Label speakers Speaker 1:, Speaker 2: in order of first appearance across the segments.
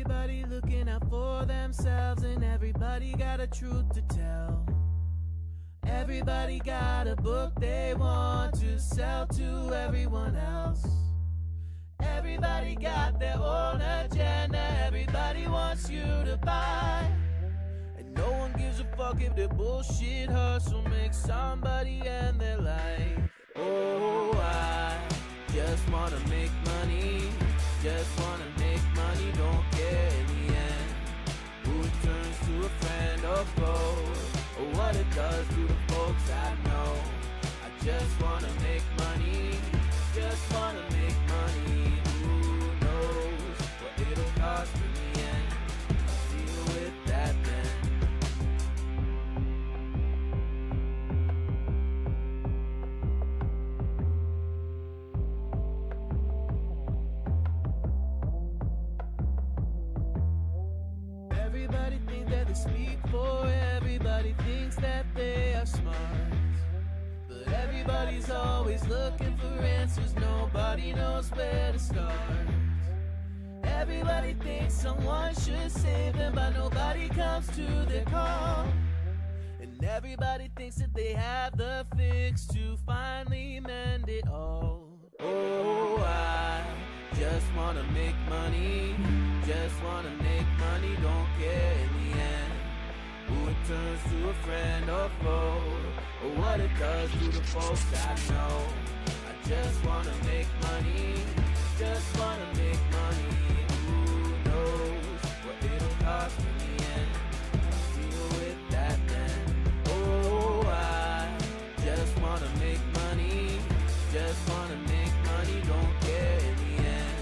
Speaker 1: Everybody looking out for themselves, and everybody got a truth to tell. Everybody got a book they want to sell to everyone else. Everybody got their own agenda, everybody wants you to buy. And no one gives a fuck if their bullshit hustle makes somebody end their life. Oh, I just wanna make money, just wanna make money, don't care in the end who it turns to a friend or foe, or what it does to the folks I know. I just wanna make money, just wanna make money. Who knows what it'll cost in the end? I'll deal with that then. Everybody thinks that they speak for everybody, thinks that they are smart. But everybody's always looking for answers, nobody knows where to start. Everybody thinks someone should save them, but nobody comes to their call. And everybody thinks that they have the fix to finally mend it all. Oh, I just wanna make money, just wanna make money, don't care in the end who it turns to a friend or foe, or what it does to the folks I know. I just wanna make money, just wanna make money. Who knows what it'll cost in the end? I'll deal with that then. Oh, I just wanna make money, just wanna make money, don't care in the end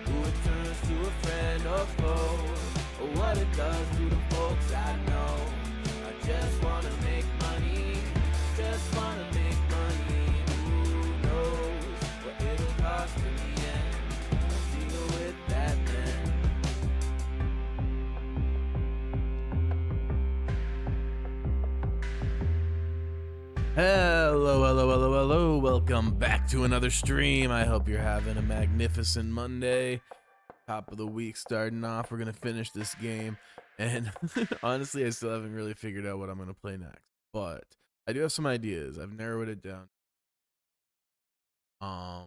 Speaker 1: who it turns to a friend or foe, or what it does to the folks I know. I just wanna make money, just wanna make money. Who knows what it'll cost in the end? I'll deal with that then. Hello. Welcome back to another stream. I hope you're having a magnificent Monday. Top of the week starting off. We're going to finish this game. And honestly, I still haven't really figured out what I'm going to play next. But I do have some ideas. I've narrowed it down. I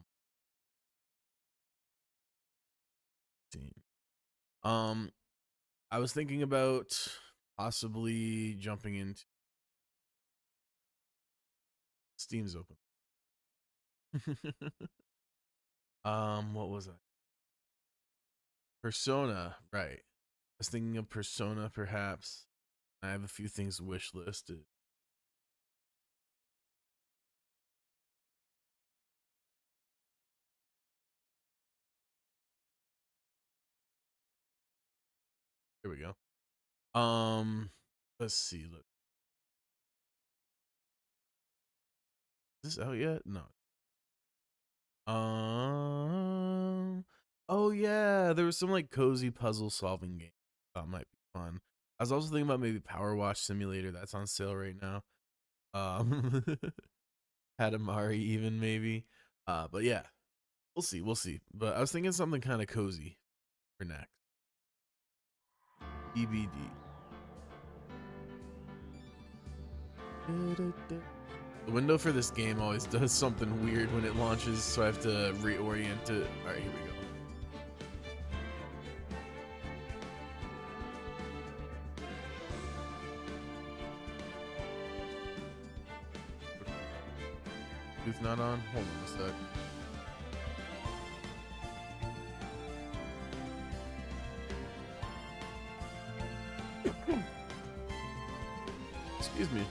Speaker 1: was thinking about possibly jumping into Steam's open. What was I? Persona, right. I was thinking of Persona, perhaps. I have a few things wish listed. Here we go. Let's see. Look. Is this out yet? No. Oh yeah, there was some like cozy puzzle solving game. That might be fun. I was also thinking about maybe Power Wash Simulator. That's on sale right now. Katamari even maybe. But yeah, we'll see. But I was thinking something kind of cozy for next. EBD. The window for this game always does something weird when it launches, so I have to reorient it. All right, here we go. Bluetooth not on? Hold on a sec. Excuse me.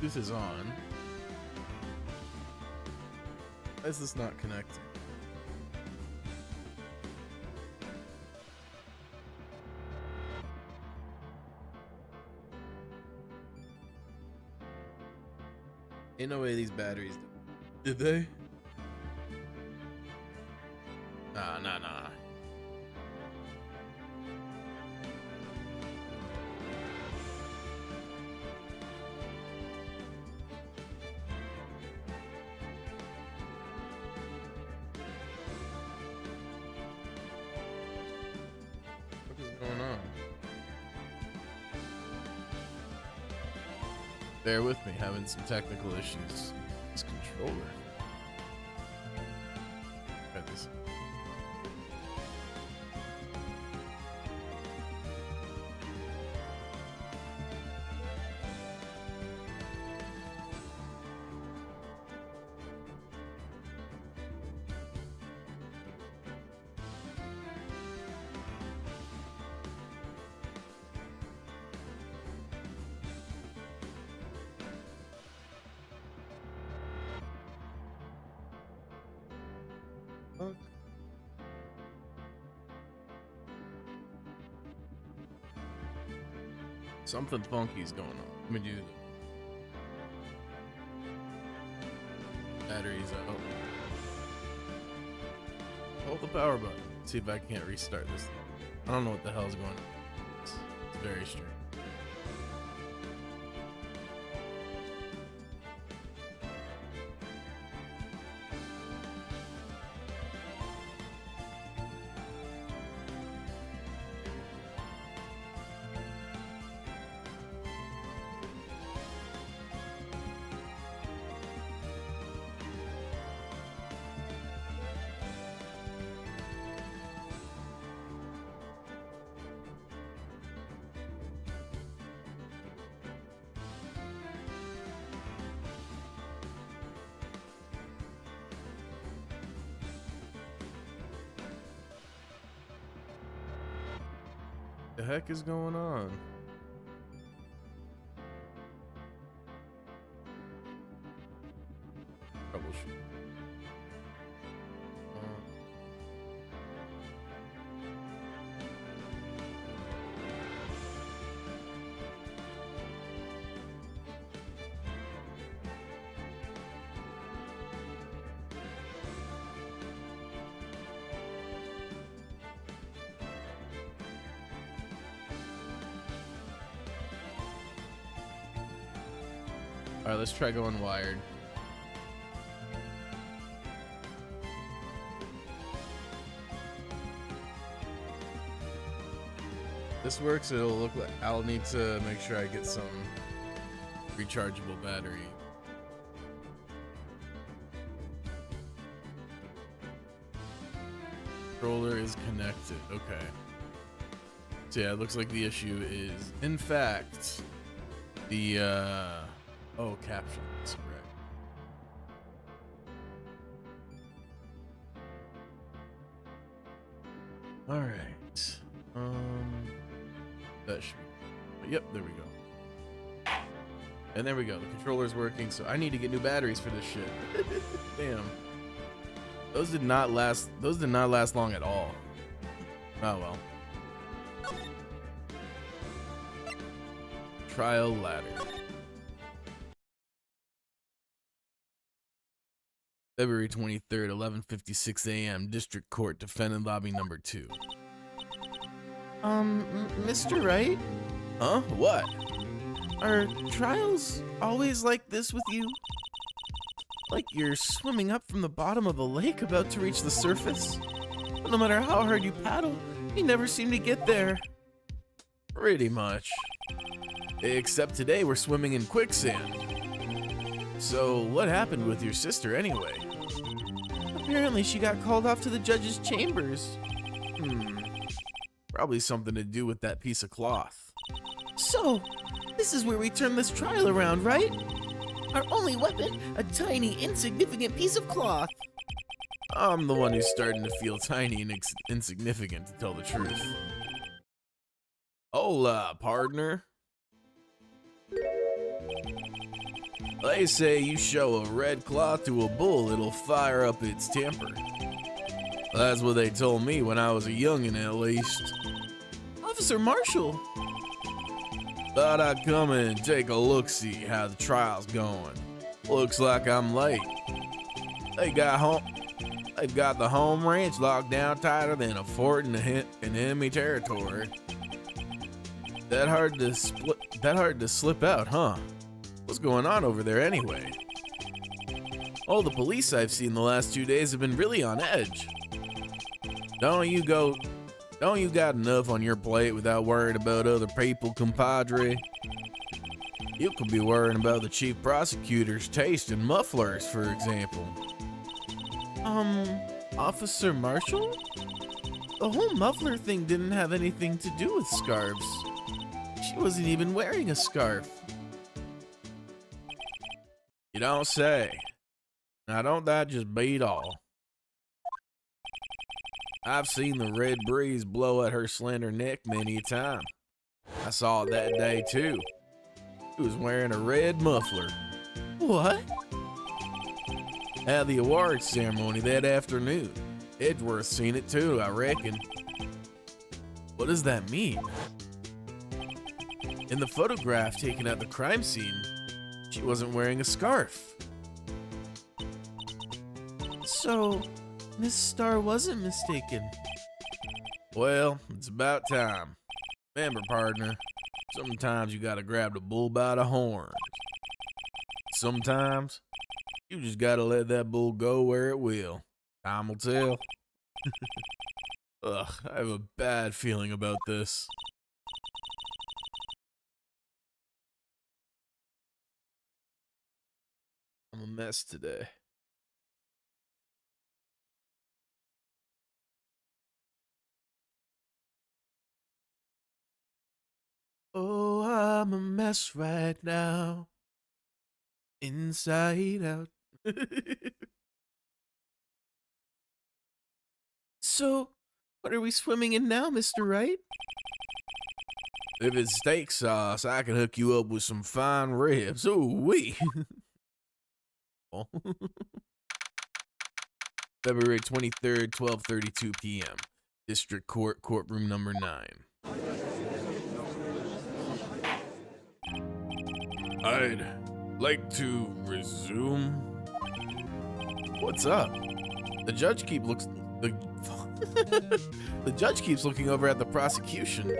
Speaker 1: Bluetooth is on. Why is this not connecting? Ain't no way these batteries did they? Nah.
Speaker 2: Bear with me, having some technical issues. This controller. Got this. Fuck. Something funky's going on. Let me do batteries out. Hold the power button. See if I can't restart this thing. I don't know what the hell's going on. It's very strange. The heck is going on? Troubleshoot. All right, let's try going wired. This works, it'll look like I'll need to make sure I get some rechargeable battery. Controller is connected. Okay. So yeah, it looks like the issue is, in fact, the oh, caption. That's correct. All right. That should be. Yep, there we go. And there we go. The controller's working, so I need to get new batteries for this shit. Damn. Those did not last. Those did not last long at all. Oh well. Trial ladder. February 23rd, 11:56 a.m. District Court, Defendant Lobby Number 2. Mr. Wright? Huh? What? Are trials always like this with you? Like you're swimming up from the bottom of the lake about to reach the surface? But no matter how hard you paddle, you never seem to get there. Pretty much. Except today we're swimming in quicksand. So what happened with your sister anyway? Apparently she got called off to the judge's chambers. Probably something to do with that piece of cloth. So, this is where we turn this trial around, right? Our only weapon, a tiny, insignificant piece of cloth. I'm the one who's starting to feel tiny and insignificant, to tell the truth. Hola, partner. They say you show a red cloth to a bull, it'll fire up its temper. That's what they told me when I was a youngin', at least. Officer Marshall! Thought I'd come in and take a look-see how the trial's going. Looks like I'm late. They've got the home ranch locked down tighter than a fort in enemy territory. That hard to slip out, huh? What's going on over there anyway? All the police I've seen the last 2 days have been really on edge. Don't you got enough on your plate without worrying about other people, compadre? You could be worrying about the chief prosecutor's taste in mufflers, for example. Officer Marshall? The whole muffler thing didn't have anything to do with scarves. She wasn't even wearing a scarf. You don't say. Now don't that just beat all? I've seen the red breeze blow at her slender neck many a time. I saw it that day too. She was wearing a red muffler. What? At the awards ceremony that afternoon. Edgeworth seen it too, I reckon. What does that mean? In the photograph taken at the crime scene, she wasn't wearing a scarf. So, Miss Starr wasn't mistaken. Well, it's about time. Remember, partner, sometimes you gotta grab the bull by the horns. Sometimes, you just gotta let that bull go where it will. Time will tell. Ugh, I have a bad feeling about this. I'm a mess today. Oh, I'm a mess right now. Inside out. So, what are we swimming in now, Mr. Wright? If it's steak sauce, I can hook you up with some fine ribs. Ooh, wee. February 23rd, 12:32 p.m. District Court, courtroom number 9. I'd like to resume. What's up? The judge keeps looking over at the prosecution.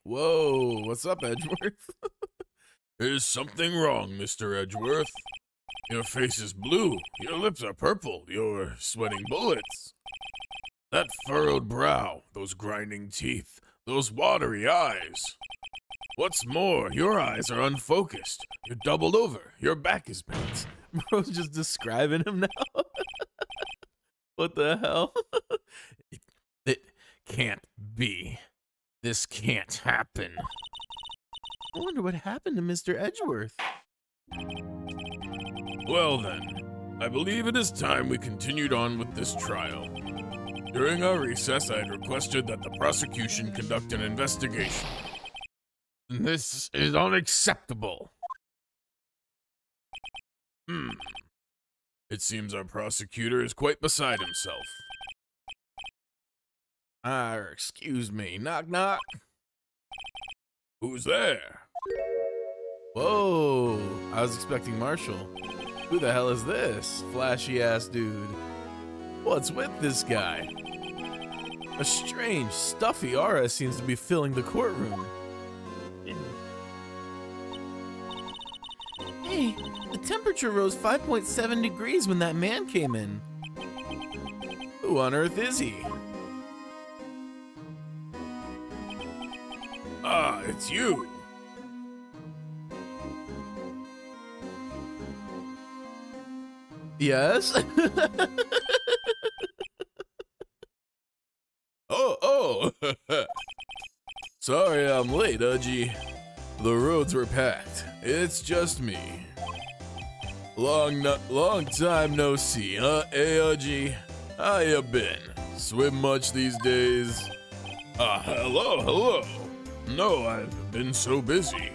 Speaker 2: Whoa, what's up, Edgeworth? There's something wrong, Mr. Edgeworth. Your face is blue, your lips are purple, you're sweating bullets. That furrowed brow, those grinding teeth, those watery eyes. What's more, your eyes are unfocused. You're doubled over. Your back is bent. Bro's just describing him now. What the hell? It can't be. This can't happen. I wonder what happened to Mr. Edgeworth. Well then, I believe it is time we continued on with this trial. During our recess, I had requested that the prosecution conduct an investigation. This is unacceptable. It seems our prosecutor is quite beside himself. Excuse me. Knock, knock. Who's there? Whoa, I was expecting Marshall. Who the hell is this flashy-ass dude? What's with this guy? A strange, stuffy aura seems to be filling the courtroom. Hey, the temperature rose 5.7 degrees when that man came in. Who on earth is he? Ah, it's you. Yes? Oh. Sorry I'm late, Udgy. The roads were packed. It's just me. Long time no see, huh, Udgy? How you been? Swim much these days? Hello. No, I've been so busy.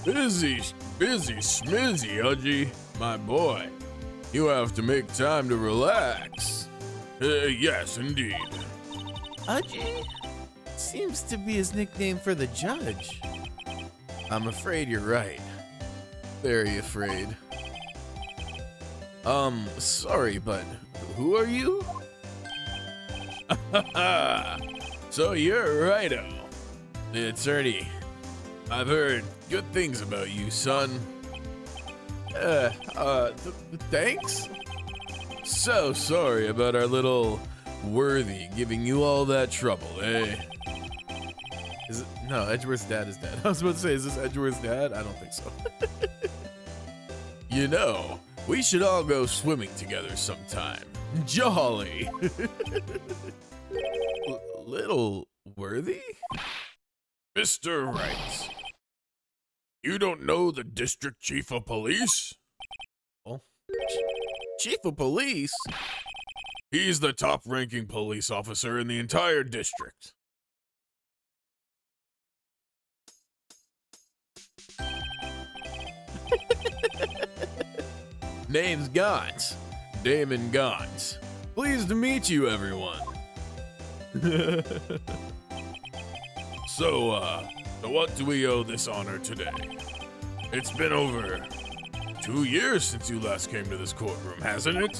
Speaker 2: Busy, schmizzy, Udgy. My boy, you have to make time to relax. Yes, indeed. Udgy? Seems to be his nickname for the judge. I'm afraid you're right. Very afraid. Sorry, but who are you? So you're Righto, the attorney. I've heard good things about you, son. Thanks? So sorry about our little worthy giving you all that trouble, eh? No, Edgeworth's dad is dead. I was about to say, is this Edgeworth's dad? I don't think so. You know, we should all go swimming together sometime. Jolly. Little Worthy? Mr. Wright. You don't know the district chief of police? Oh. Chief of police? He's the top-ranking police officer in the entire district. Name's Gaunt. Damon Gaunt. Pleased to meet you, everyone. So what do we owe this honor today? It's been over 2 years since you last came to this courtroom, hasn't it?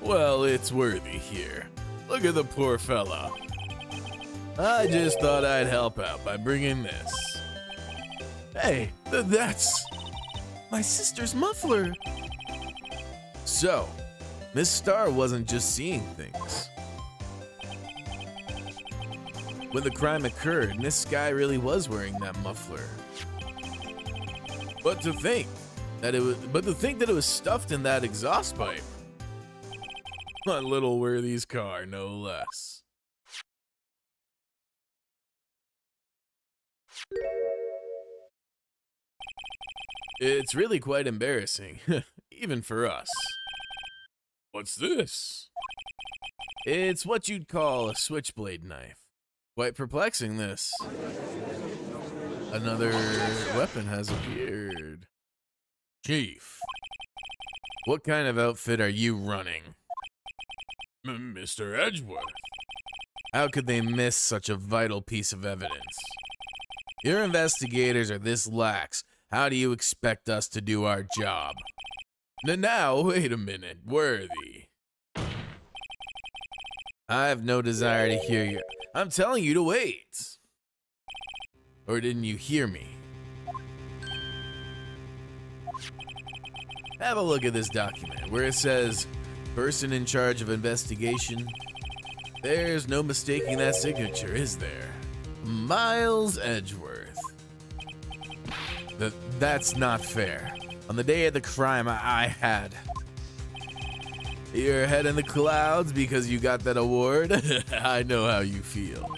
Speaker 2: Well, it's Worthy here. Look at the poor fella. I just thought I'd help out by bringing this. Hey, that's my sister's muffler. So, Miss Starr wasn't just seeing things. When the crime occurred, Miss Sky really was wearing that muffler. But to think that it was stuffed in that exhaust pipe. On little Worthy's car, no less. It's really quite embarrassing, even for us. What's this? It's what you'd call a switchblade knife. Quite perplexing, this. Another weapon has appeared. Chief, what kind of outfit are you running? Mr. Edgeworth. How could they miss such a vital piece of evidence? Your investigators are this lax. How do you expect us to do our job? Now, wait a minute, Worthy. I have no desire to hear you. I'm telling you to wait. Or didn't you hear me? Have a look at this document where it says, person in charge of investigation. There's no mistaking that signature, is there? Miles Edgeworth. That's not fair. On the day of the crime, I had your head in the clouds because you got that award. I know how you feel.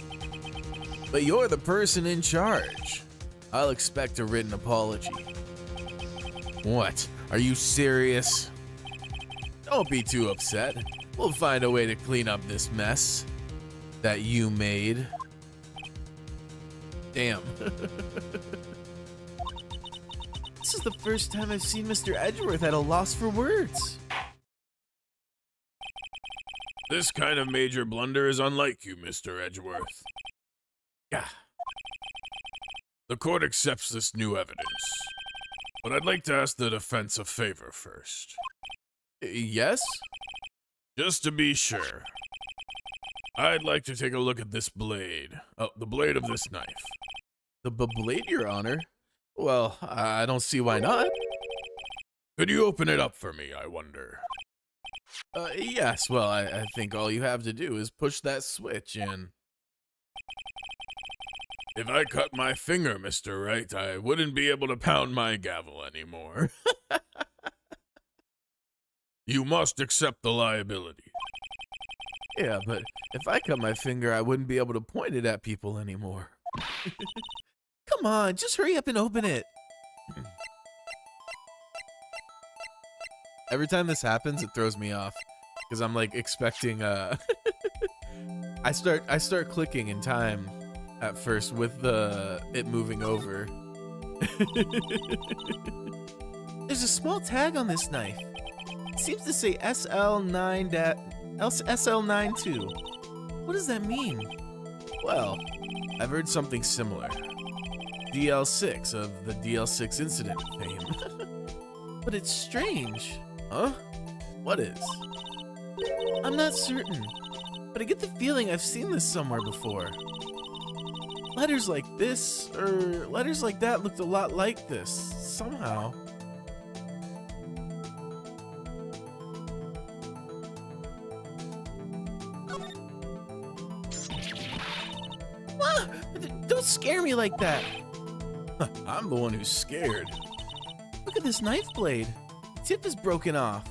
Speaker 2: But you're the person in charge. I'll expect a written apology. What? Are you serious? Don't be too upset. We'll find a way to clean up this mess that you made. Damn. This is the first time I've seen Mr. Edgeworth at a loss for words. This kind of major blunder is unlike you, Mr. Edgeworth. Yeah. The court accepts this new evidence, but I'd like to ask the defense a favor first. Yes? Just to be sure. I'd like to take a look at this blade. Oh, the blade of this knife. The blade, Your Honor? Well, I don't see why not. Could you open it up for me, I wonder? Yes, well, I think all you have to do is push that switch and... If I cut my finger, Mr. Wright, I wouldn't be able to pound my gavel anymore. You must accept the liability. Yeah, but if I cut my finger, I wouldn't be able to point it at people anymore. Come on, just hurry up and open it. Every time this happens, it throws me off because I'm like expecting I start clicking in time at first with it moving over. There's a small tag on this knife. It seems to say SL92. What does that mean? Well, I've heard something similar. DL6 of the DL6 incident fame. But it's strange. Huh? What is? I'm not certain, but I get the feeling I've seen this somewhere before. Letters like this, or letters like that looked a lot like this, somehow.
Speaker 1: scare me like that.
Speaker 2: I'm the one who's scared.
Speaker 1: Look at this knife blade. The tip is broken off.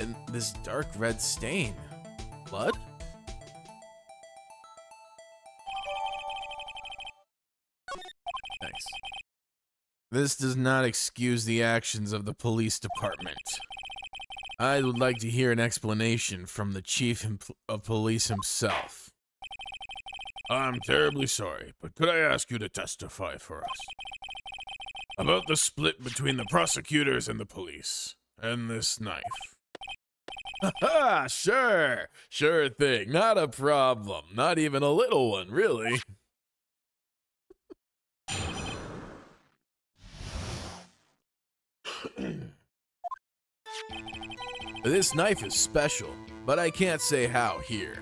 Speaker 2: And this dark red stain. Blood? Nice. This does not excuse the actions of the police department. I would like to hear an explanation from the chief of police himself. I'm terribly sorry, but could I ask you to testify for us? About the split between the prosecutors and the police, and this knife. Ha! Sure! Sure thing, not a problem. Not even a little one, really. This knife is special, but I can't say how here.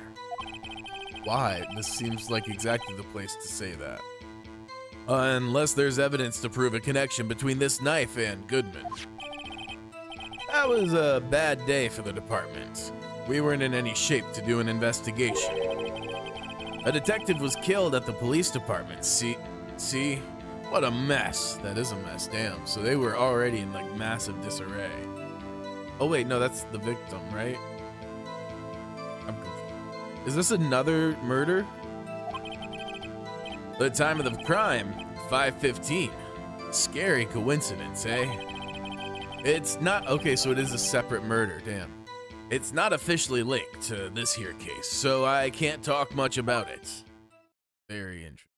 Speaker 2: Why? This seems like exactly the place to say that. Unless there's evidence to prove a connection between this knife and Goodman. That was a bad day for the department. We weren't in any shape to do an investigation. A detective was killed at the police department. See? What a mess. That is a mess, damn. So they were already in like massive disarray. Oh wait, no, that's the victim, right? I'm confused. Is this another murder? The time of the crime, 5:15. Scary coincidence, eh? It's not, okay, so it is a separate murder, damn. It's not officially linked to this here case, so I can't talk much about it. Very interesting.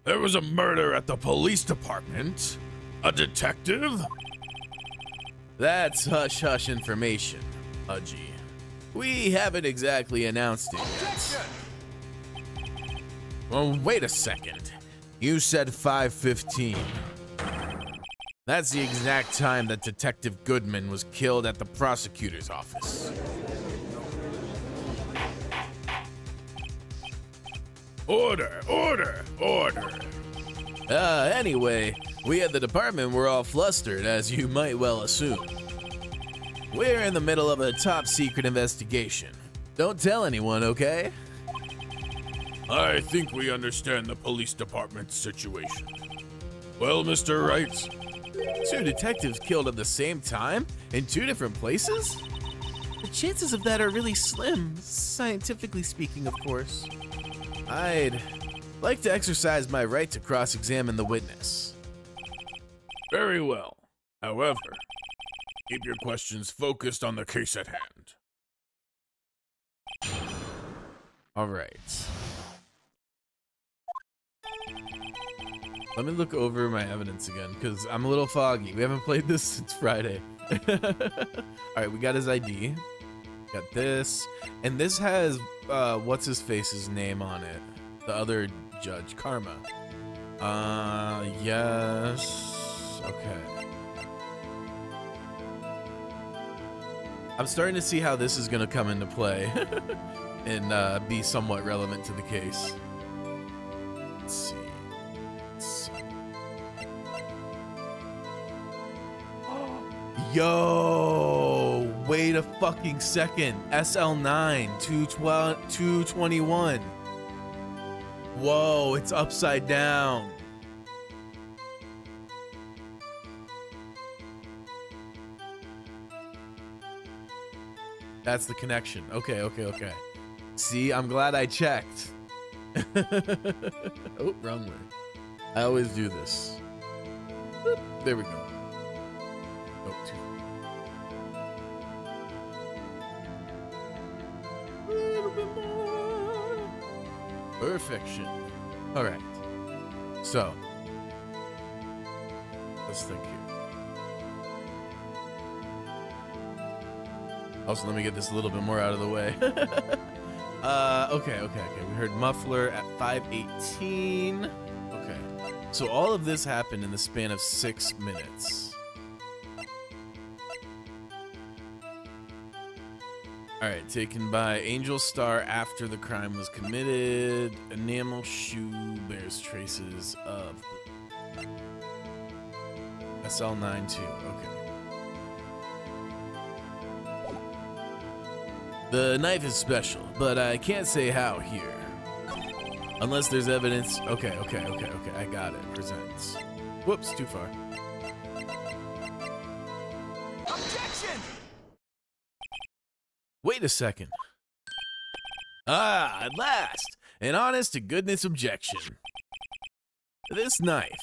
Speaker 2: There was a murder at the police department? A detective? That's hush-hush information, Hudgy. We haven't exactly announced it yet. Well, wait a second. You said 5:15. That's the exact time that Detective Goodman was killed at the prosecutor's office. Order, order, order. Anyway, we at the department were all flustered, as you might well assume. We're in the middle of a top secret investigation. Don't tell anyone, okay? I think we understand the police department's situation. Well, Mr. Wright? 2 detectives killed at the same time? In 2 different places?
Speaker 1: The chances of that are really slim, scientifically speaking, of course.
Speaker 2: I'd like to exercise my right to cross-examine the witness. Very well. However, keep your questions focused on the case at hand. All right. Let me look over my evidence again, because I'm a little foggy. We haven't played this since Friday. All right, we got his ID. Got this. And this has, what's-his-face's name on it? The other judge, Karma. Yes. Okay. I'm starting to see how this is going to come into play and be somewhat relevant to the case. Let's see. Yo, wait a fucking second. SL9 221. Whoa, it's upside down. That's the connection. Okay. See, I'm glad I checked. Oh, wrong way. I always do this. Boop, there we go. Oh, a little bit more. Perfection. All right. So, let's think here. Also, let me get this a little bit more out of the way. Okay. We heard muffler at 5:18. Okay. So all of this happened in the span of 6 minutes. All right, taken by Angel Star after the crime was committed. Enamel shoe bears traces of SL92. Okay. The knife is special, but I can't say how here. Unless there's evidence. Okay, I got it. Presents. Whoops, too far.
Speaker 1: Objection!
Speaker 2: Wait a second. Ah, at last! An honest to goodness objection. This knife.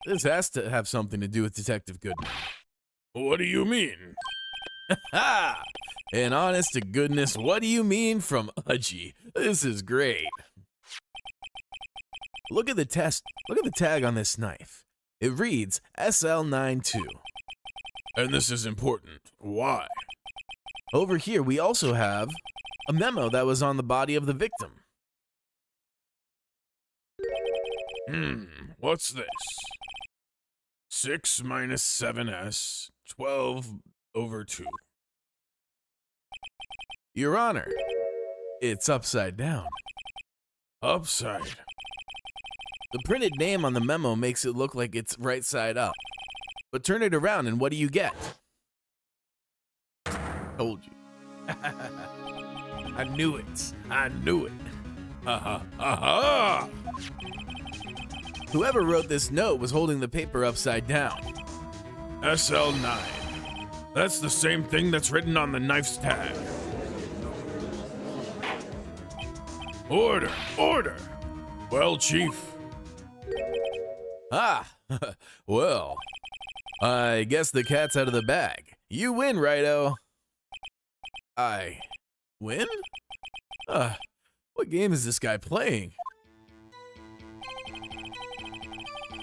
Speaker 2: This has to have something to do with Detective Goodman. What do you mean? Ha! An honest to goodness, what do you mean from Udgy? This is great. Look at the tag on this knife. It reads SL92. And this is important. Why? Over here, we also have a memo that was on the body of the victim. What's this? 6 minus 7s, 12/2. Your Honor, it's upside down. Upside. The printed name on the memo makes it look like it's right side up. But turn it around and what do you get? Told you. I knew it. I knew it. Whoever wrote this note was holding the paper upside down. SL9. That's the same thing that's written on the knife's tag. Order! Order! Well, Chief. Ah, well, I guess the cat's out of the bag. You win, Righto. I win? What game is this guy playing?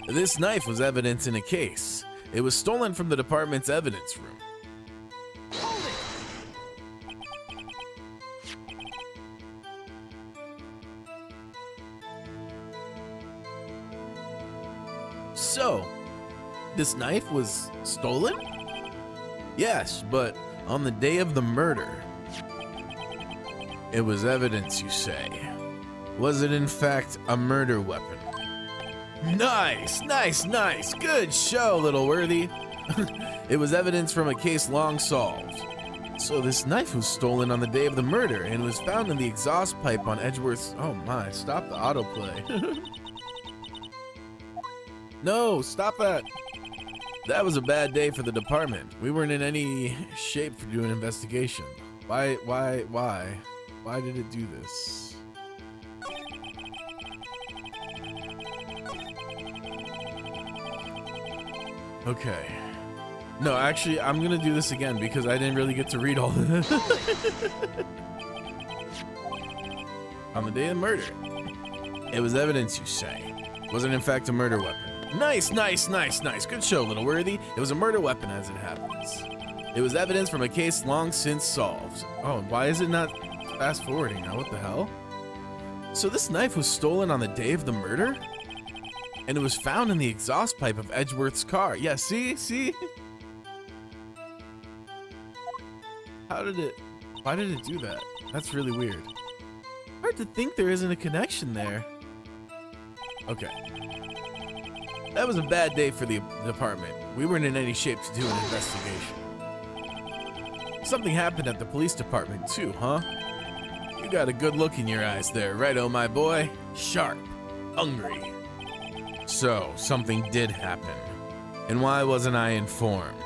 Speaker 2: This knife was evidence in a case. It was stolen from the department's evidence room.
Speaker 1: Hold it!
Speaker 2: So, this knife was stolen? Yes, but on the day of the murder. It was evidence, you say. Was it in fact a murder weapon? Nice, nice, nice. Good show, Little Worthy. It was evidence from a case long solved. So this knife was stolen on the day of the murder and was found in the exhaust pipe on Edgeworth's... Oh my, stop the autoplay. No, stop that. That was a bad day for the department. We weren't in any shape for doing an investigation. Why did it do this? Okay. No, actually, I'm gonna do this again because I didn't really get to read all of this. On the day of the murder. It was evidence, you say. Wasn't in fact a murder weapon. Nice, nice, nice, nice. Good show, Little Worthy. It was a murder weapon as it happens. It was evidence from a case long since solved. Oh, why is it not fast forwarding now? What the hell? So this knife was stolen on the day of the murder? And it was found in the exhaust pipe of Edgeworth's car. Yeah, see? Why did it do that? That's really weird. Hard to think there isn't a connection there. Okay. That was a bad day for the department. We weren't in any shape to do an investigation. Something happened at the police department too, huh? You got a good look in your eyes there, right-o, my boy? Sharp. Hungry. So, something did happen. And why wasn't I informed?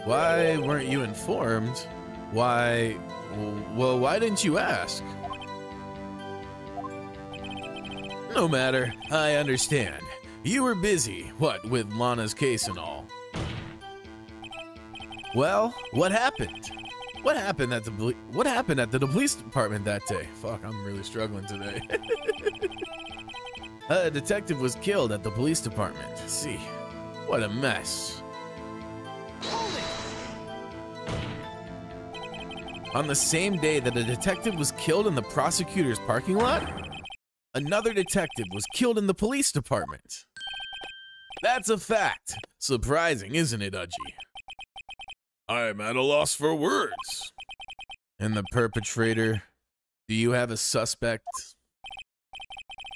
Speaker 2: Why weren't you informed? Why... Well, why didn't you ask? No matter, I understand. You were busy, what, with Lana's case and all. Well, what happened? What happened at the police department that day? Fuck, I'm really struggling today. A detective was killed at the police department. See, what a mess. On the same day that a detective was killed in the prosecutor's parking lot, another detective was killed in the police department. That's a fact. Surprising, isn't it, Udgy? I'm at a loss for words. And the perpetrator? Do you have a suspect?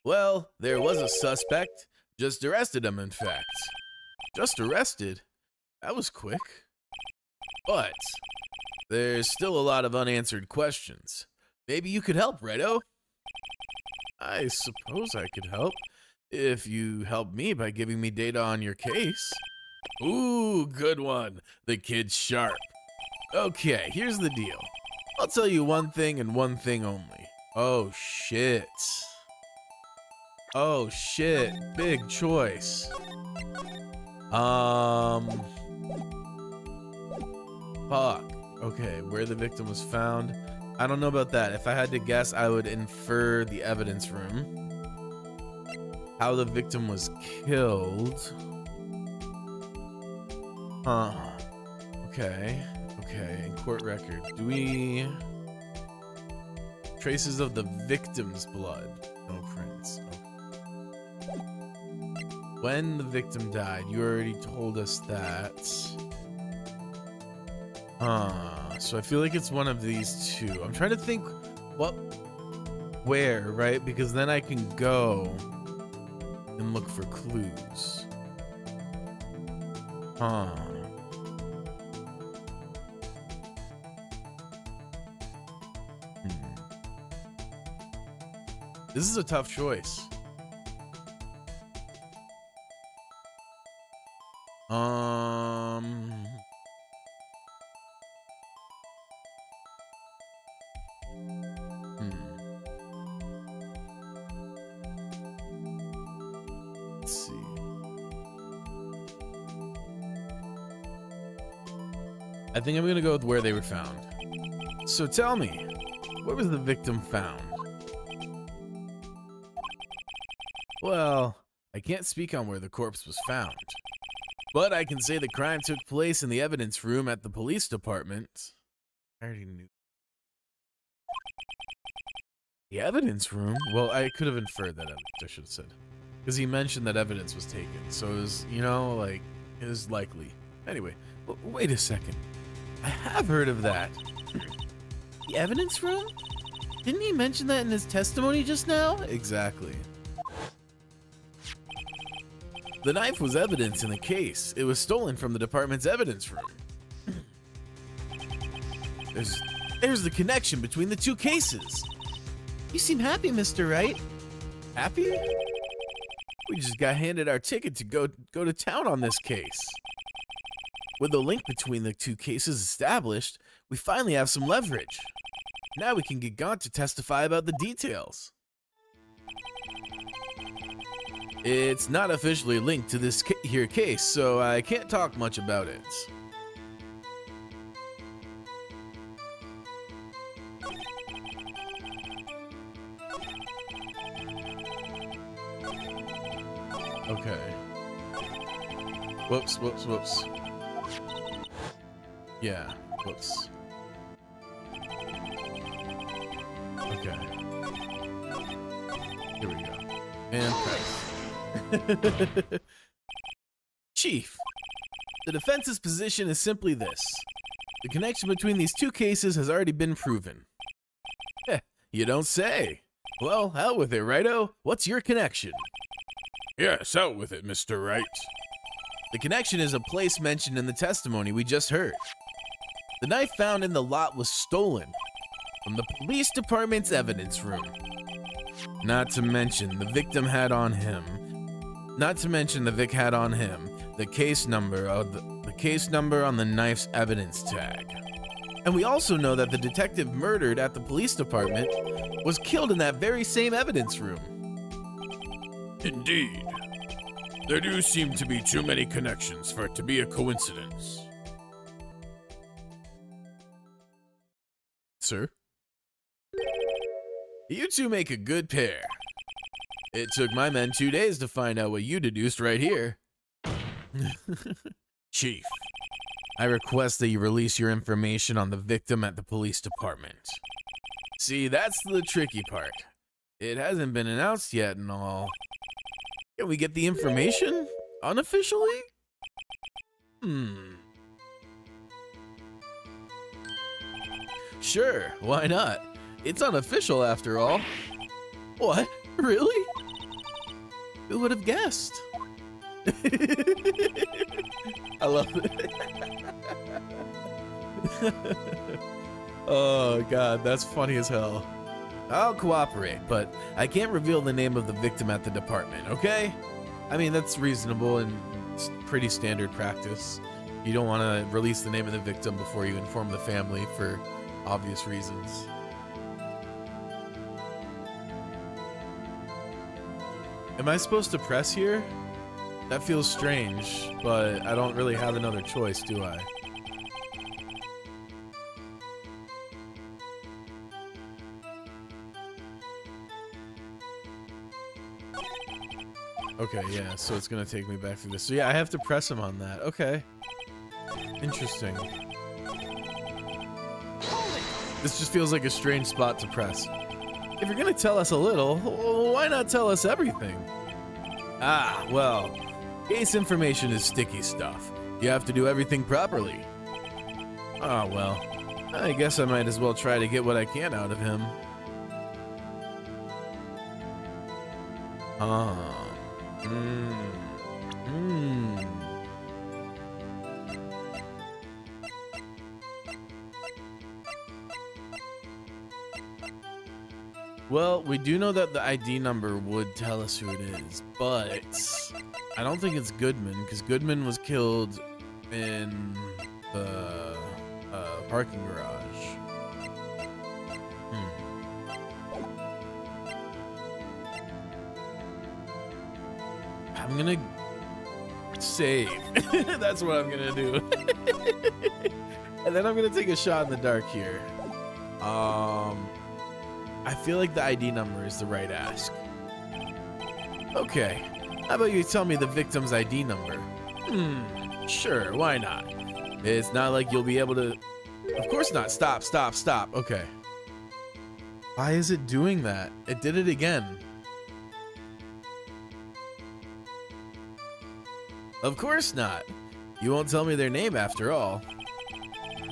Speaker 2: Well, there was a suspect. Just arrested him, in fact. Just arrested? That was quick. But There's still a lot of unanswered questions. Maybe you could help, Righto? I suppose I could help. If you help me by giving me data on your case. Ooh, good one. The kid's sharp. Okay, here's the deal. I'll tell you one thing and one thing only. Oh, shit. Oh, shit. Big choice. Fuck. Okay, where the victim was found. I don't know about that. If I had to guess, I would infer the evidence room. How the victim was killed. Huh. Okay. Okay, in court record. Do we... Traces of the victim's blood. No prints. Okay. When the victim died, you already told us that. So I feel like it's one of these two. I'm trying to think where, right? Because then I can go and look for clues. This is a tough choice. Let's see. I think I'm gonna go with where they were found. So tell me, where was the victim found? Well, I can't speak on where the corpse was found, but I can say the crime took place in the evidence room at the police department. I already knew. The evidence room? Well, I could have inferred that, I should have said. Because he mentioned that evidence was taken, so it was, you know, like, it was likely. Anyway, wait a second. I have heard of that. The evidence room? Didn't he mention that in his testimony just now? Exactly. The knife was evidence in the case. It was stolen from the department's evidence room. There's the connection between the two cases. You seem happy, Mr. Wright. Happy? We just got handed our ticket to go to town on this case. With the link between the two cases established, we finally have some leverage. Now we can get Gaunt to testify about the details. It's not officially linked to this here case, so I can't talk much about it. Okay. Whoops. Yeah, whoops. Okay. Here we go. And press. Chief, the defense's position is simply this. The connection between these two cases has already been proven. You don't say. Well, hell with it, Righto. What's your connection? Yes, out with it, Mr. Wright. The connection is a place mentioned in the testimony we just heard. The knife found in the lot was stolen from the police department's evidence room. Not to mention the Vic had on him the case number on the knife's evidence tag. And we also know that the detective murdered at the police department was killed in that very same evidence room. Indeed. There do seem to be too many connections for it to be a coincidence. Sir? You two make a good pair. It took my men 2 days to find out what you deduced right here. Chief, I request that you release your information on the victim at the police department. See, that's the tricky part. It hasn't been announced yet and all. Can we get the information? Unofficially? Sure, why not? It's unofficial after all. What? Really? Who would have guessed? I love it. Oh god, that's funny as hell. I'll cooperate, but I can't reveal the name of the victim at the department, okay? I mean, that's reasonable and it's pretty standard practice. You don't want to release the name of the victim before you inform the family for obvious reasons. Am I supposed to press here? That feels strange, but I don't really have another choice, do I? Okay, yeah, so it's gonna take me back through this. So yeah, I have to press him on that. Okay. Interesting. This just feels like a strange spot to press. If you're gonna tell us a little, why not tell us everything? Ah, well, case information is sticky stuff. You have to do everything properly. Ah, well, I guess I might as well try to get what I can out of him. Well, we do know that the ID number would tell us who it is, but I don't think it's Goodman, because Goodman was killed in the parking garage. I'm gonna save. That's what I'm gonna do. And then I'm gonna take a shot in the dark here. I feel like the ID number is the right ask. Okay, how about you tell me the victim's ID number? Sure, why not? It's not like you'll be able to... Of course not. Stop. Okay. Why is it doing that? It did it again. Of course not. You won't tell me their name after all.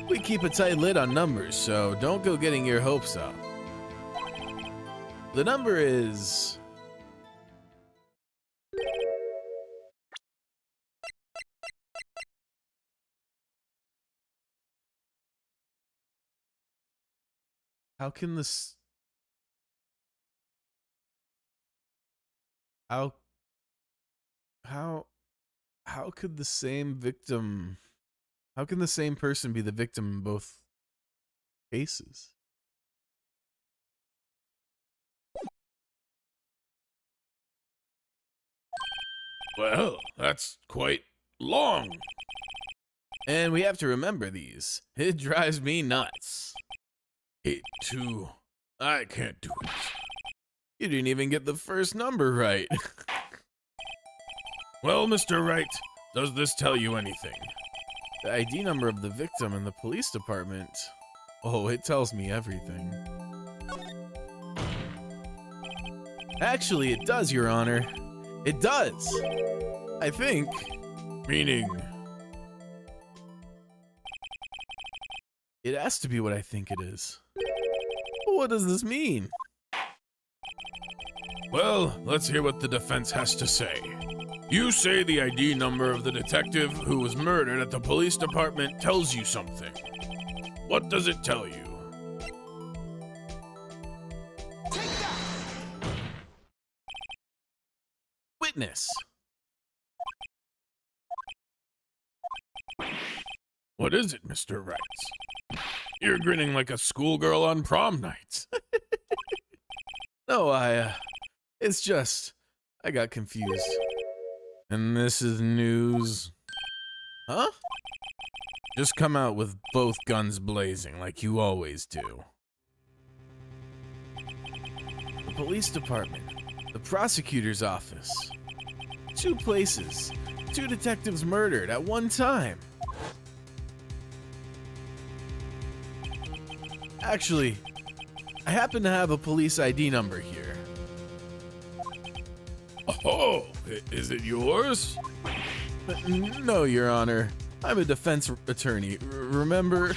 Speaker 2: We keep a tight lid on numbers, so don't go getting your hopes up. The number is... How can this... How could the same victim... How can the same person be the victim in both cases? Well, that's quite long. And we have to remember these. It drives me nuts. 82. I can't do it. You didn't even get the first number right. Well, Mr. Wright, does this tell you anything? The ID number of the victim in the police department. Oh, it tells me everything. Actually, it does, Your Honor. It does. I think. Meaning? It has to be what I think it is. What does this mean? Well, let's hear what the defense has to say. You say the ID number of the detective who was murdered at the police department tells you something. What does it tell you? Witness. What is it, Mr. Wright? You're grinning like a schoolgirl on prom night. No, it's just, I got confused. And this is news. Huh? Just come out with both guns blazing like you always do. The police department, the prosecutor's office. 2 places, 2 detectives murdered at one time. Actually, I happen to have a police ID number here. Oh, is it yours? No, Your Honor. I'm a defense attorney. Remember?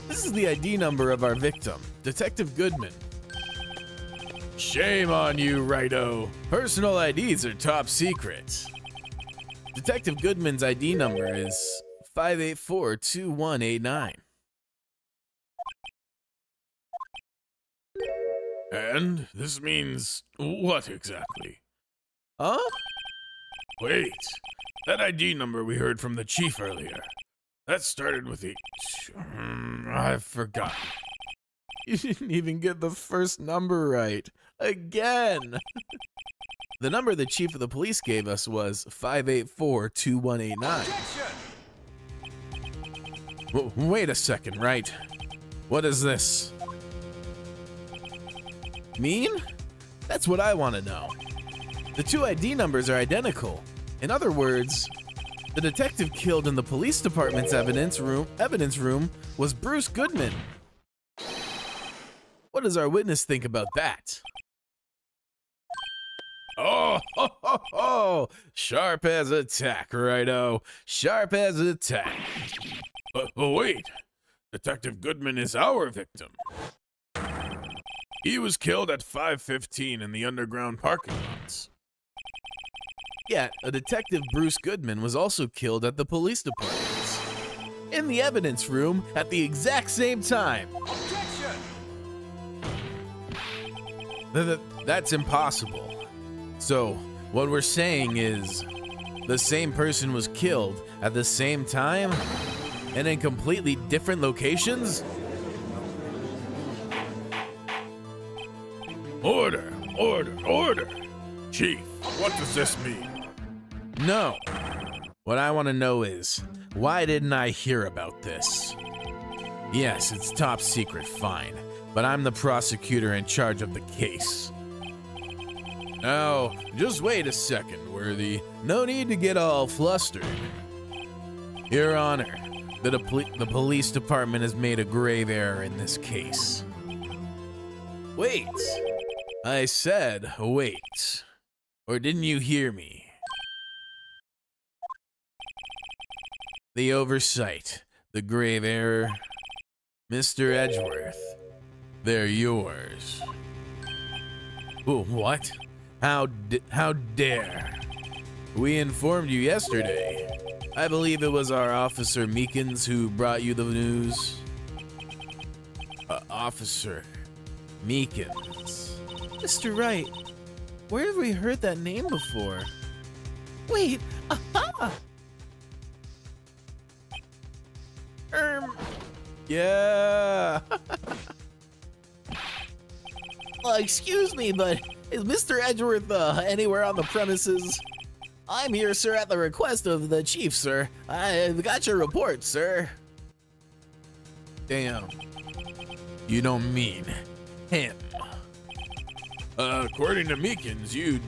Speaker 2: This is the ID number of our victim, Detective Goodman. Shame on you, Righto. Personal IDs are top secret. Detective Goodman's ID number is 584-2189.
Speaker 3: And this means what exactly?
Speaker 2: Huh?
Speaker 3: Wait, that ID number we heard from the chief earlier. That started with a... I've forgotten.
Speaker 2: You didn't even get the first number right. Again! The number the chief of the police gave us was 584-2189. Wait a second, right? What is this? Mean? That's what I want to know. The two ID numbers are identical. In other words, the detective killed in the police department's evidence room was Bruce Goodman. What does our witness think about that?
Speaker 3: Oh,
Speaker 2: Ho, ho, ho! Sharp as a tack, righto. Sharp as a tack.
Speaker 3: but wait. Detective Goodman is our victim. He was killed at 5:15 in the underground parking lots.
Speaker 2: Yeah, a detective Bruce Goodman was also killed at the police department. In the evidence room at the exact same time. That's impossible. So, what we're saying is, the same person was killed at the same time and in completely different locations?
Speaker 3: Order, order, order. Chief, what does this mean?
Speaker 2: No. What I want to know is, why didn't I hear about this? Yes, it's top secret, fine, but I'm the prosecutor in charge of the case. Now, just wait a second, Worthy. No need to get all flustered. Your Honor, the police department has made a grave error in this case. Wait. I said wait. Or didn't you hear me? The oversight, the grave error. Mr. Edgeworth, they're yours. Oh, what? How dare? We informed you yesterday. I believe it was our Officer Meekins who brought you the news. Officer Meekins. Mr. Wright, where have we heard that name before? Wait, aha! Yeah. Excuse me, but is Mr. Edgeworth anywhere on the premises? I'm here, sir, at the request of the chief, sir. I've got your report, sir. Damn. You don't mean him.
Speaker 3: According to Meekins,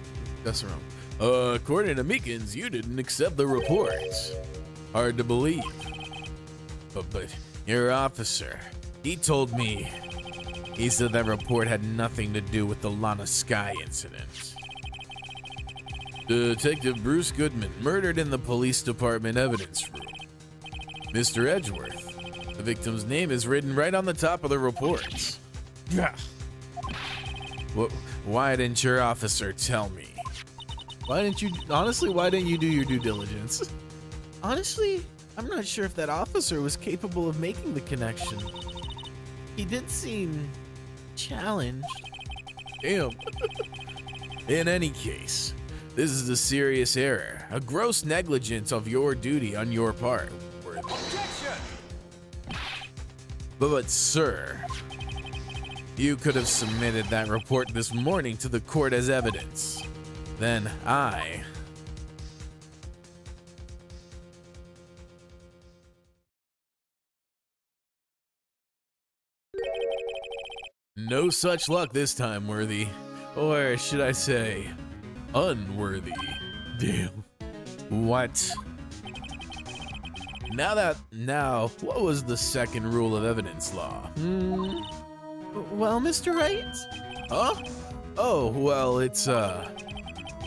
Speaker 2: That's wrong. According to Meekins, you didn't accept the reports. Hard to believe. But your officer, he told me. He said that report had nothing to do with the Lana Sky incident. Detective Bruce Goodman murdered in the police department evidence room. Mr. Edgeworth, the victim's name is written right on the top of the report. Why didn't your officer tell me? Why didn't you do your due diligence? Honestly, I'm not sure if that officer was capable of making the connection. He did seem challenged. Damn. In any case, this is a serious error, a gross negligence of your duty on your part. But sir, you could have submitted that report this morning to the court as evidence. Then No such luck this time, Worthy. Or should I say, unworthy. Damn. What? Now, what was the second rule of evidence law? Well, Mr. Wright? Huh? Oh, well, it's,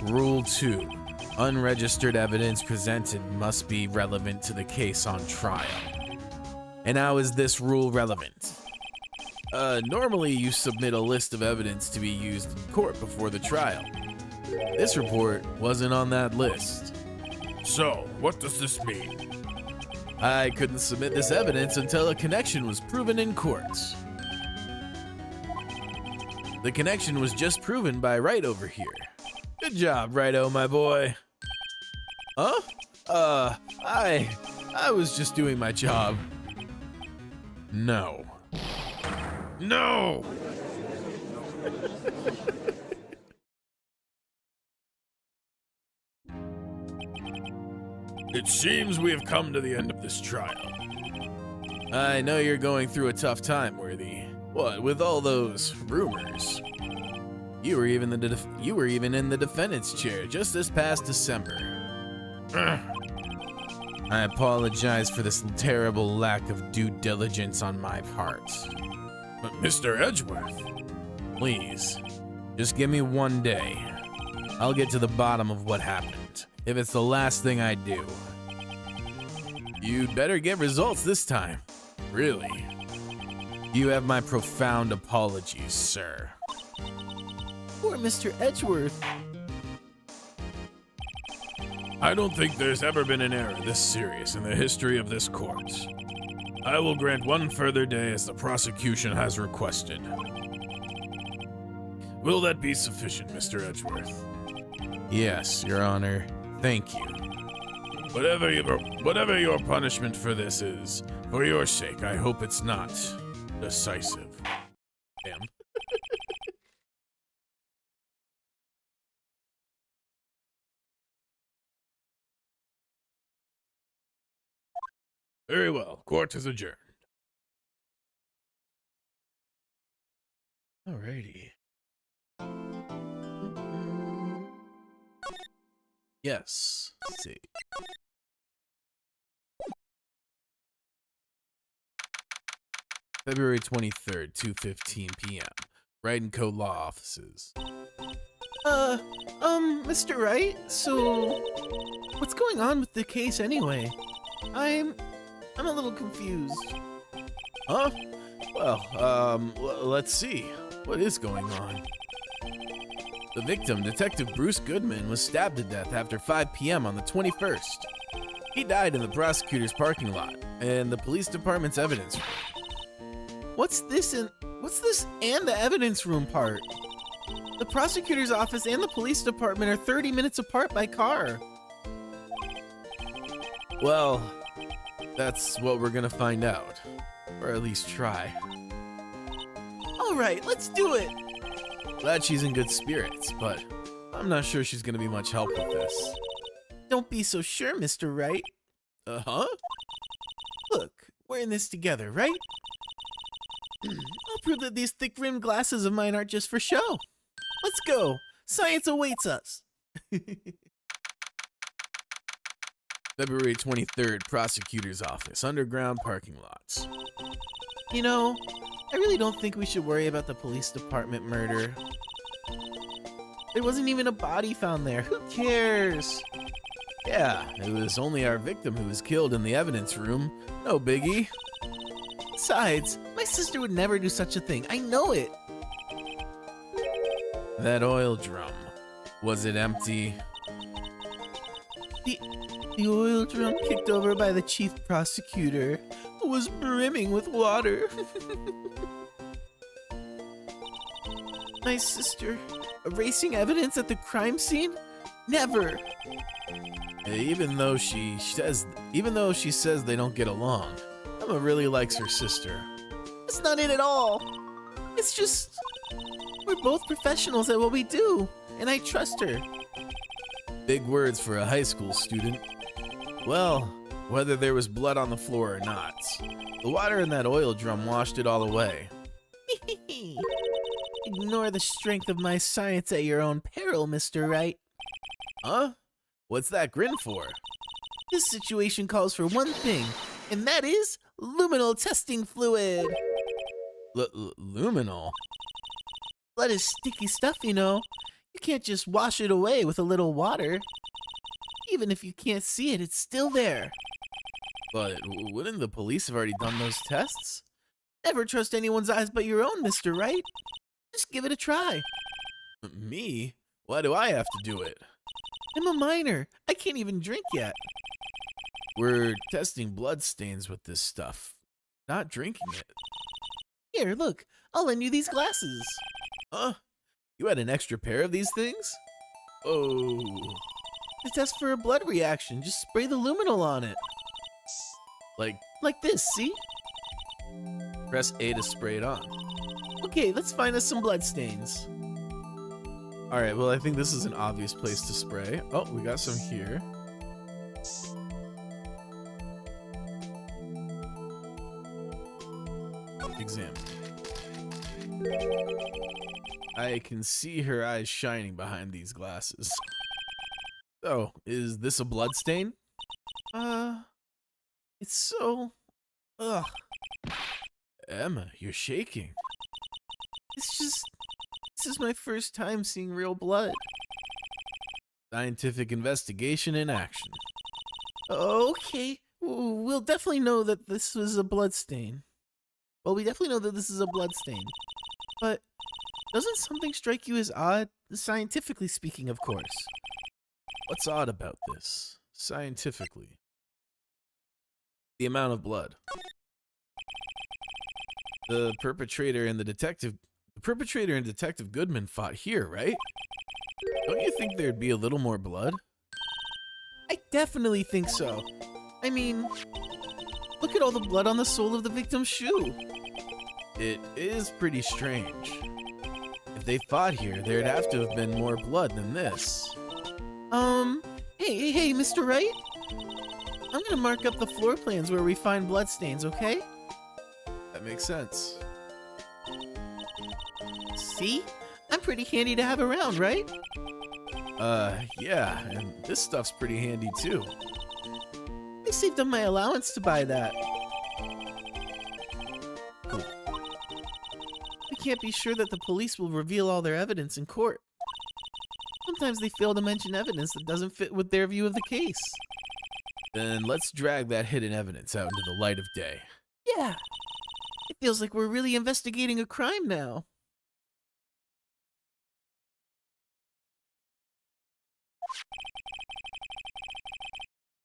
Speaker 2: Rule 2. Unregistered evidence presented must be relevant to the case on trial. And how is this rule relevant? Normally you submit a list of evidence to be used in court before the trial. This report wasn't on that list.
Speaker 3: So, what does this mean?
Speaker 2: I couldn't submit this evidence until a connection was proven in court. The connection was just proven by Wright over here. Good job, Righto, my boy. Huh? I was just doing my job.
Speaker 3: No. No! It seems we have come to the end of this trial.
Speaker 2: I know you're going through a tough time, Worthy. What, with all those rumors? You were even in the defendant's chair just this past December. I apologize for this terrible lack of due diligence on my part.
Speaker 3: But Mr. Edgeworth,
Speaker 2: Please, just give me one day. I'll get to the bottom of what happened, if it's the last thing I do. You'd better get results this time. Really. You have my profound apologies, sir.
Speaker 1: Poor Mr. Edgeworth.
Speaker 3: I don't think there's ever been an error this serious in the history of this court. I will grant one further day as the prosecution has requested. Will that be sufficient, Mr. Edgeworth?
Speaker 2: Yes, Your Honor. Thank you.
Speaker 3: Whatever your punishment for this is, for your sake, I hope it's not decisive.
Speaker 2: Damn.
Speaker 3: Very well. Court is adjourned.
Speaker 2: Alrighty. Yes. Let's see. February 23rd, 2:15 p.m. Wright & Co. Law Offices.
Speaker 1: Mr. Wright, so what's going on with the case anyway? I'm a little confused.
Speaker 2: Huh? Well, let's see. What is going on? The victim, Detective Bruce Goodman, was stabbed to death after 5 p.m. on the 21st. He died in the prosecutor's parking lot and the police department's evidence room.
Speaker 1: What's this and the evidence room part? The prosecutor's office and the police department are 30 minutes apart by car.
Speaker 2: Well, that's what we're gonna find out. Or at least try.
Speaker 1: All right, let's do it.
Speaker 2: Glad she's in good spirits, but I'm not sure she's gonna be much help with this.
Speaker 1: Don't be so sure, Mr. Wright.
Speaker 2: Uh-huh?
Speaker 1: Look, we're in this together, right? I'll prove that these thick-rimmed glasses of mine aren't just for show. Let's go. Science awaits us.
Speaker 2: February 23rd, prosecutor's office, underground parking lots.
Speaker 1: You know, I really don't think we should worry about the police department murder. There wasn't even a body found there. Who cares?
Speaker 2: Yeah, it was only our victim who was killed in the evidence room. No biggie.
Speaker 1: Besides, my sister would never do such a thing. I know it.
Speaker 2: That oil drum, was it empty?
Speaker 1: The oil drum kicked over by the chief prosecutor was brimming with water. My sister, erasing evidence at the crime scene? Never.
Speaker 2: Even though she says they don't get along, Emma really likes her sister.
Speaker 1: That's not it at all. It's just, we're both professionals at what we do, and I trust her.
Speaker 2: Big words for a high school student. Well, whether there was blood on the floor or not, the water in that oil drum washed it all away.
Speaker 1: Ignore the strength of my science at your own peril, Mr. Wright.
Speaker 2: Huh? What's that grin for?
Speaker 1: This situation calls for one thing, and that is luminal testing fluid.
Speaker 2: Luminal?
Speaker 1: Blood is sticky stuff, you know. You can't just wash it away with a little water. Even if you can't see it, it's still there.
Speaker 2: But wouldn't the police have already done those tests?
Speaker 1: Never trust anyone's eyes but your own, Mr. Wright. Just give it a try.
Speaker 2: Me? Why do I have to do it?
Speaker 1: I'm a minor. I can't even drink yet.
Speaker 2: We're testing blood stains with this stuff, not drinking it.
Speaker 1: Here, look. I'll lend you these glasses.
Speaker 2: Huh? You had an extra pair of these things? Oh.
Speaker 1: To test for a blood reaction, just spray the luminol on it.
Speaker 2: Like
Speaker 1: this, see?
Speaker 2: press A to spray it on.
Speaker 1: Okay, let's find us some blood stains.
Speaker 2: Alright, well, I think this is an obvious place to spray. Oh, we got some here. Examine. I can see her eyes shining behind these glasses. So, is this a blood stain?
Speaker 1: It's so... Ugh.
Speaker 2: Emma, you're shaking.
Speaker 1: It's just... This is my first time seeing real blood.
Speaker 2: Scientific investigation in action.
Speaker 1: Okay, we'll definitely know that this was a blood stain. Well, we definitely know that this is a blood stain. But doesn't something strike you as odd? Scientifically speaking, of course.
Speaker 2: What's odd about this, scientifically? The amount of blood. The perpetrator and Detective Goodman fought here, right? Don't you think there'd be a little more blood?
Speaker 1: I definitely think so. I mean, look at all the blood on the sole of the victim's shoe.
Speaker 2: It is pretty strange. If they fought here, there'd have to have been more blood than this.
Speaker 1: Hey, Mr. Wright? I'm gonna mark up the floor plans where we find bloodstains, okay?
Speaker 2: That makes sense.
Speaker 1: See? I'm pretty handy to have around, right?
Speaker 2: Yeah, and this stuff's pretty handy too.
Speaker 1: I saved up my allowance to buy that.
Speaker 2: Cool.
Speaker 1: We can't be sure that the police will reveal all their evidence in court. Sometimes they fail to mention evidence that doesn't fit with their view of the case.
Speaker 2: Then let's drag that hidden evidence out into the light of day.
Speaker 1: Yeah. It feels like we're really investigating a crime now.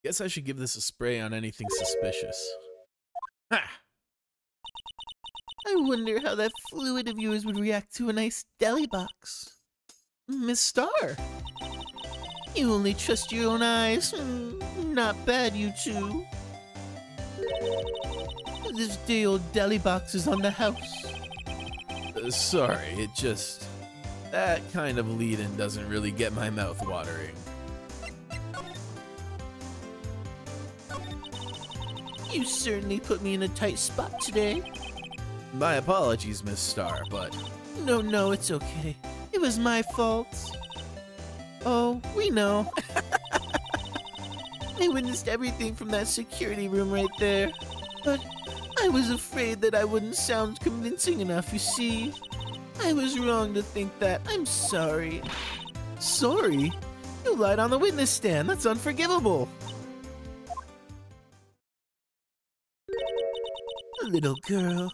Speaker 2: Guess I should give this a spray on anything suspicious. Ha!
Speaker 1: I wonder how that fluid of yours would react to a nice deli box. Miss Starr. You only trust your own eyes. Not bad, you two. This day old deli box is on the house.
Speaker 2: Sorry, it just... That kind of lead-in doesn't really get my mouth watering.
Speaker 1: You certainly put me in a tight spot today.
Speaker 2: My apologies, Miss Starr, but...
Speaker 1: No, it's okay. It was my fault. Oh, we know. I witnessed everything from that security room right there. But I was afraid that I wouldn't sound convincing enough, you see. I was wrong to think that. I'm sorry.
Speaker 2: Sorry?
Speaker 1: You lied on the witness stand. That's unforgivable. Little girl,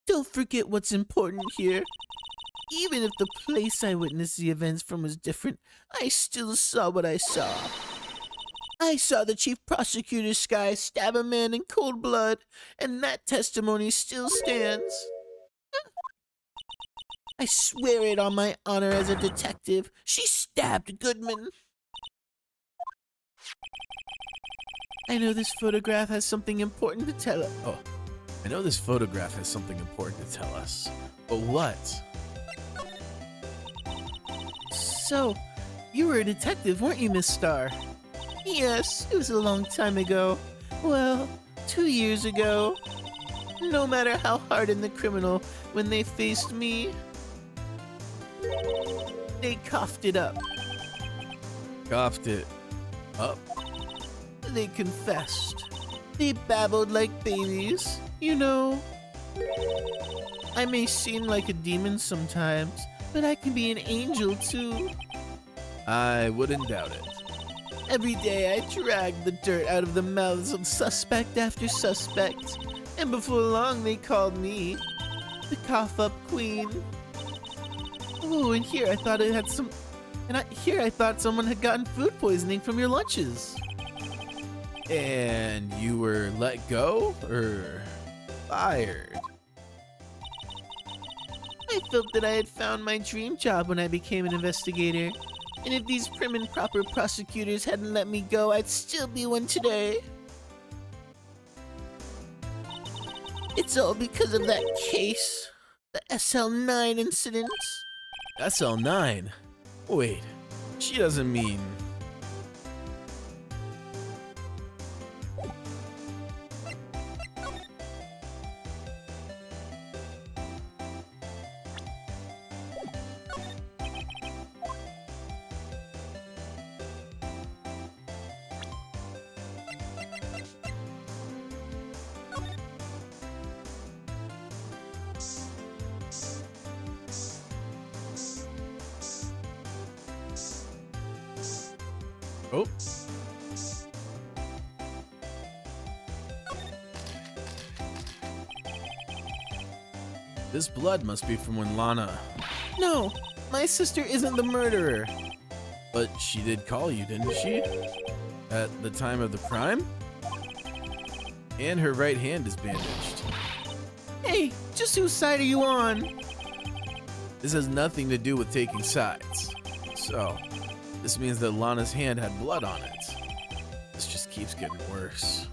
Speaker 1: don't forget what's important here. Even if the place I witnessed the events from was different, I still saw what I saw. I saw the chief prosecutor's Skye stab a man in cold blood, and that testimony still stands. I swear it on my honor as a detective. She stabbed Goodman. I know this photograph has something important to tell us.
Speaker 2: Oh, I know this photograph has something important to tell us. But what?
Speaker 1: So, you were a detective, weren't you, Miss Starr? Yes, it was a long time ago. Well, 2 years ago. No matter how hardened the criminal, when they faced me, they coughed it up.
Speaker 2: Coughed it up?
Speaker 1: They confessed. They babbled like babies, you know. I may seem like a demon sometimes, but I can be an angel too.
Speaker 2: I wouldn't doubt it.
Speaker 1: Every day I dragged the dirt out of the mouths of suspect after suspect, and before long they called me the cough-up queen. Oh, and here I thought it had I thought someone had gotten food poisoning from your lunches.
Speaker 2: And you were let go or fired?
Speaker 1: I felt that I had found my dream job when I became an investigator. And if these prim and proper prosecutors hadn't let me go, I'd still be one today. It's all because of that case. The SL9 incident.
Speaker 2: SL9? Wait, she doesn't mean... Oh. This blood must be from when Lana...
Speaker 1: No, my sister isn't the murderer.
Speaker 2: But she did call you, didn't she? At the time of the crime? And her right hand is bandaged.
Speaker 1: Hey, just whose side are you on?
Speaker 2: This has nothing to do with taking sides. So, this means that Lana's hand had blood on it. This just keeps getting worse.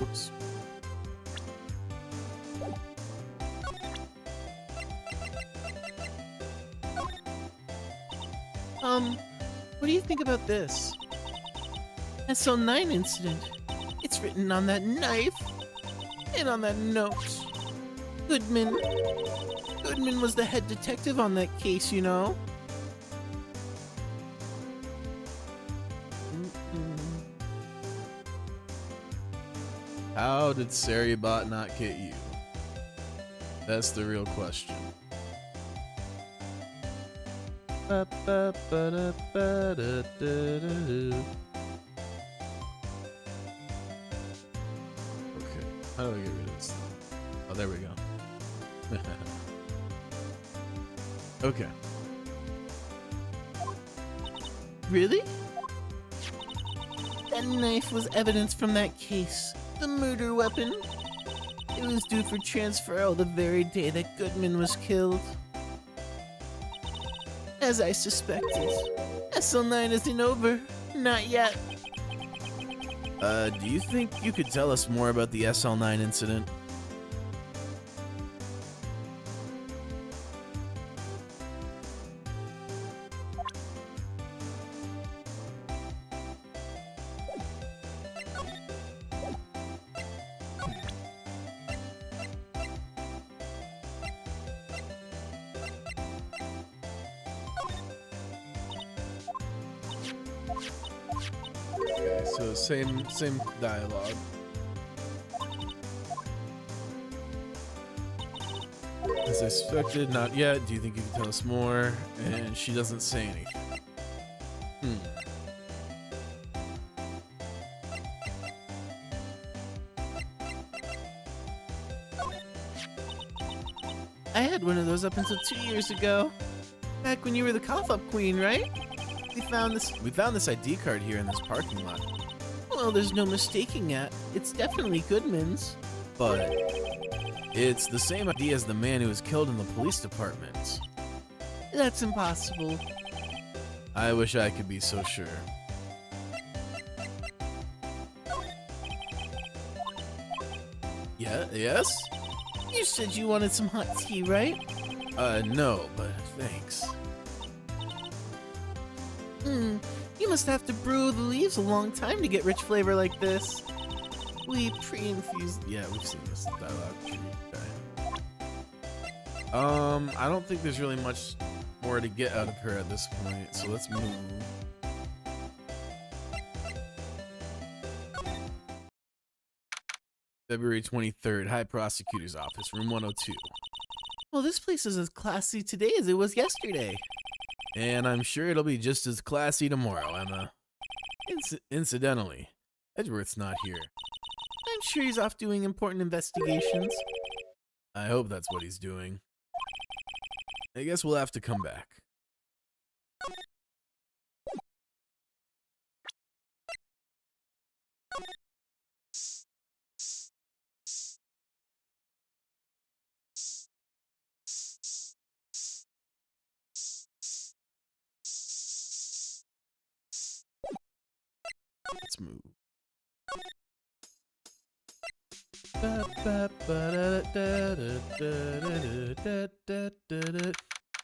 Speaker 2: Oops.
Speaker 1: What do you think about this? SL9 incident. It's written on that knife and on that note. Goodman was the head detective on that case, you know?
Speaker 2: How did Saribot not get you? That's the real question. Okay, how do I get rid of this thing? Oh, there we go. Okay.
Speaker 1: Really? That knife was evidence from that case. The murder weapon. It was due for transfer the very day that Goodman was killed. As I suspected, SL9 isn't over. Not yet.
Speaker 2: Do you think you could tell us more about the SL9 incident? Okay, so same dialogue. As I suspected, not yet. Do you think you can tell us more? And she doesn't say anything.
Speaker 1: I had one of those up until 2 years ago. Back when you were the cough-up queen, right? We found this
Speaker 2: ID card here in this parking lot.
Speaker 1: Well, there's no mistaking it. It's definitely Goodman's.
Speaker 2: But it's the same ID as the man who was killed in the police department.
Speaker 1: That's impossible.
Speaker 2: I wish I could be so sure. Yeah, yes?
Speaker 1: You said you wanted some hot tea, right?
Speaker 2: No, but thanks.
Speaker 1: You must have to brew the leaves a long time to get rich flavor like this. We pre-infused...
Speaker 2: Yeah, we've seen this dialogue tree guy. I don't think there's really much more to get out of her at this point, so let's move. February 23rd, High Prosecutor's Office, room 102.
Speaker 1: Well, this place is as classy today as it was yesterday.
Speaker 2: And I'm sure it'll be just as classy tomorrow, Emma. Incidentally, Edgeworth's not here. I'm sure he's off doing important investigations. I hope that's what he's doing. I guess we'll have to come back. Let's move.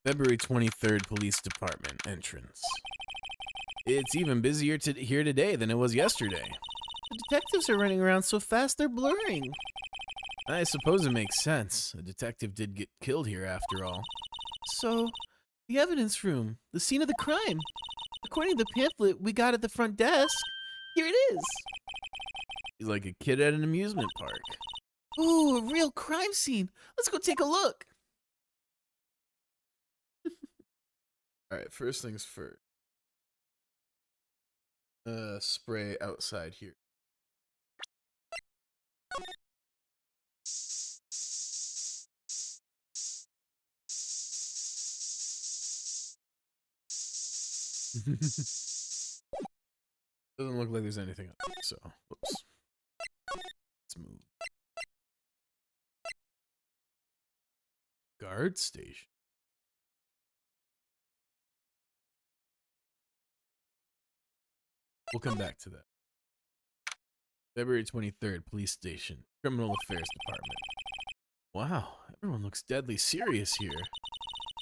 Speaker 2: February 23rd, Police Department entrance. It's even busier here today than it was yesterday. The detectives are running around so fast they're blurring. I suppose it makes sense. A detective did get killed here after all. So, the evidence room, the scene of the crime. According to the pamphlet we got at the front desk, here it is. He's like a kid at an amusement park. Ooh, a real crime scene. Let's go take a look. All right, first things first. Spray outside here. Doesn't look like there's anything up, so whoops. Let's move. Guard station. We'll come back to that. February 23rd, police station, criminal affairs department. Wow, everyone looks deadly serious here.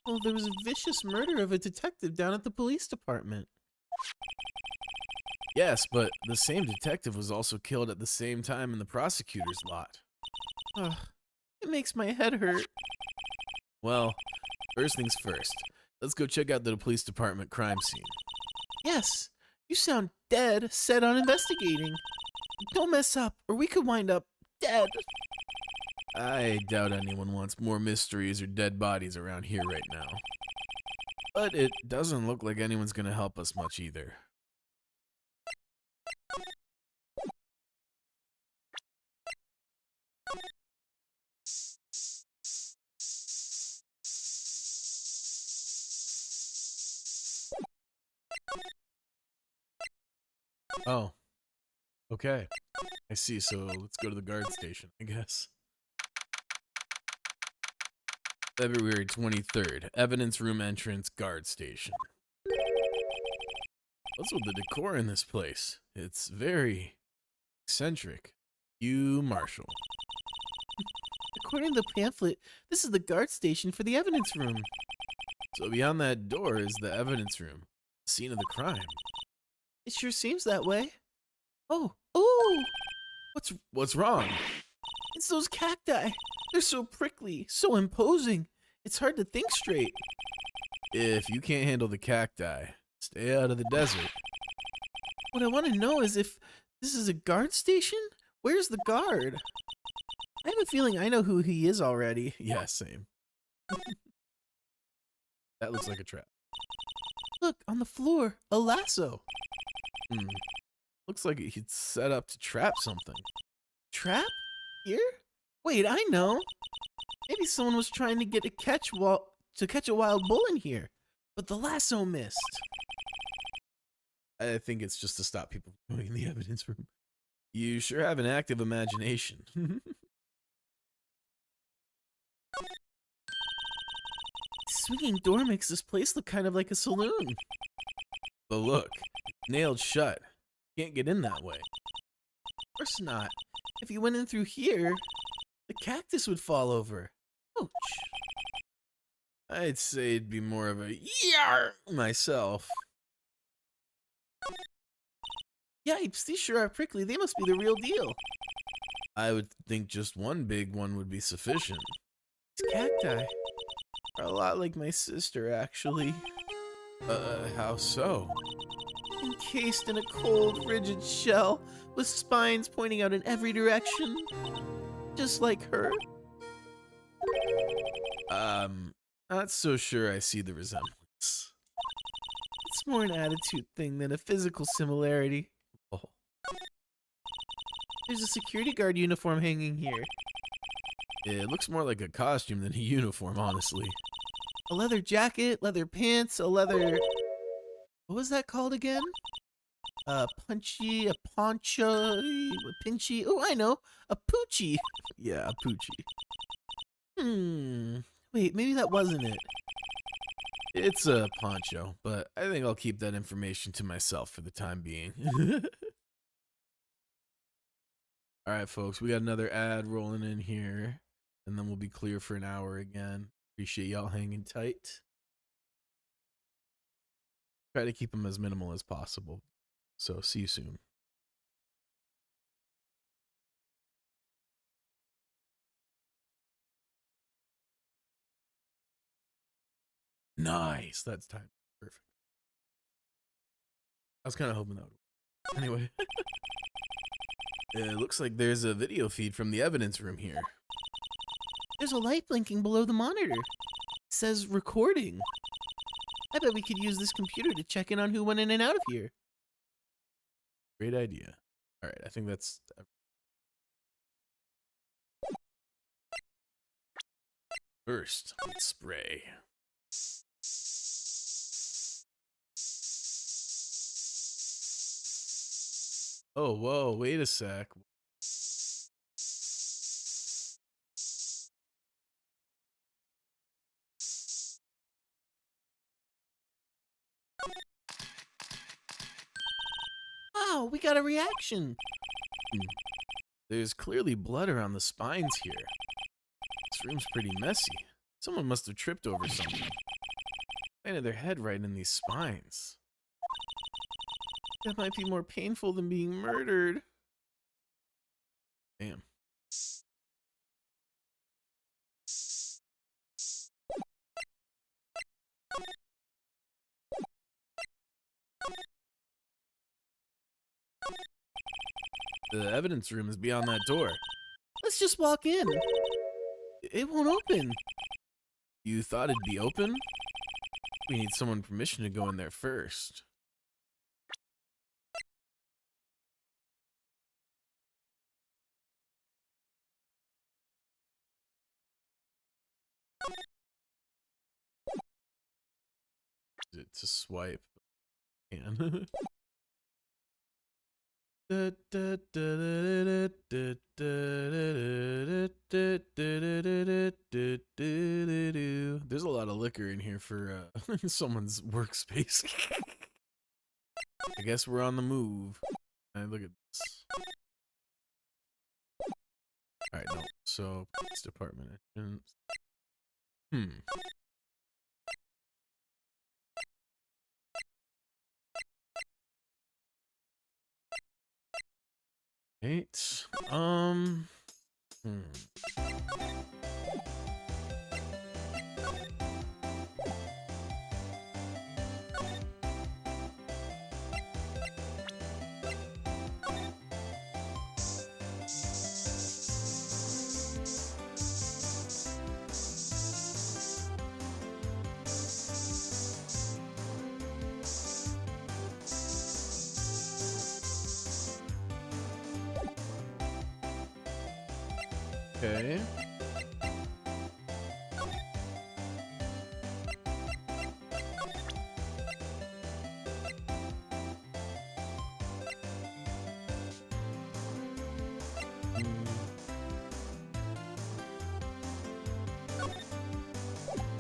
Speaker 2: Well, there was a vicious murder of a detective down at the police department. Yes, but the same detective was also killed at the same time in the prosecutor's lot. Ugh, it makes my head hurt. Well, first things first. Let's go check out the police department crime scene. Yes, you sound dead set on investigating. Don't mess up, or we could wind up dead. I doubt anyone wants more mysteries or dead bodies around here right now. But it doesn't look like anyone's gonna help us much either. Oh. Okay. I see, so let's go to the guard station, I guess. February 23rd, evidence room entrance, guard station. What's with the decor in this place? It's very eccentric. You, Marshall. According to the pamphlet, this is the guard station for the evidence room. So beyond that door is the evidence room, scene of the crime. It sure seems that way. Oh, what's wrong? It's those cacti. They're so prickly, so imposing. It's hard to think straight. If you can't handle the cacti, stay out of the desert. What I want to know is if this is a guard station? Where's the guard? I have a feeling I know who he is already. Yeah, same. That looks like a trap. Look, on the floor, a lasso. Looks like he's set up to trap something. Trap? Here? Wait, I know. Maybe someone was trying to get a catch a wild bull in here, but the lasso missed. I think it's just to stop people from going in the evidence room. You sure have an active imagination. Swinging door makes this place look kind of like a saloon. But look, nailed shut. Can't get in that way. Of course not. If you went in through here, the cactus would fall over. Ouch. I'd say it'd be more of a yar myself. Yipes, these sure are prickly. They must be the real deal. I would think just one big one would be sufficient. These cacti are a lot like my sister, actually. How so? Encased in a cold, rigid shell with spines pointing out in every direction. Just like her. Not so sure I see the resemblance. It's more an attitude thing than a physical similarity. Oh. There's a security guard uniform hanging here. It looks more like a costume than a uniform, honestly. A leather jacket, leather pants, a leather... What was that called again? Punchy, a poncho, a pinchy. Oh, I know. A poochie. Yeah, a poochie. Wait, maybe that wasn't it. It's a poncho, but I think I'll keep that information to myself for the time being. Alright, folks, we got another ad rolling in here, and then we'll be clear for an hour again. Appreciate y'all hanging tight. Try to keep them as minimal as possible. So, see you soon. Nice. That's time. Perfect. I was kind of hoping that would work. Anyway. It looks like there's a video feed from the evidence room here. There's a light blinking below the monitor. It says recording. I bet we could use this computer to check in on who went in and out of here. Great idea. All right, I think that's... First, let's spray. Oh, whoa, wait a sec. Wow, we got a reaction. There's clearly blood around the spines here. This room's pretty messy. Someone must have tripped over something. Landed their head right in these spines. That might be more painful than being murdered. Damn. The evidence room is beyond that door. Let's just walk in. It won't open. You thought it'd be open? We need someone's permission to go in there first. Is it to swipe? And there's a lot of liquor in here for someone's workspace. I guess we're on the move. Look at this. Alright, no. So, police department. Right. Okay.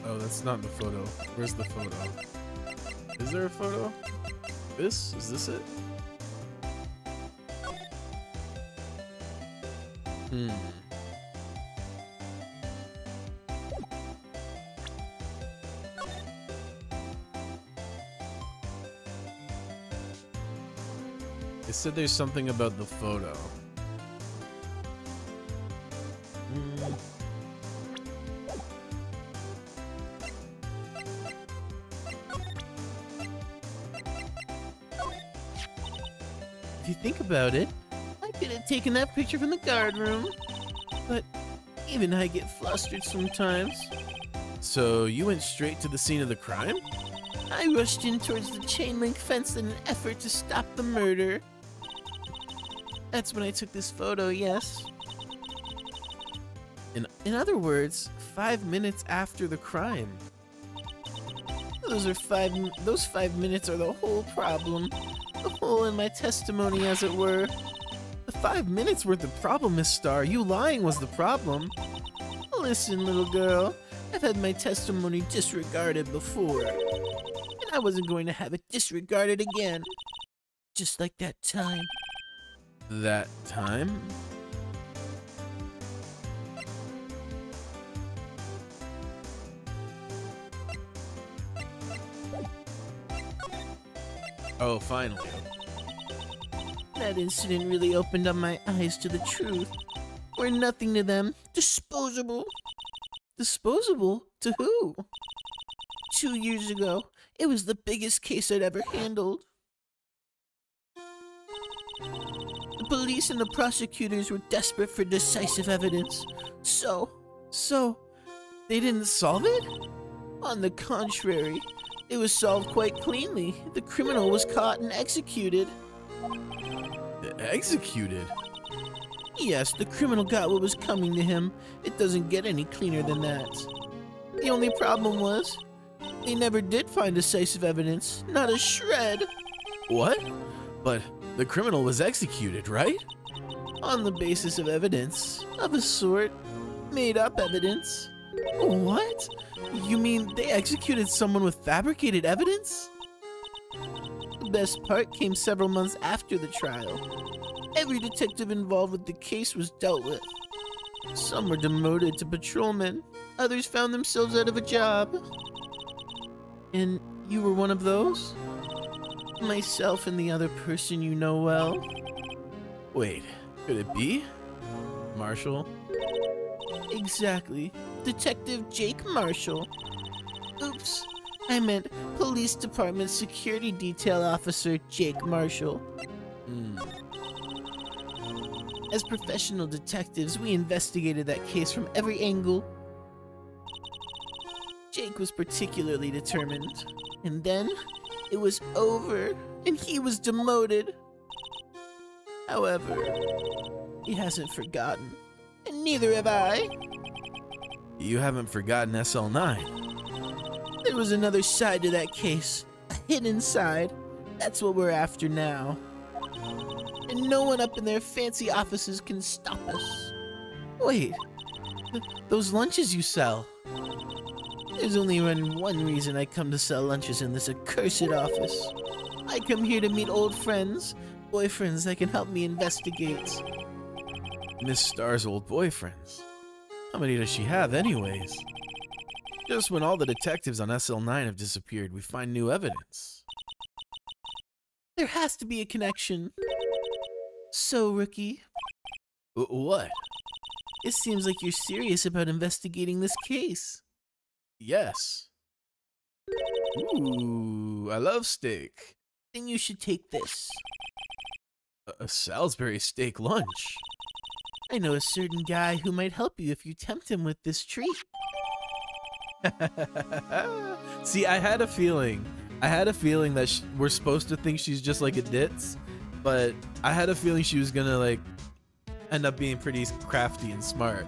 Speaker 2: Oh, that's not the photo. Where's the photo? Is there a photo? This? Is this it? They said there's something about the photo. If you think about it, I could have taken that picture from the guard room. But even I get flustered sometimes. So you went straight to the scene of the crime?
Speaker 1: I rushed in towards the chain link fence in an effort to stop the murder. That's when I took this photo, yes. In other words, 5 minutes after the crime. Those 5 minutes are the whole problem. The hole in my testimony, as it were.
Speaker 2: The 5 minutes weren't the problem, Miss Starr. You lying was the problem.
Speaker 1: Listen, little girl, I've had my testimony disregarded before. And I wasn't going to have it disregarded again. Just like that time.
Speaker 2: That time? Oh, finally.
Speaker 1: That incident really opened up my eyes to the truth. We're nothing to them. Disposable. Disposable? To who? 2 years ago, it was the biggest case I'd ever handled. The police and the prosecutors were desperate for decisive evidence. So,
Speaker 2: they didn't solve it?
Speaker 1: on the contrary, it was solved quite cleanly. The criminal was caught and executed.
Speaker 2: Executed?
Speaker 1: Yes, the criminal got what was coming to him. It doesn't get any cleaner than that. The only problem was, they never did find decisive evidence. Not a shred.
Speaker 2: What? But the criminal was executed, right?
Speaker 1: On the basis of evidence. Of a sort. Made up evidence.
Speaker 2: What? You mean they executed someone with fabricated evidence?
Speaker 1: The best part came several months after the trial. Every detective involved with the case was dealt with. Some were demoted to patrolmen. Others found themselves out of a job.
Speaker 2: And you were one of those?
Speaker 1: Myself and the other person you know well.
Speaker 2: Wait, could it be? Marshall?
Speaker 1: Exactly. Detective Jake Marshall. Oops. I meant Police Department Security Detail Officer Jake Marshall. As professional detectives, we investigated that case from every angle. Jake was particularly determined. And then, it was over, and he was demoted. However, he hasn't forgotten, and neither have I.
Speaker 2: You haven't forgotten SL9.
Speaker 1: There was another side to that case, a hidden side. That's what we're after now. And no one up in their fancy offices can stop us.
Speaker 2: Wait, those lunches you sell.
Speaker 1: There's only one reason I come to sell lunches in this accursed office. I come here to meet old friends, boyfriends that can help me investigate.
Speaker 2: Miss Starr's old boyfriends. How many does she have anyways? Just when all the detectives on SL9 have disappeared, we find new evidence.
Speaker 1: There has to be a connection. So, Rookie,
Speaker 2: What?
Speaker 1: it seems like you're serious about investigating this case.
Speaker 2: Yes. Ooh, I love steak.
Speaker 1: Then you should take this.
Speaker 2: A Salisbury steak lunch.
Speaker 1: I know a certain guy who might help you if you tempt him with this treat.
Speaker 2: See, I had a feeling that we're supposed to think she's just like a ditz, but I had a feeling she was gonna like end up being pretty crafty and smart.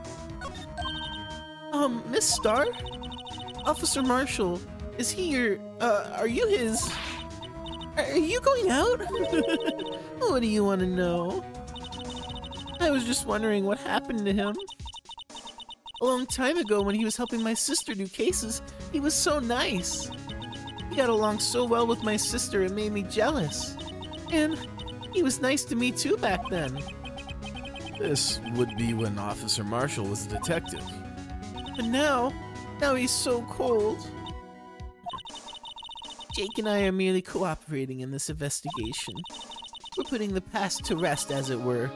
Speaker 1: Miss Starr? Officer Marshall, is he your, are you his... Are you going out? What do you want to know? I was just wondering what happened to him. A long time ago when he was helping my sister do cases, he was so nice. He got along so well with my sister it made me jealous. And he was nice to me too back then.
Speaker 2: This would be when Officer Marshall was a detective.
Speaker 1: But now he's so cold. Jake and I are merely cooperating in this investigation. We're putting the past to rest, as it were.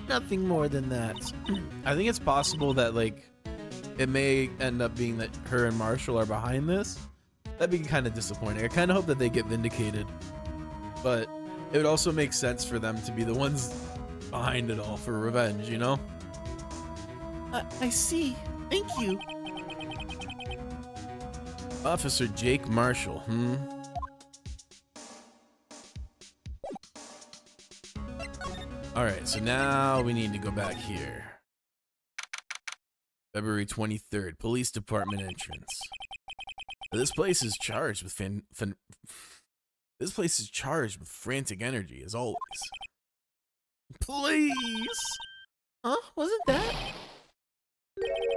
Speaker 1: Nothing more than that.
Speaker 2: I think it's possible that like it may end up being that her and Marshall are behind this. That'd be kind of disappointing. I kind of hope that they get vindicated, but it would also make sense for them to be the ones behind it all for revenge, you know?
Speaker 1: I see. Thank you.
Speaker 2: Officer Jake Marshall, Alright, so now we need to go back here. February 23rd, police department entrance. This place is charged with frantic energy, as always. Please!
Speaker 1: Huh? Wasn't that?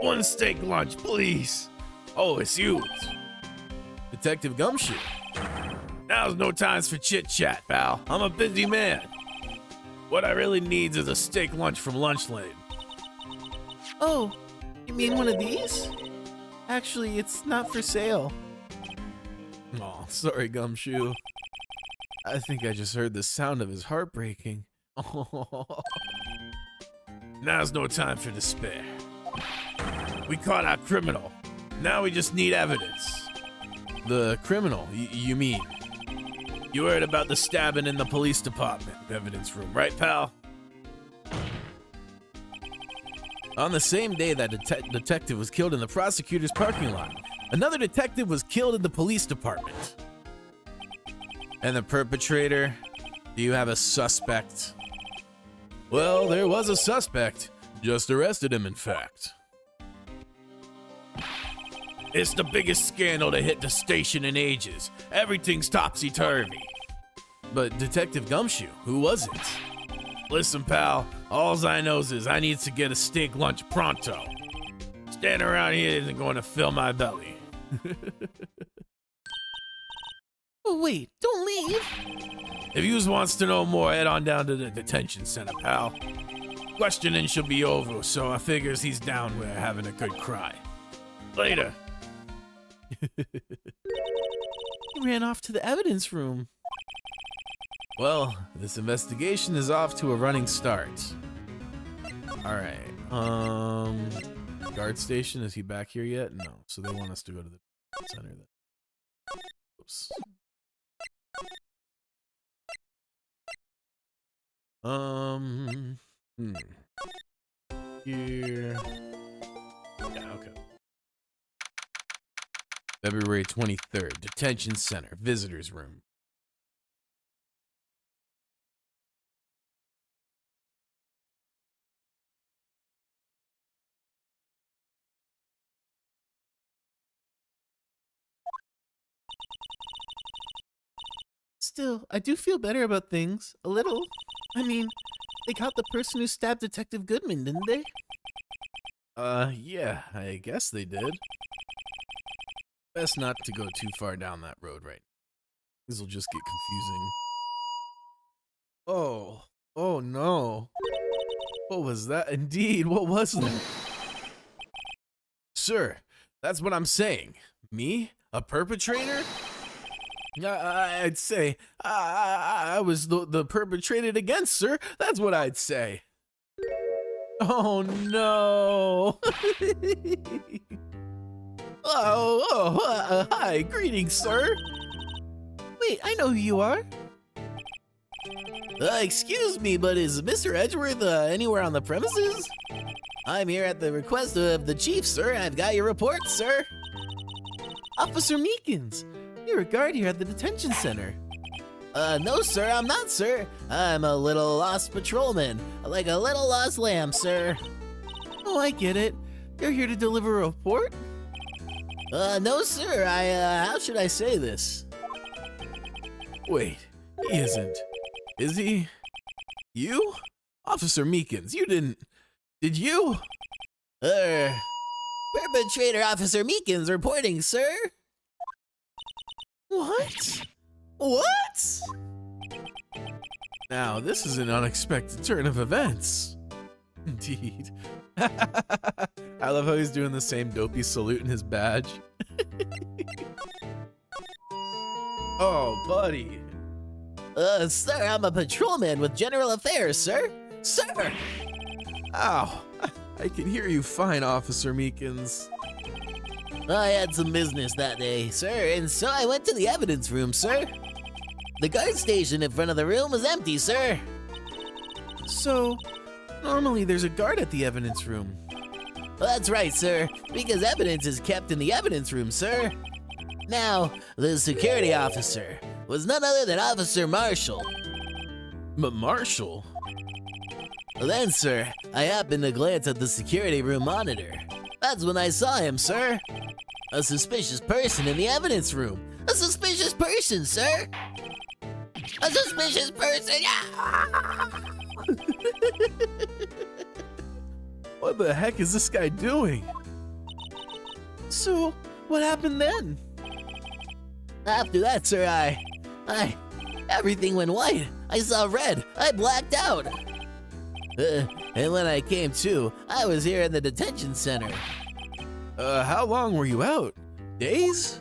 Speaker 3: One steak lunch, please. Oh, it's you.
Speaker 2: Detective Gumshoe.
Speaker 3: Now's no times for chit-chat, pal. I'm a busy man. What I really need is a steak lunch from Lunch Lane.
Speaker 1: Oh, you mean one of these? Actually, it's not for sale.
Speaker 2: Oh, sorry, Gumshoe. I think I just heard the sound of his heart breaking. Oh.
Speaker 3: Now's no time for despair. We caught our criminal. Now we just need evidence.
Speaker 2: The criminal, you mean?
Speaker 3: You heard about the stabbing in the police department evidence room, right, pal?
Speaker 2: On the same day that detective was killed in the prosecutor's parking lot, another detective was killed in the police department. And the perpetrator? Do you have a suspect?
Speaker 3: Well, there was a suspect. Just arrested him, in fact. It's the biggest scandal to hit the station in ages. Everything's topsy-turvy.
Speaker 2: But Detective Gumshoe, who was it?
Speaker 3: Listen, pal, alls I knows is I need to get a steak lunch pronto. Standing around here isn't going to fill my belly.
Speaker 1: Oh, wait, don't leave.
Speaker 3: If you wants to know more, head on down to the detention center, pal. Questioning should be over, so I figures he's down there having a good cry. Later.
Speaker 1: He ran off to the evidence room.
Speaker 2: Well, this investigation is off to a running start. Alright, guard station, is he back here yet? No, so they want us to go to the center then. Oops. Here. Yeah, okay. February 23rd, detention center, visitors room.
Speaker 1: Still, I do feel better about things. A little. I mean, they caught the person who stabbed Detective Goodman, didn't they?
Speaker 2: Yeah, I guess they did. Best not to go too far down that road right now. This will just get confusing. Oh no. What was that? Indeed, what was that? Sir, that's what I'm saying. Me? A perpetrator? I'd say I was the perpetrated against, sir. That's what I'd say. Oh no. Hi, greetings, sir.
Speaker 1: Wait, I know who you are.
Speaker 4: Excuse me, but is Mr. Edgeworth anywhere on the premises? I'm here at the request of the chief, sir. I've got your report, sir.
Speaker 1: Officer Meekins. You're a guard here at the detention center.
Speaker 4: No, sir, I'm not, sir. I'm a little lost patrolman, like a little lost lamb, sir.
Speaker 1: Oh, I get it. You're here to deliver a report?
Speaker 4: No, sir. How should I say this?
Speaker 2: Wait, he isn't. Is he? You? Officer Meekins, you didn't. Did you?
Speaker 4: Perpetrator Officer Meekins reporting, sir.
Speaker 1: What?
Speaker 4: What?
Speaker 2: Now, this is an unexpected turn of events. Indeed. I love how he's doing the same dopey salute in his badge. Oh, buddy.
Speaker 4: Sir, I'm a patrolman with General Affairs, sir. Sir!
Speaker 2: Ow. I can hear you fine, Officer Meekins.
Speaker 4: I had some business that day, sir, and so I went to the evidence room, sir. The guard station in front of the room was empty, sir.
Speaker 1: So, normally there's a guard at the evidence room.
Speaker 4: That's right, sir, because evidence is kept in the evidence room, sir. Now, the security officer was none other than Officer Marshall.
Speaker 2: But Marshall?
Speaker 4: Then, sir, I happened to glance at the security room monitor. That's when I saw him, sir. A suspicious person in the evidence room. A suspicious person, sir. A suspicious person.
Speaker 2: What the heck is this guy doing? So, what happened then?
Speaker 4: After that, sir, everything went white. I saw red. I blacked out. And when I came to, I was here in the detention center.
Speaker 2: How long were you out? Days?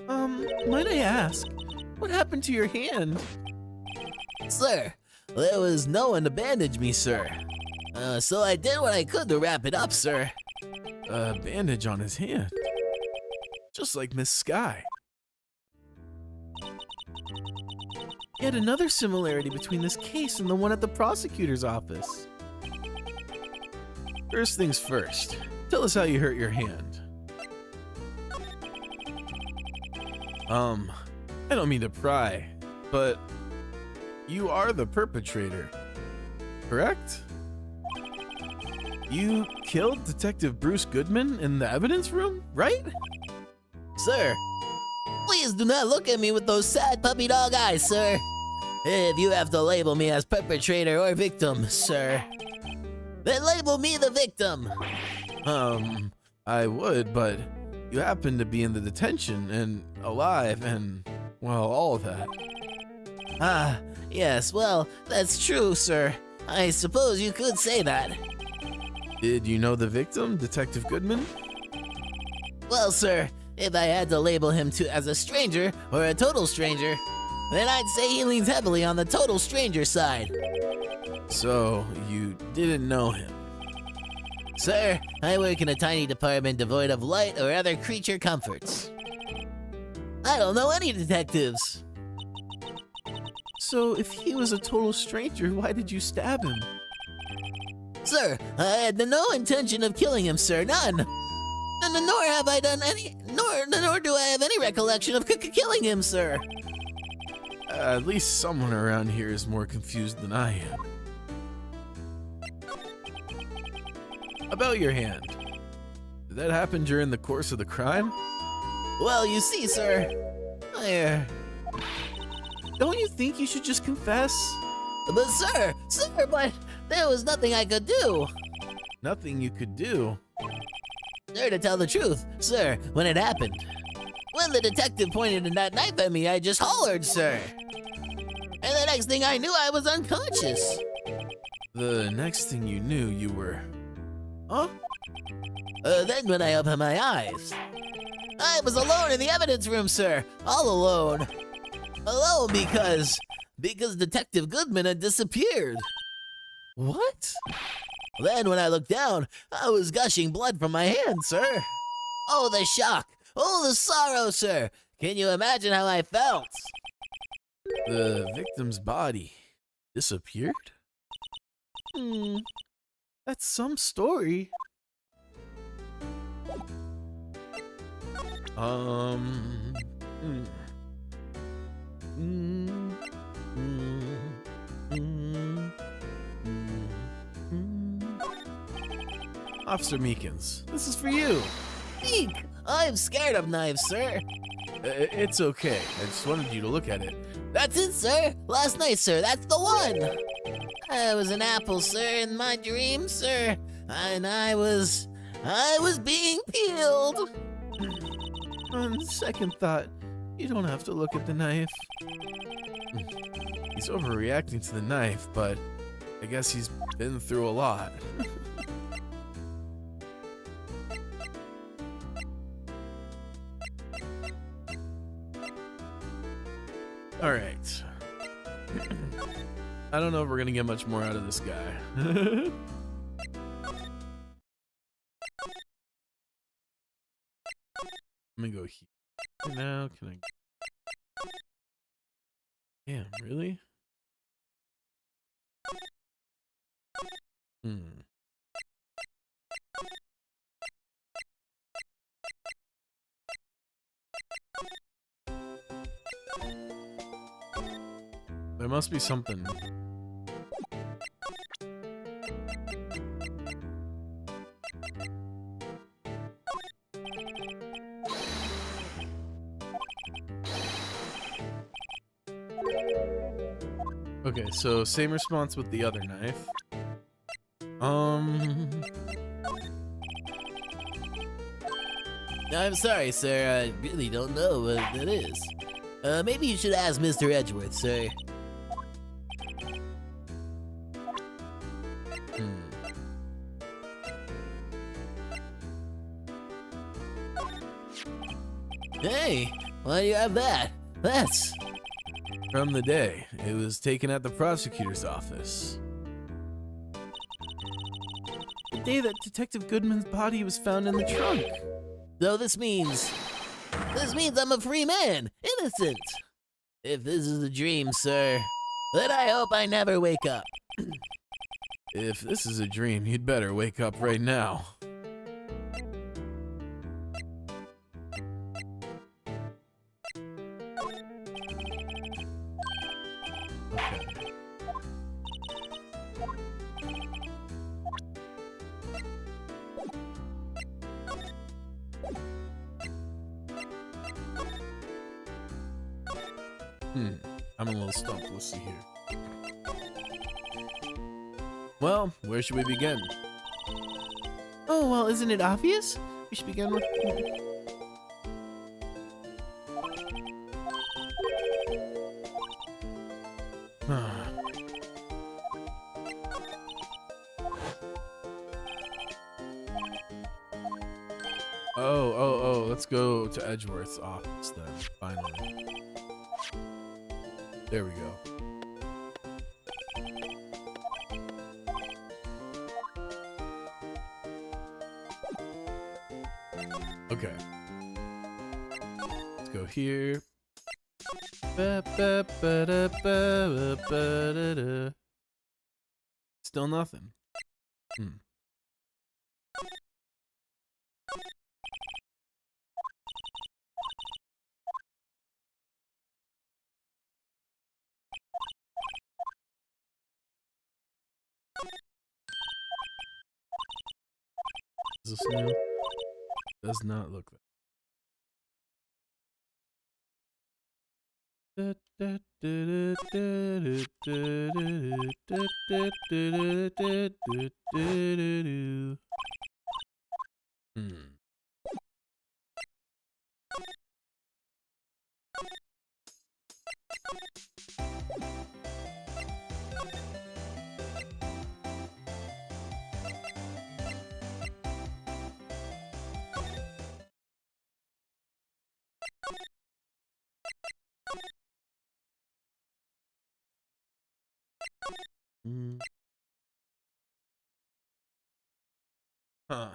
Speaker 2: Might I ask, what happened to your hand?
Speaker 4: Sir, there was no one to bandage me, sir. So I did what I could to wrap it up, sir.
Speaker 2: A bandage on his hand. Just like Miss Sky. Yet another similarity between this case and the one at the prosecutor's office. First things first, tell us how you hurt your hand. I don't mean to pry, but you are the perpetrator, correct? You killed Detective Bruce Goodman in the evidence room, right?
Speaker 4: Sir, please do not look at me with those sad puppy dog eyes, sir. If you have to label me as perpetrator or victim, sir, then label me the victim.
Speaker 2: I would, but you happen to be in the detention and alive and, well, all of that.
Speaker 4: Ah, yes, well, that's true, sir. I suppose you could say that.
Speaker 2: Did you know the victim, Detective Goodman?
Speaker 4: Well, sir, if I had to label him as a stranger or a total stranger, then I'd say he leans heavily on the total stranger side.
Speaker 2: So, you didn't know him?
Speaker 4: Sir, I work in a tiny department devoid of light or other creature comforts. I don't know any detectives.
Speaker 2: So, if he was a total stranger, why did you stab him?
Speaker 4: Sir, I had no intention of killing him, sir, none. Nor have I done any, nor do I have any recollection of killing him, sir.
Speaker 2: At least someone around here is more confused than I am. About your hand. Did that happen during the course of the crime?
Speaker 4: Well, you see, sir,
Speaker 2: Don't you think you should just confess?
Speaker 4: but sir, but there was nothing I could do.
Speaker 2: Nothing you could do.
Speaker 4: Sir, to tell the truth, sir, when it happened, when the detective pointed that knife at me, I just hollered, sir. And the next thing I knew, I was unconscious.
Speaker 2: The next thing you knew, you were... Huh?
Speaker 4: Then when I opened my eyes, I was alone in the evidence room, sir. All alone. Alone because Detective Goodman had disappeared.
Speaker 2: What?
Speaker 4: Then when I looked down, I was gushing blood from my hand, sir. Oh, the shock. Oh, the sorrow, sir. Can you imagine how I felt?
Speaker 2: The victim's body disappeared? That's some story. Officer Meekins, this is for you.
Speaker 4: Eek! I'm scared of knives, sir.
Speaker 2: It's okay. I just wanted you to look at it.
Speaker 4: That's it, sir. Last night, sir. That's the one. I was an apple, sir, in my dream, sir. And I was being peeled.
Speaker 2: On second thought, you don't have to look at the knife. He's overreacting to the knife, but I guess he's been through a lot. All right. I don't know if we're gonna get much more out of this guy. Let me go here now. Can I? Damn, really? There must be something. Okay, so same response with the other knife.
Speaker 4: I'm sorry, sir. I really don't know what that is. Maybe you should ask Mr. Edgeworth, sir. Hey, why do you have that? That's...
Speaker 2: From the day it was taken at the prosecutor's office. The day that Detective Goodman's body was found in the trunk.
Speaker 4: So this means I'm a free man, innocent. If this is a dream, sir, then I hope I never wake up.
Speaker 2: If this is a dream, you'd better wake up right now. Okay. I'm a little stumped. Let's see here. Well, where should we begin?
Speaker 1: Oh, well, isn't it obvious? We should begin with...
Speaker 2: Oh, let's go to Edgeworth's office then, finally. There we go. Okay. Let's go here. Still nothing. Is this new? Does not look Huh.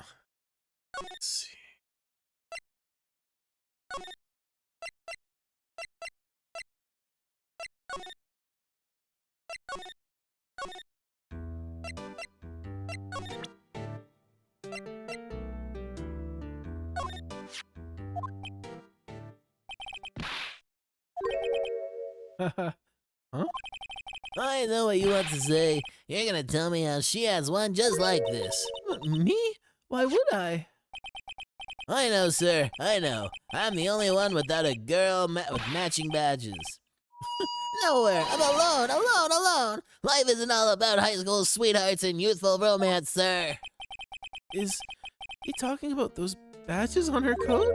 Speaker 2: Let's see. Huh?
Speaker 4: I know what you want to say. You're gonna tell me how she has one just like this.
Speaker 1: Me? Why would I?
Speaker 4: I know, sir. I know. I'm the only one without a girl with matching badges. Nowhere. I'm alone. Life isn't all about high school sweethearts and youthful romance, sir.
Speaker 1: Is he talking about those badges on her coat?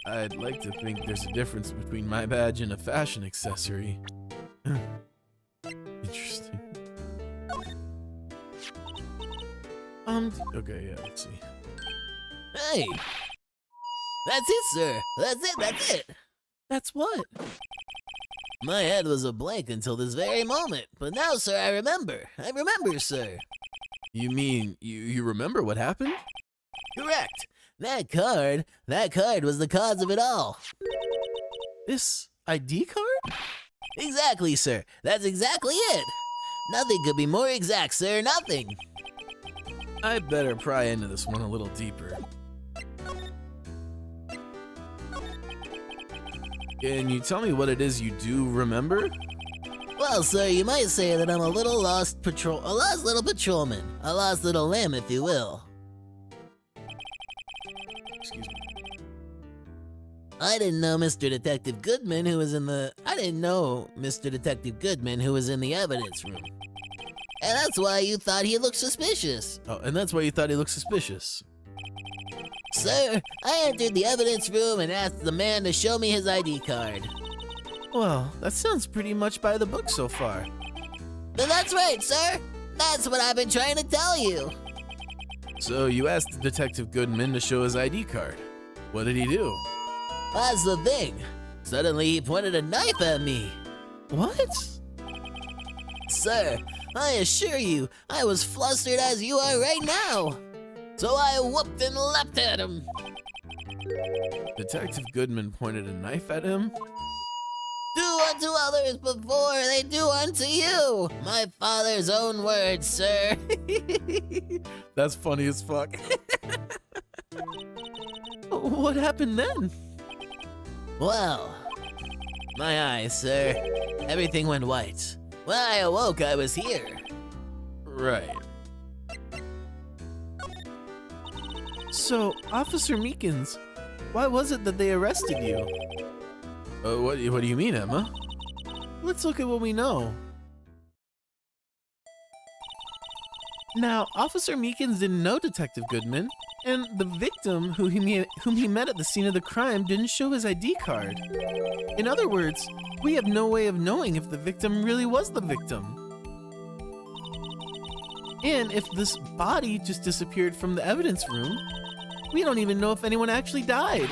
Speaker 2: I'd like to think there's a difference between my badge and a fashion accessory. Interesting. Okay, yeah, let's see.
Speaker 4: Hey! That's it, sir. That's it.
Speaker 1: That's what?
Speaker 4: My head was a blank until this very moment. But now, sir, I remember, sir.
Speaker 2: You mean, you remember what happened?
Speaker 4: Correct. That card was the cause of it all.
Speaker 1: This ID card?
Speaker 4: Exactly, sir. That's exactly it. Nothing could be more exact, sir. Nothing.
Speaker 2: I better pry into this one a little deeper. Can you tell me what it is you do remember?
Speaker 4: Well, sir, you might say that I'm a lost little patrolman. A lost little lamb, if you will.
Speaker 2: Excuse me.
Speaker 4: I didn't know Mr. Detective Goodman who was in the evidence room. And that's why you thought he looked suspicious.
Speaker 2: Oh, and that's why you thought he looked suspicious.
Speaker 4: Sir, I entered the evidence room and asked the man to show me his ID card.
Speaker 2: Well, that sounds pretty much by the book so far.
Speaker 4: Then that's right, sir. That's what I've been trying to tell you.
Speaker 2: So you asked Detective Goodman to show his ID card. What did he do?
Speaker 4: That's the thing. Suddenly he pointed a knife at me.
Speaker 2: What?
Speaker 4: Sir, I assure you, I was flustered as you are right now. So I whooped and leapt at him.
Speaker 2: Detective Goodman pointed a knife at him?
Speaker 4: Do unto others before they do unto you. My father's own words, sir.
Speaker 2: That's funny as fuck. What happened then?
Speaker 4: Well, my eyes, sir. Everything went white. When I awoke, I was here.
Speaker 2: Right. So, Officer Meekins, why was it that they arrested you? What do you mean, Emma? Let's look at what we know. Now, Officer Meekins didn't know Detective Goodman, and the victim whom he met at the scene of the crime didn't show his ID card. In other words, we have no way of knowing if the victim really was the victim. And if this body just disappeared from the evidence room, we don't even know if anyone actually died.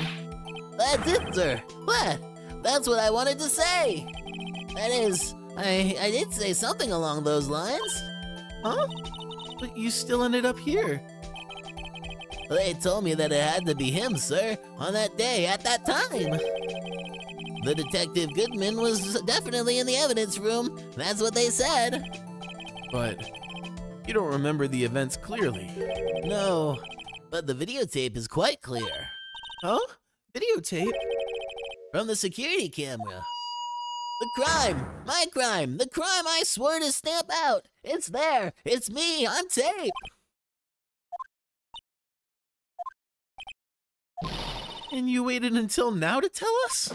Speaker 4: That's it, sir. What? That's what I wanted to say. That is, I did say something along those lines.
Speaker 2: Huh? But you still ended up here.
Speaker 4: They told me that it had to be him, sir, on that day, at that time. The Detective Goodman was definitely in the evidence room. That's what they said.
Speaker 2: But you don't remember the events clearly.
Speaker 4: No, but the videotape is quite clear.
Speaker 2: Huh? Videotape?
Speaker 4: From the security camera. The crime! My crime! The crime I swore to stamp out! It's there! It's me! On tape!
Speaker 2: And you waited until now to tell us?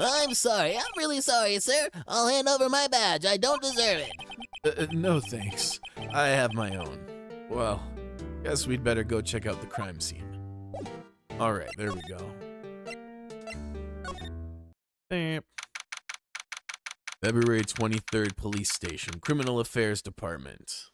Speaker 4: I'm sorry. I'm really sorry, sir. I'll hand over my badge. I don't deserve it.
Speaker 2: No thanks. I have my own. Well, guess we'd better go check out the crime scene. Alright, there we go. February 23rd Police Station, Criminal Affairs Department.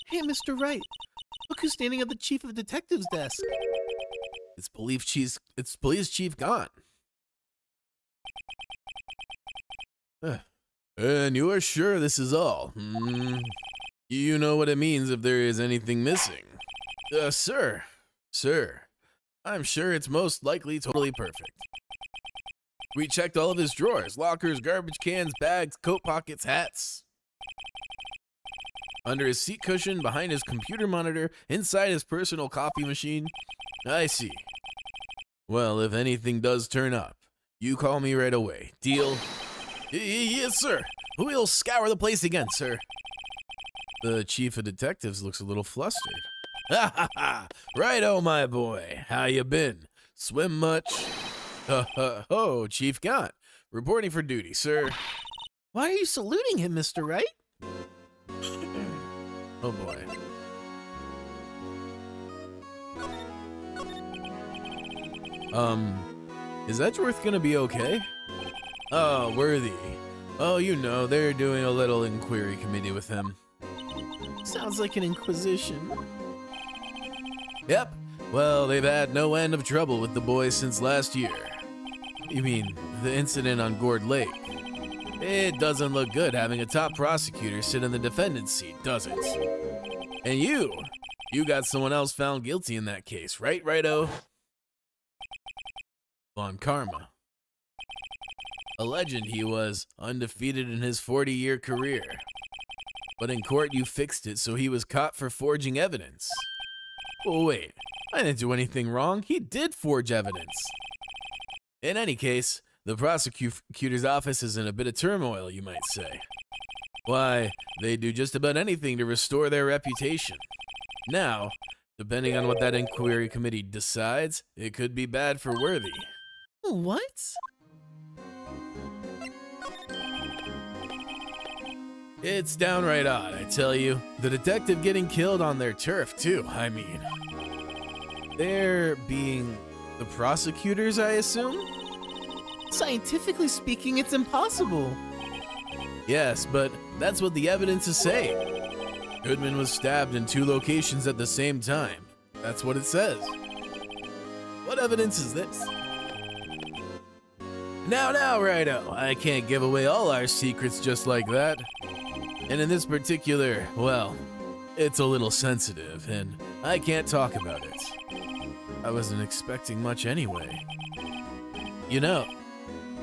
Speaker 2: Hey, Mr. Wright. Look who's standing at the Chief of Detectives desk. It's Police Chief Gaunt. And you are sure this is all? You know what it means if there is anything missing. Sir, I'm sure it's most likely totally perfect. We checked all of his drawers, lockers, garbage cans, bags, coat pockets, hats. Under his seat cushion, behind his computer monitor, inside his personal coffee machine. I see. Well, if anything does turn up, you call me right away. Deal? Yes, sir. We'll scour the place again, sir. The Chief of Detectives looks a little flustered. Ha ha ha! Righto, my boy. How you been? Swim much? Oh, Chief Gaunt. Reporting for duty, sir. Why are you saluting him, Mr. Wright? Oh boy. Is Edgeworth gonna be okay? Oh, Worthy. Oh, you know, they're doing a little inquiry committee with him. Sounds like an inquisition. Yep. Well, they've had no end of trouble with the boys since last year. You mean, the incident on Gourd Lake? It doesn't look good having a top prosecutor sit in the defendant's seat, does it? And you got someone else found guilty in that case, right, Righto? Von Karma. A legend he was, undefeated in his 40-year career. But in court you fixed it so he was caught for forging evidence. Oh wait, I didn't do anything wrong. He did forge evidence. In any case, the prosecutor's office is in a bit of turmoil, you might say. Why, they do just about anything to restore their reputation. Now, depending on what that inquiry committee decides, it could be bad for Worthy.
Speaker 1: What?
Speaker 2: It's downright odd, I tell you. The detective getting killed on their turf, too, I mean. They're being the prosecutors, I assume?
Speaker 1: Scientifically speaking, it's impossible.
Speaker 2: Yes, but that's what the evidence is saying. Goodman was stabbed in 2 locations at the same time. That's what it says. What evidence is this? Now, Righto, I can't give away all our secrets just like that. And in this particular, well, it's a little sensitive, and I can't talk about it. I wasn't expecting much anyway. You know,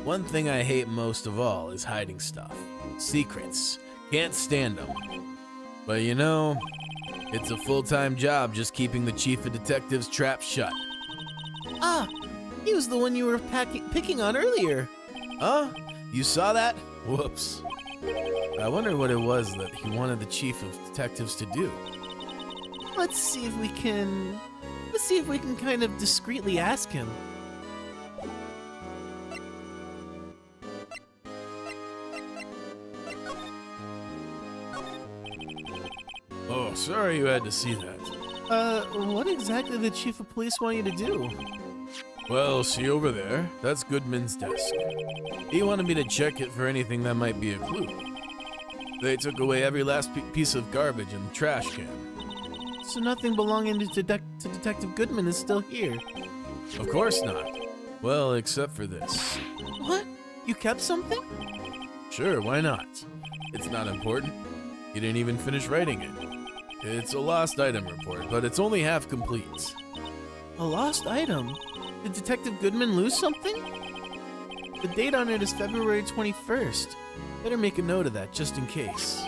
Speaker 2: one thing I hate most of all is hiding stuff. Secrets. Can't stand them. But you know, it's a full-time job just keeping the chief of detectives' trap shut.
Speaker 1: Ah, he was the one you were picking on earlier.
Speaker 2: Huh? You saw that? Whoops. I wonder what it was that he wanted the chief of detectives to do.
Speaker 1: Let's see if we can kind of discreetly ask him.
Speaker 2: Oh, sorry you had to see that.
Speaker 1: What exactly did the chief of police want you to do?
Speaker 2: Well, see over there? That's Goodman's desk. He wanted me to check it for anything that might be a clue. They took away every last piece of garbage in the trash can.
Speaker 1: So nothing belonging to Detective Goodman is still here?
Speaker 2: Of course not. Well, except for this.
Speaker 1: What? You kept something?
Speaker 2: Sure, why not? It's not important. He didn't even finish writing it. It's a lost item report, but it's only half complete.
Speaker 1: A lost item? Did Detective Goodman lose something? The date on it is February 21st. Better make a note of that, just in case.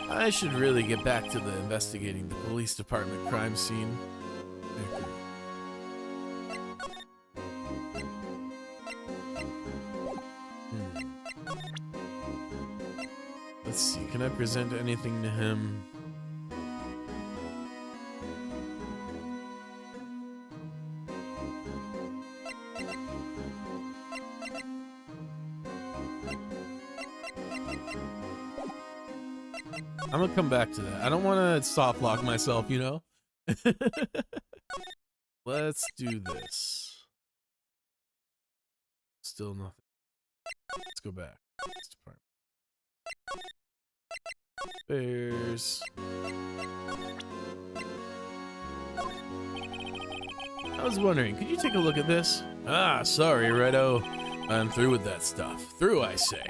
Speaker 2: I should really get back to the investigating the police department crime scene. Let's see, can I present anything to him? I'm gonna come back to that. I don't want to soft lock myself, you know? Let's do this. Still nothing. Let's go back. This department. Bears. I was wondering, could you take a look at this? Ah, sorry, Righto. I'm through with that stuff. Through, I say.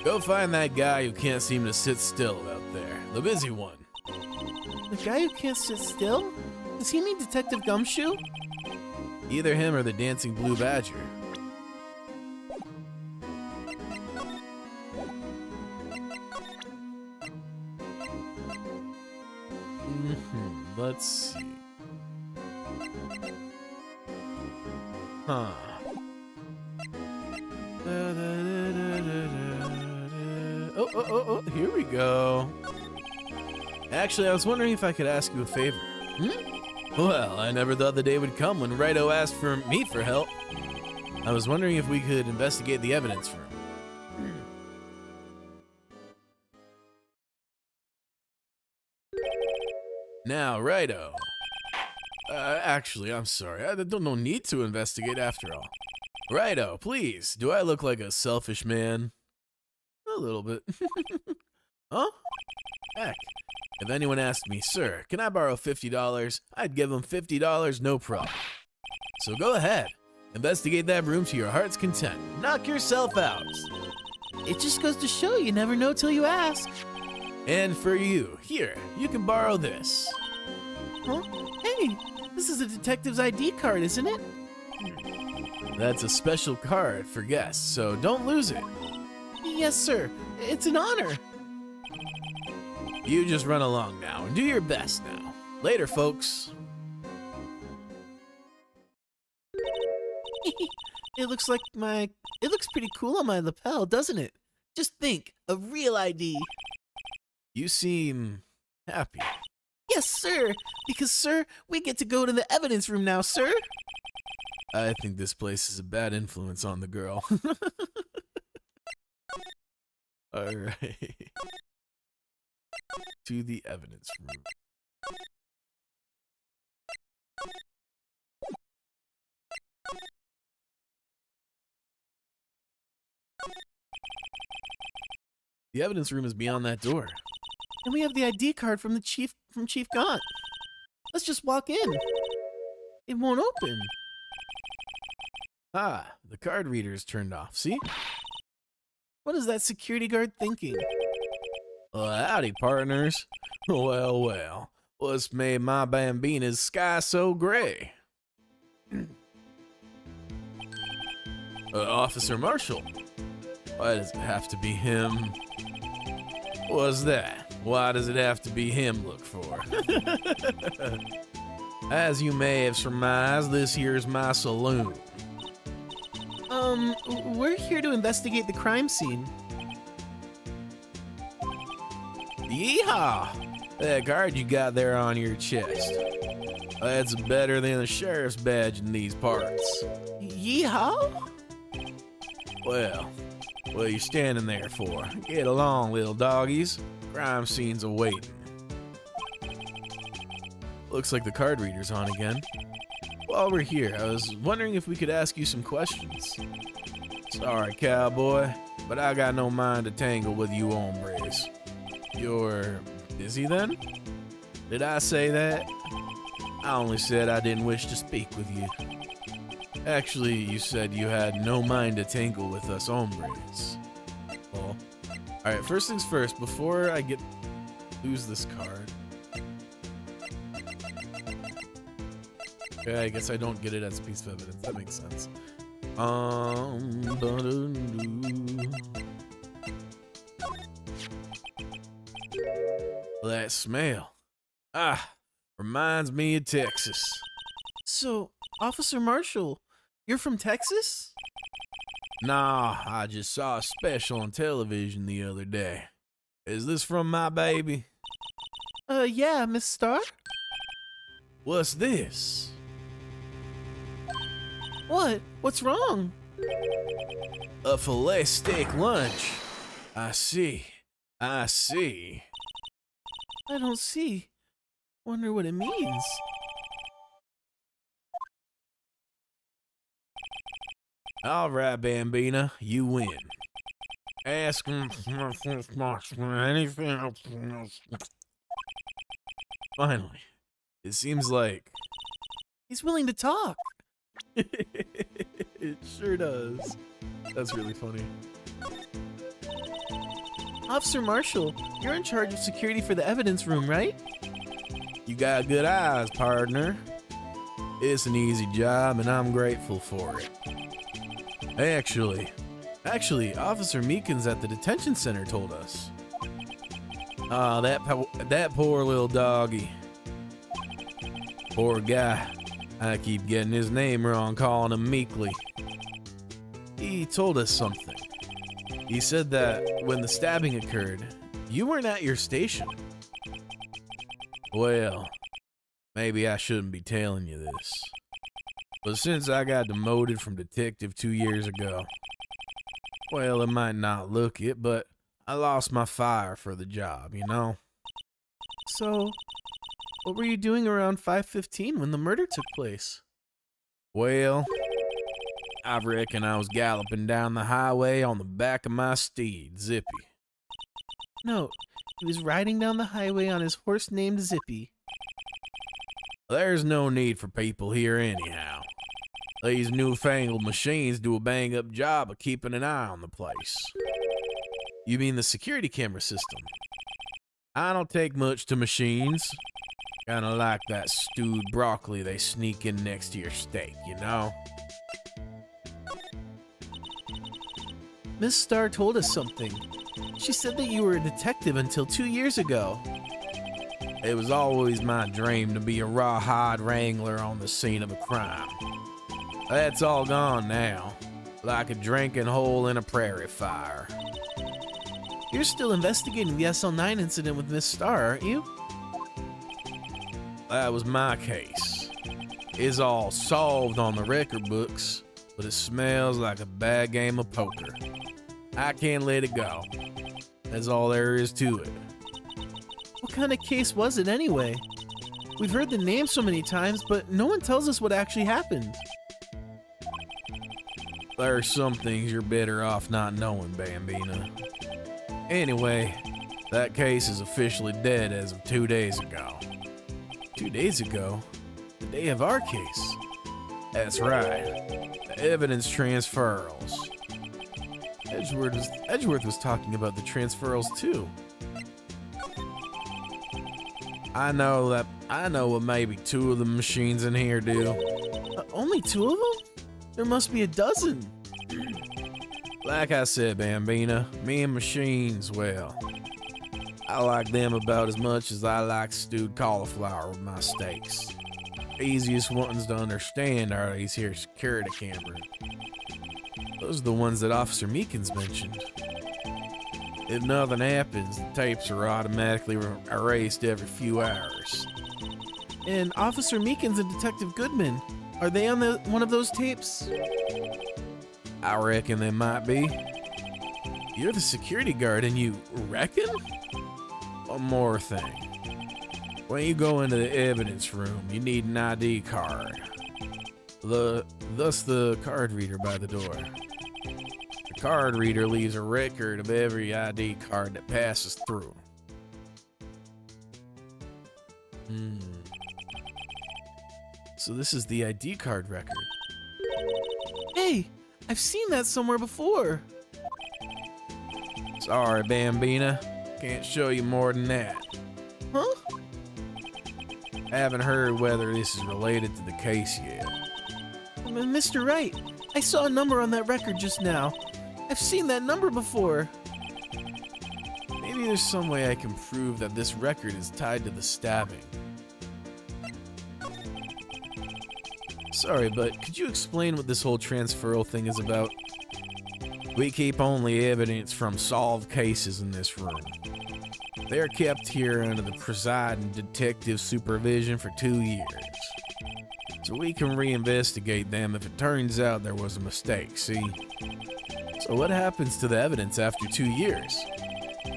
Speaker 2: Go find that guy who can't seem to sit still out there. The busy one.
Speaker 1: The guy who can't sit still? Does he mean Detective Gumshoe?
Speaker 2: Either him or the dancing blue badger. Let's see. Huh. Oh, here we go. Actually, I was wondering if I could ask you a favor. Well, I never thought the day would come when Righto asked for me for help. I was wondering if we could investigate the evidence for him. Now, Righto. Actually, I'm sorry. I don't no need to investigate after all. Righto, please. Do I look like a selfish man? A little bit. Huh? Heck. If anyone asked me, sir, can I borrow $50? I'd give them $50, no problem. So go ahead. Investigate that room to your heart's content. Knock yourself out.
Speaker 1: It just goes to show you never know till you ask.
Speaker 2: And for you, here, you can borrow this.
Speaker 1: Huh? Hey, this is a detective's ID card, isn't it?
Speaker 2: That's a special card for guests, so don't lose it.
Speaker 1: Yes, sir. It's an honor.
Speaker 2: You just run along now and do your best now. Later, folks.
Speaker 4: It looks pretty cool on my lapel, doesn't it? Just think, a real ID.
Speaker 2: You seem happy.
Speaker 4: Yes, sir. Because, sir, we get to go to the evidence room now, sir.
Speaker 2: I think this place is a bad influence on the girl. Alright. To the evidence room. The evidence room is beyond that door.
Speaker 4: And we have the ID card from Chief Gaunt. Let's just walk in. It won't open.
Speaker 2: Ah, the card reader is turned off. See?
Speaker 4: What is that security guard thinking?
Speaker 2: Well, howdy, partners. Well, well. What's made my Bambina's sky so gray? Officer Marshall. Why does it have to be him? What's that? Why does it have to be him look for? As you may have surmised, this here's my saloon.
Speaker 4: We're here to investigate the crime scene.
Speaker 2: Yeehaw! That card you got there on your chest. That's better than the sheriff's badge in these parts.
Speaker 4: Yeehaw?
Speaker 2: Well, what are you standing there for? Get along, little doggies. Crime scene's awaiting. Looks like the card reader's on again. While we're here, I was wondering if we could ask you some questions. Sorry, cowboy, but I got no mind to tangle with you hombres. You're busy then? Did I say that? I only said I didn't wish to speak with you. Actually, you said you had no mind to tangle with us hombres. Well, alright, first things first, before I lose this card. Okay, I guess I don't get it as a piece of evidence. That makes sense. That smell. Ah, reminds me of Texas.
Speaker 4: So, Officer Marshall, you're from Texas?
Speaker 2: Nah, I just saw a special on television the other day. Is this from my baby?
Speaker 4: Yeah, Miss Starr?
Speaker 2: What's this?
Speaker 4: What? What's wrong?
Speaker 2: A filet steak lunch. I see. I see.
Speaker 4: I don't see. Wonder what it means.
Speaker 2: All right, Bambina, you win. Ask him anything else. Finally, it seems like
Speaker 4: He's willing to talk.
Speaker 2: it sure does. That's really funny.
Speaker 4: Officer Marshall, you're in charge of security for the evidence room, right?
Speaker 2: You got good eyes, partner. It's an easy job, and I'm grateful for it. Actually, Officer Meekins at the detention center told us. Ah, that poor little doggy. Poor guy. I keep getting his name wrong, calling him Meekly. He told us something. He said that when the stabbing occurred, you weren't at your station. Well, maybe I shouldn't be telling you this. But since I got demoted from detective 2 years ago, well, it might not look it, but I lost my fire for the job, you know?
Speaker 4: So, what were you doing around 5:15 when the murder took place?
Speaker 2: Well, I reckon I was galloping down the highway on the back of my steed, Zippy.
Speaker 4: No, he was riding down the highway on his horse named Zippy.
Speaker 2: There's no need for people here anyhow. These newfangled machines do a bang-up job of keeping an eye on the place. You mean the security camera system? I don't take much to machines. Kinda like that stewed broccoli they sneak in next to your steak, you know?
Speaker 4: Miss Starr told us something. She said that you were a detective until 2 years ago.
Speaker 2: It was always my dream to be a rawhide wrangler on the scene of a crime. That's all gone now, like a drinking hole in a prairie fire.
Speaker 1: You're still investigating the SL9 incident with Miss Star, aren't you?
Speaker 2: That was my case. It's all solved on the record books, but it smells like a bad game of poker. I can't let it go. That's all there is to it.
Speaker 1: What kind of case was it anyway? We've heard the name so many times, but no one tells us what actually happened.
Speaker 2: There are some things you're better off not knowing, Bambina. Anyway, that case is officially dead as of 2 days ago.
Speaker 1: 2 days ago? The day of our case?
Speaker 2: That's right. The evidence transferals.
Speaker 1: Edgeworth was talking about the transferals too.
Speaker 2: I know what maybe 2 of the machines in here do.
Speaker 1: Only 2 of them? There must be a dozen.
Speaker 2: Like I said, Bambina, me and machines, well, I like them about as much as I like stewed cauliflower with my steaks. Easiest ones to understand are these here security cameras. Those are the ones that Officer Meekins mentioned. If nothing happens, the tapes are automatically erased every few hours.
Speaker 1: And Officer Meekins and Detective Goodman, are they on one of those tapes?
Speaker 2: I reckon they might be.
Speaker 1: You're the security guard and you reckon?
Speaker 2: One more thing. When you go into the evidence room, you need an ID card. Thus the card reader by the door. The card reader leaves a record of every ID card that passes through.
Speaker 1: So this is the ID card record. Hey, I've seen that somewhere before.
Speaker 2: Sorry, Bambina. Can't show you more than that.
Speaker 1: Huh?
Speaker 2: Haven't heard whether this is related to the case yet.
Speaker 1: Mr. Wright, I saw a number on that record just now. I've seen that number before.
Speaker 2: Maybe there's some way I can prove that this record is tied to the stabbing.
Speaker 1: Sorry, but could you explain what this whole transferal thing is about?
Speaker 2: We keep only evidence from solved cases in this room. They're kept here under the presiding detective supervision for 2 years. So we can reinvestigate them if it turns out there was a mistake, see?
Speaker 1: So what happens to the evidence after 2 years?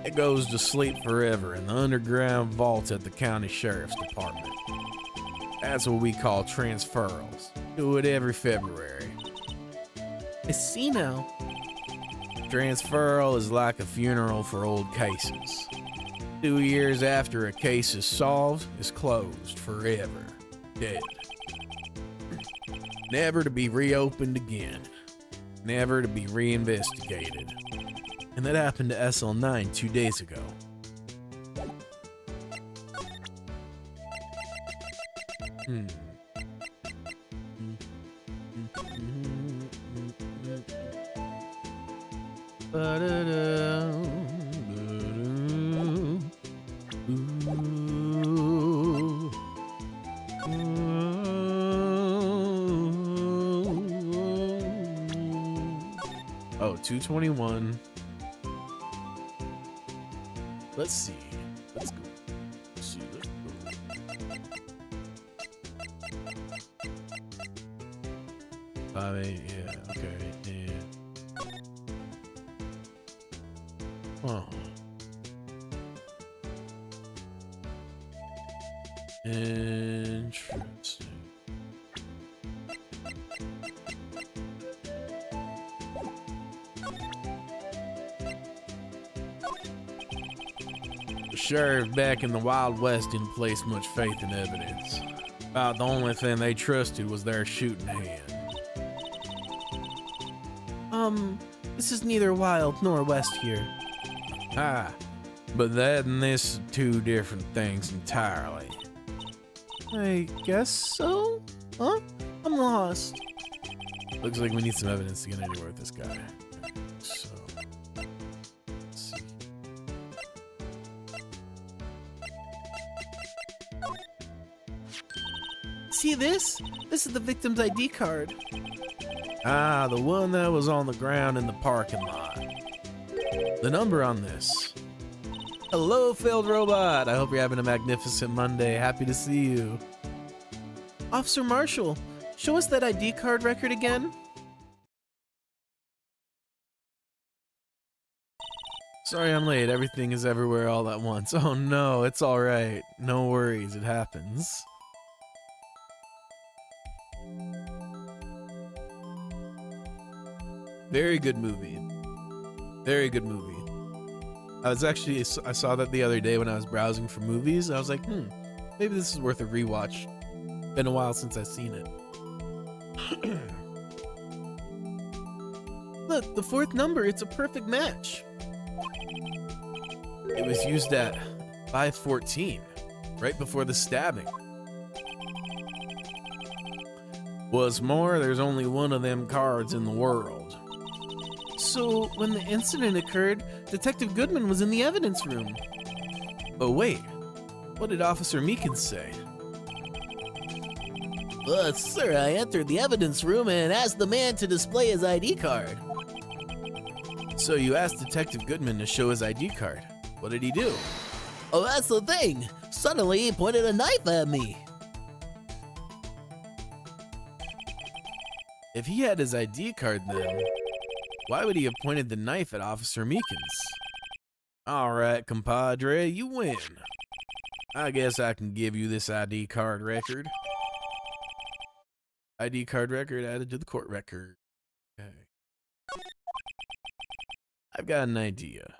Speaker 2: It goes to sleep forever in the underground vault at the county sheriff's department. That's what we call transferals. Do it every February.
Speaker 1: I see now.
Speaker 2: Transferal is like a funeral for old cases. 2 years after a case is solved, it's closed forever. Dead. Never to be reopened again. Never to be reinvestigated.
Speaker 1: And that happened to SL9 2 days ago.
Speaker 2: Oh, 221.
Speaker 1: Let's see. Let's go. Let's go.
Speaker 2: Yeah, okay, and... Oh. Interesting. The sheriff back in the Wild West didn't place much faith in evidence. About the only thing they trusted was their shooting hand.
Speaker 1: This is neither Wild nor West here.
Speaker 2: Ah, but that and this are 2 different things entirely.
Speaker 1: I guess so? Huh? I'm lost.
Speaker 2: Looks like we need some evidence to get anywhere with this guy. So, let's see.
Speaker 1: See,
Speaker 2: this? This is the victim's ID card. Ah, the one that was on the ground in the parking lot. The number on this. Hello, failed robot. I hope you're having a magnificent Monday. Happy to see you. Officer Marshall, show us that ID card record again. Sorry I'm late. Everything is everywhere all at once. Oh no, it's alright. No worries, it happens. Very good movie. Very good movie. I saw that the other day when I was browsing for movies. I was like, maybe this is worth a rewatch. Been a while since I've seen it. Look, the fourth number, it's a perfect match. It was used at 5:14, right before the stabbing. What's more, there's only one of them cards in the world. So, when the incident occurred, Detective Goodman was in the evidence room. Oh wait, what did Officer Meekins say?
Speaker 4: Sir, I entered the evidence room and asked the man to display his ID card.
Speaker 2: So you asked Detective Goodman to show his ID card. What did he do?
Speaker 4: Oh, that's the thing. Suddenly, he pointed a knife at me.
Speaker 2: If he had his ID card then, why would he have pointed the knife at Officer Meekins? Alright, compadre, you win. I guess I can give you this ID card record. ID card record added to the court record. Okay. I've got an idea.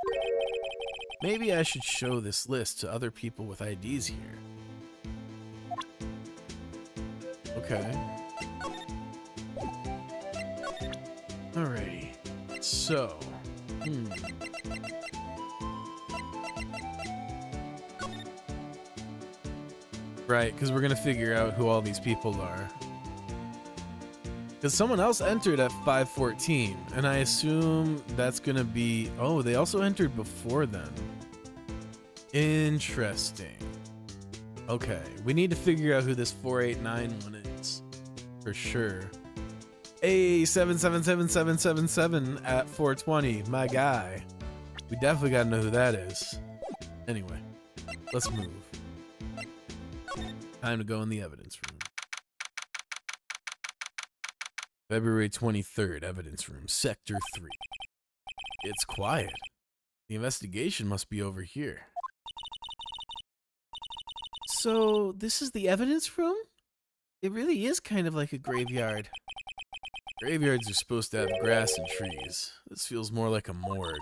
Speaker 2: Maybe I should show this list to other people with IDs here. Okay. Alrighty. So, Right, because we're gonna figure out who all these people are. Because someone else entered at 5:14, and I assume that's gonna be... Oh, they also entered before then. Interesting. Okay, we need to figure out who this 489 one is. For sure. Hey, 777777 at 420, my guy. We definitely gotta know who that is. Anyway, let's move. Time to go in the evidence room. February 23rd, evidence room, sector 3. It's quiet. The investigation must be over here. So, this is the evidence room? It really is kind of like a graveyard. Graveyards are supposed to have grass and trees. This feels more like a morgue.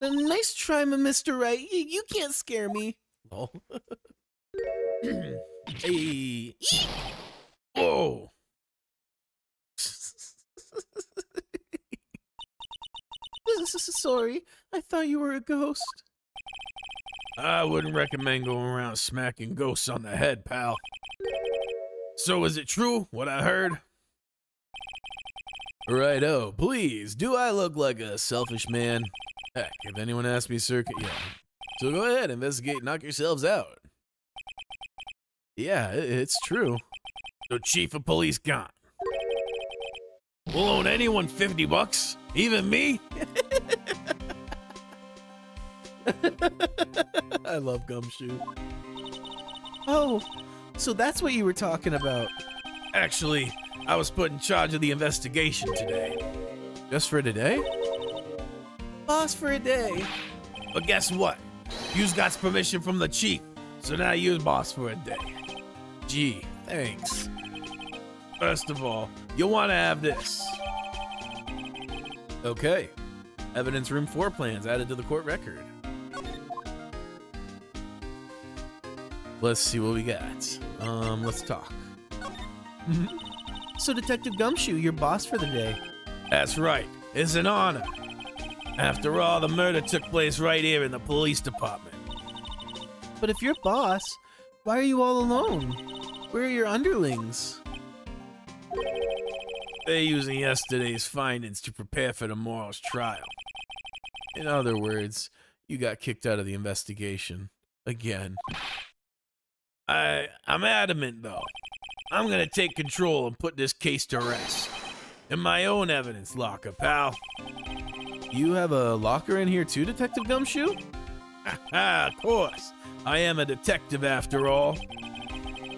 Speaker 2: Nice try, Mr. Wright. You can't scare me. Oh. Hey. Whoa. Sorry, I thought you were a ghost. I wouldn't recommend going around smacking ghosts on the head, pal. So is it true, what I heard? Righto, please, do I look like a selfish man? Heck, if anyone asks me, sir, yeah. So go ahead, investigate, knock yourselves out. Yeah, it's true. So chief of police gone. We'll own anyone $50, even me? I love Gumshoe. Oh, so that's what you were talking about. Actually, I was put in charge of the investigation today. Just for today? Boss for a day. But guess what? You's got permission from the chief, so now you's boss for a day. Gee, thanks. First of all, you'll want to have this. Okay. Evidence room 4 plans added to the court record. Let's see what we got. Let's talk. So, Detective Gumshoe, your boss for the day. That's right. It's an honor. After all, the murder took place right here in the police department. But if you're boss, why are you all alone? Where are your underlings? They're using yesterday's findings to prepare for tomorrow's trial. In other words, you got kicked out of the investigation. Again. I'm adamant, though. I'm gonna take control and put this case to rest. In my own evidence locker, pal. You have a locker in here too, Detective Gumshoe? Of course. I am a detective after all.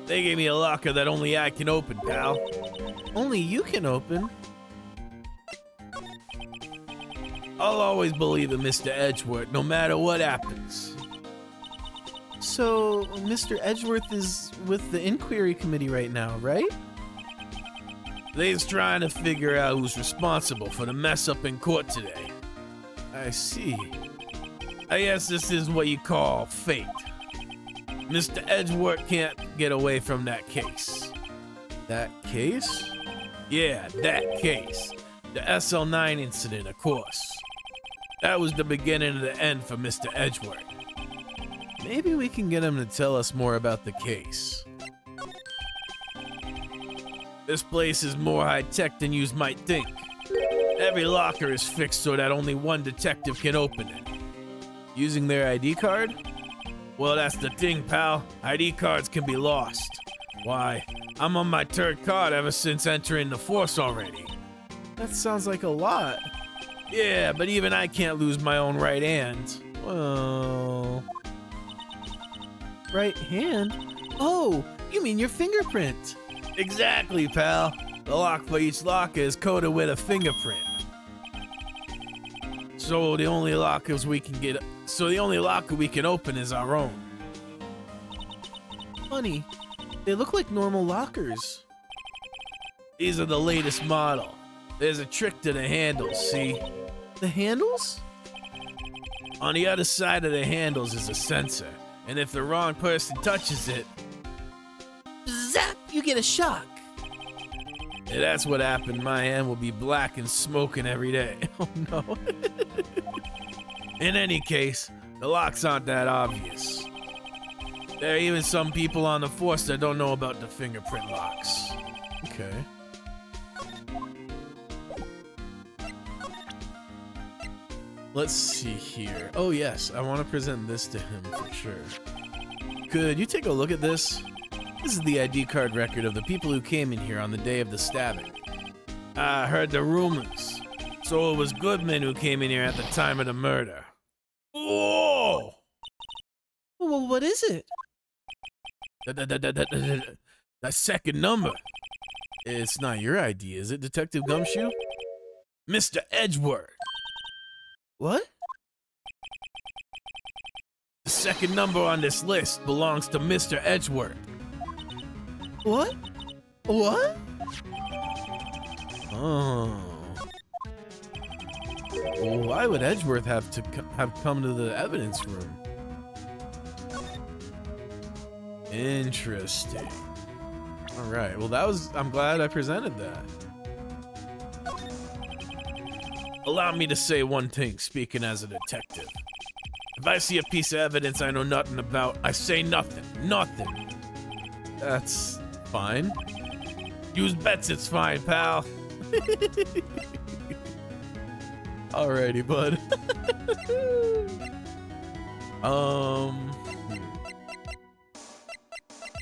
Speaker 2: They gave me a locker that only I can open, pal. Only you can open? I'll always believe in Mr. Edgeworth, no matter what happens. So, Mr. Edgeworth is with the inquiry committee right now, right? They's trying to figure out who's responsible for the mess up in court today. I see. I guess this is what you call fate. Mr. Edgeworth can't get away from that case. That case? Yeah, that case. The SL9 incident, of course. That was the beginning of the end for Mr. Edgeworth. Maybe we can get him to tell us more about the case. This place is more high-tech than you might think. Every locker is fixed so that only one detective can open it. Using their ID card? Well, that's the thing, pal. ID cards can be lost. Why, I'm on my third card ever since entering the force already. That sounds like a lot. Yeah, but even I can't lose my own right hand. Well... Right hand? Oh, you mean your fingerprint. Exactly, pal. The lock for each locker is coded with a fingerprint. So the only locker we can open is our own. Funny, they look like normal lockers. These are the latest model. There's a trick to the handles, see? The handles? On the other side of the handles is a sensor, and if the wrong person touches it, zap, you get a shock. Yeah, that's what happened. My hand will be black and smoking every day. Oh no. In any case, the locks aren't that obvious. There are even some people on the force that don't know about the fingerprint locks. Okay. Let's see here. Oh yes, I want to present this to him for sure. Could you take a look at this? This is the ID card record of the people who came in here on the day of the stabbing. I heard the rumors. So it was Goodman who came in here at the time of the murder. Whoa! Well, what is it? That second number. It's not your ID, is it, Detective Gumshoe? Mr. Edgeworth. What? The second number on this list belongs to Mr. Edgeworth. What? What? Oh. Well, why would Edgeworth have come to the evidence room? Interesting. All right. Well, I'm glad I presented that. Allow me to say one thing, speaking as a detective. If I see a piece of evidence I know nothing about, I say nothing. Nothing. That's fine. Use bets, it's fine, pal. Alrighty, bud.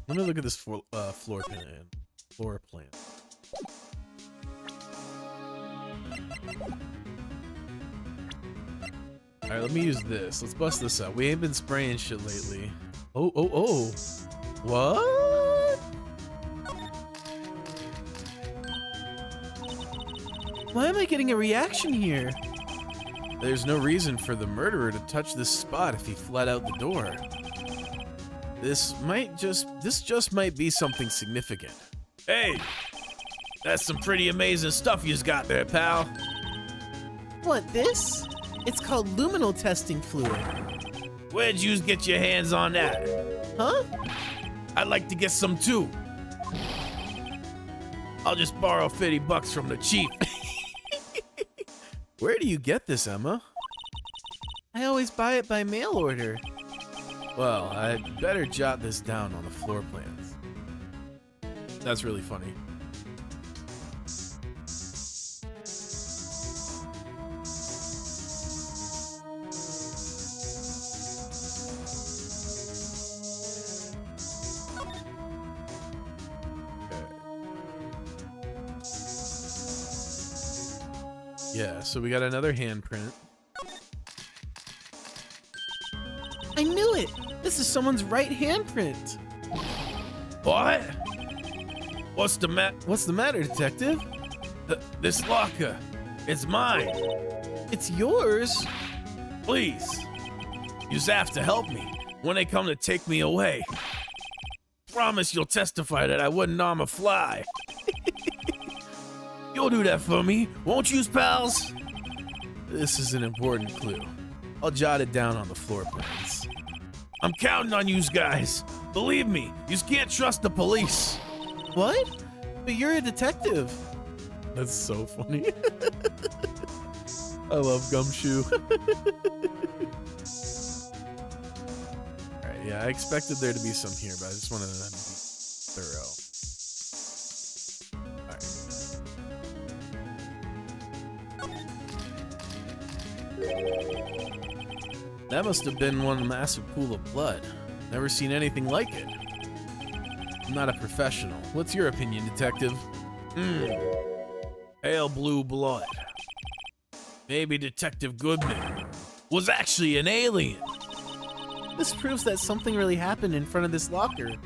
Speaker 2: Let me look at this floor plan. Alright, let me use this. Let's bust this up. We ain't been spraying shit lately. Oh. What? Why am I getting a reaction here? There's no reason for the murderer to touch this spot if he fled out the door. This just might be something significant. Hey! That's some pretty amazing stuff you've got there, pal. What, this? It's called luminal testing fluid. Where'd you get your hands on that? Huh? I'd like to get some too. I'll just borrow $50 from the chief. Where do you get this, Emma? I always buy it by mail order. Well, I'd better jot this down on the floor plans. That's really funny. Okay. Yeah, so we got another handprint.
Speaker 1: I knew it! This is someone's right handprint.
Speaker 3: What? What's the
Speaker 2: What's the matter, detective?
Speaker 3: This locker. It's mine.
Speaker 1: It's yours?
Speaker 3: Please. You have to help me when they come to take me away. Promise you'll testify that I wouldn't harm a fly. You'll do that for me, won't you, pals?
Speaker 2: This is an important clue. I'll jot it down on the floor plans.
Speaker 3: I'm counting on you guys. Believe me, you can't trust the police.
Speaker 1: What? But you're a detective.
Speaker 2: That's so funny. I love Gumshoe. Alright, yeah, I expected there to be some here, but I just wanted them to be thorough. Alright. That must have been one massive pool of blood. Never seen anything like it. I'm not a professional. What's your opinion, detective?
Speaker 3: Pale blue blood. Maybe Detective Goodman was actually an alien.
Speaker 1: This proves that something really happened in front of this locker.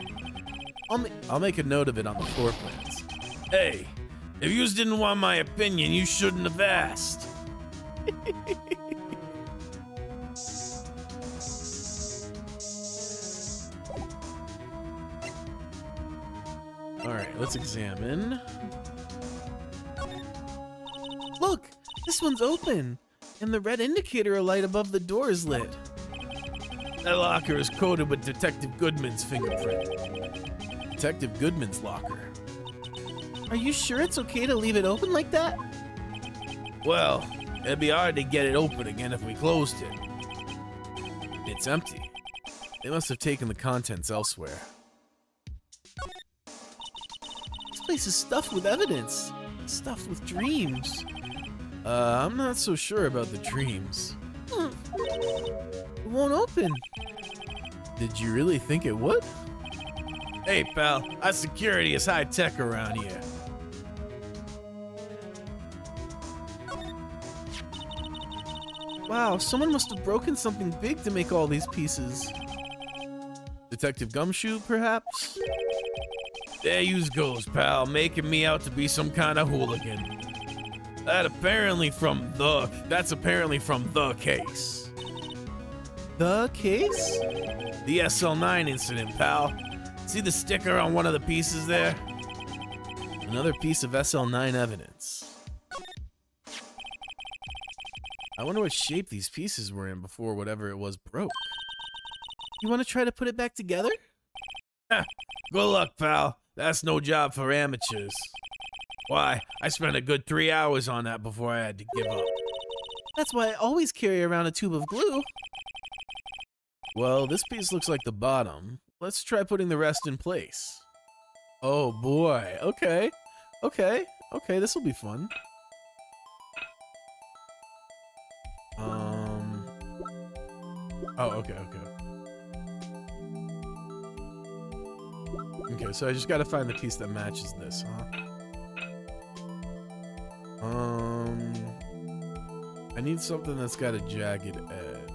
Speaker 2: I'll make a note of it on the floor plans.
Speaker 3: Hey, if you didn't want my opinion, you shouldn't have asked.
Speaker 2: Alright, let's examine.
Speaker 1: Look, this one's open, and the red indicator light above the door is lit.
Speaker 3: That locker is coated with Detective Goodman's fingerprint.
Speaker 2: Detective Goodman's locker.
Speaker 1: Are you sure it's okay to leave it open like that?
Speaker 3: Well, it'd be hard to get it open again if we closed it.
Speaker 2: It's empty. They must have taken the contents elsewhere.
Speaker 1: This place is stuffed with evidence. Stuffed with dreams.
Speaker 2: I'm not so sure about the dreams.
Speaker 1: It won't open.
Speaker 2: Did you really think it would?
Speaker 3: Hey, pal, our security is high tech around here.
Speaker 1: Wow, someone must have broken something big to make all these pieces.
Speaker 2: Detective Gumshoe, perhaps?
Speaker 3: There you goes, pal, making me out to be some kind of hooligan. That's apparently from the case.
Speaker 1: The case?
Speaker 3: The SL9 incident, pal. See the sticker on one of the pieces there?
Speaker 2: Another piece of SL9 evidence. I wonder what shape these pieces were in before whatever it was broke.
Speaker 1: You want to try to put it back together?
Speaker 3: Good luck, pal. That's no job for amateurs. Why, I spent a good 3 hours on that before I had to give up.
Speaker 1: That's why I always carry around a tube of glue.
Speaker 2: Well, this piece looks like the bottom. Let's try putting the rest in place. Oh boy, okay. Okay, this will be fun. Oh, okay. Okay, so I just gotta find the piece that matches this, huh? I need something that's got a jagged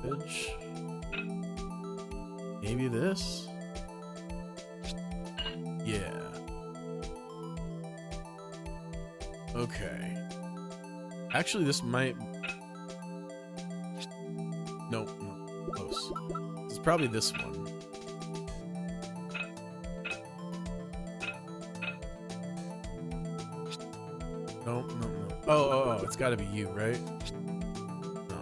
Speaker 2: edge. Maybe this? Yeah. Okay. Actually, this might... Nope, no, close. It's probably this one. No. Oh, it's gotta be you, right? No.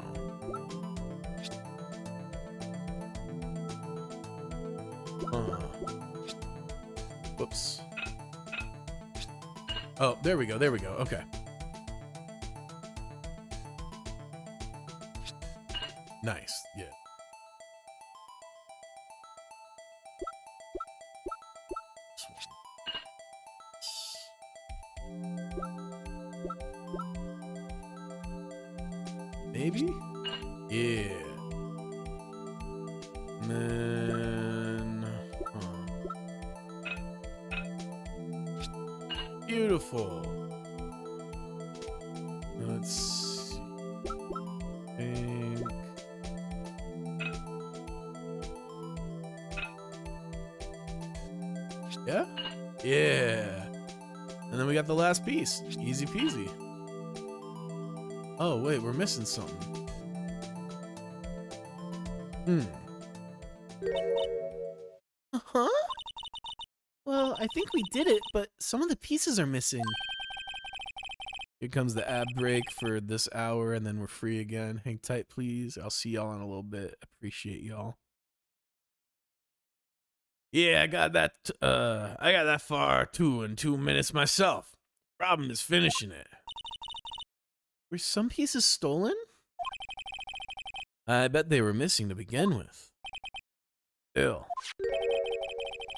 Speaker 2: Whoops. Oh, there we go, okay. Nice, yeah. Maybe? Yeah. Man. Beautiful. Let's Yeah? Yeah. And then we got the last piece. Easy peasy. Oh, wait, we're missing something. Huh? Well, I think we did it, but some of the pieces are missing. Here comes the ad break for this hour, and then we're free again. Hang tight, please. I'll see y'all in a little bit. Appreciate y'all. Yeah, I got that far too in 2 minutes myself. Problem is finishing it. Were some pieces stolen? I bet they were missing to begin with. Still,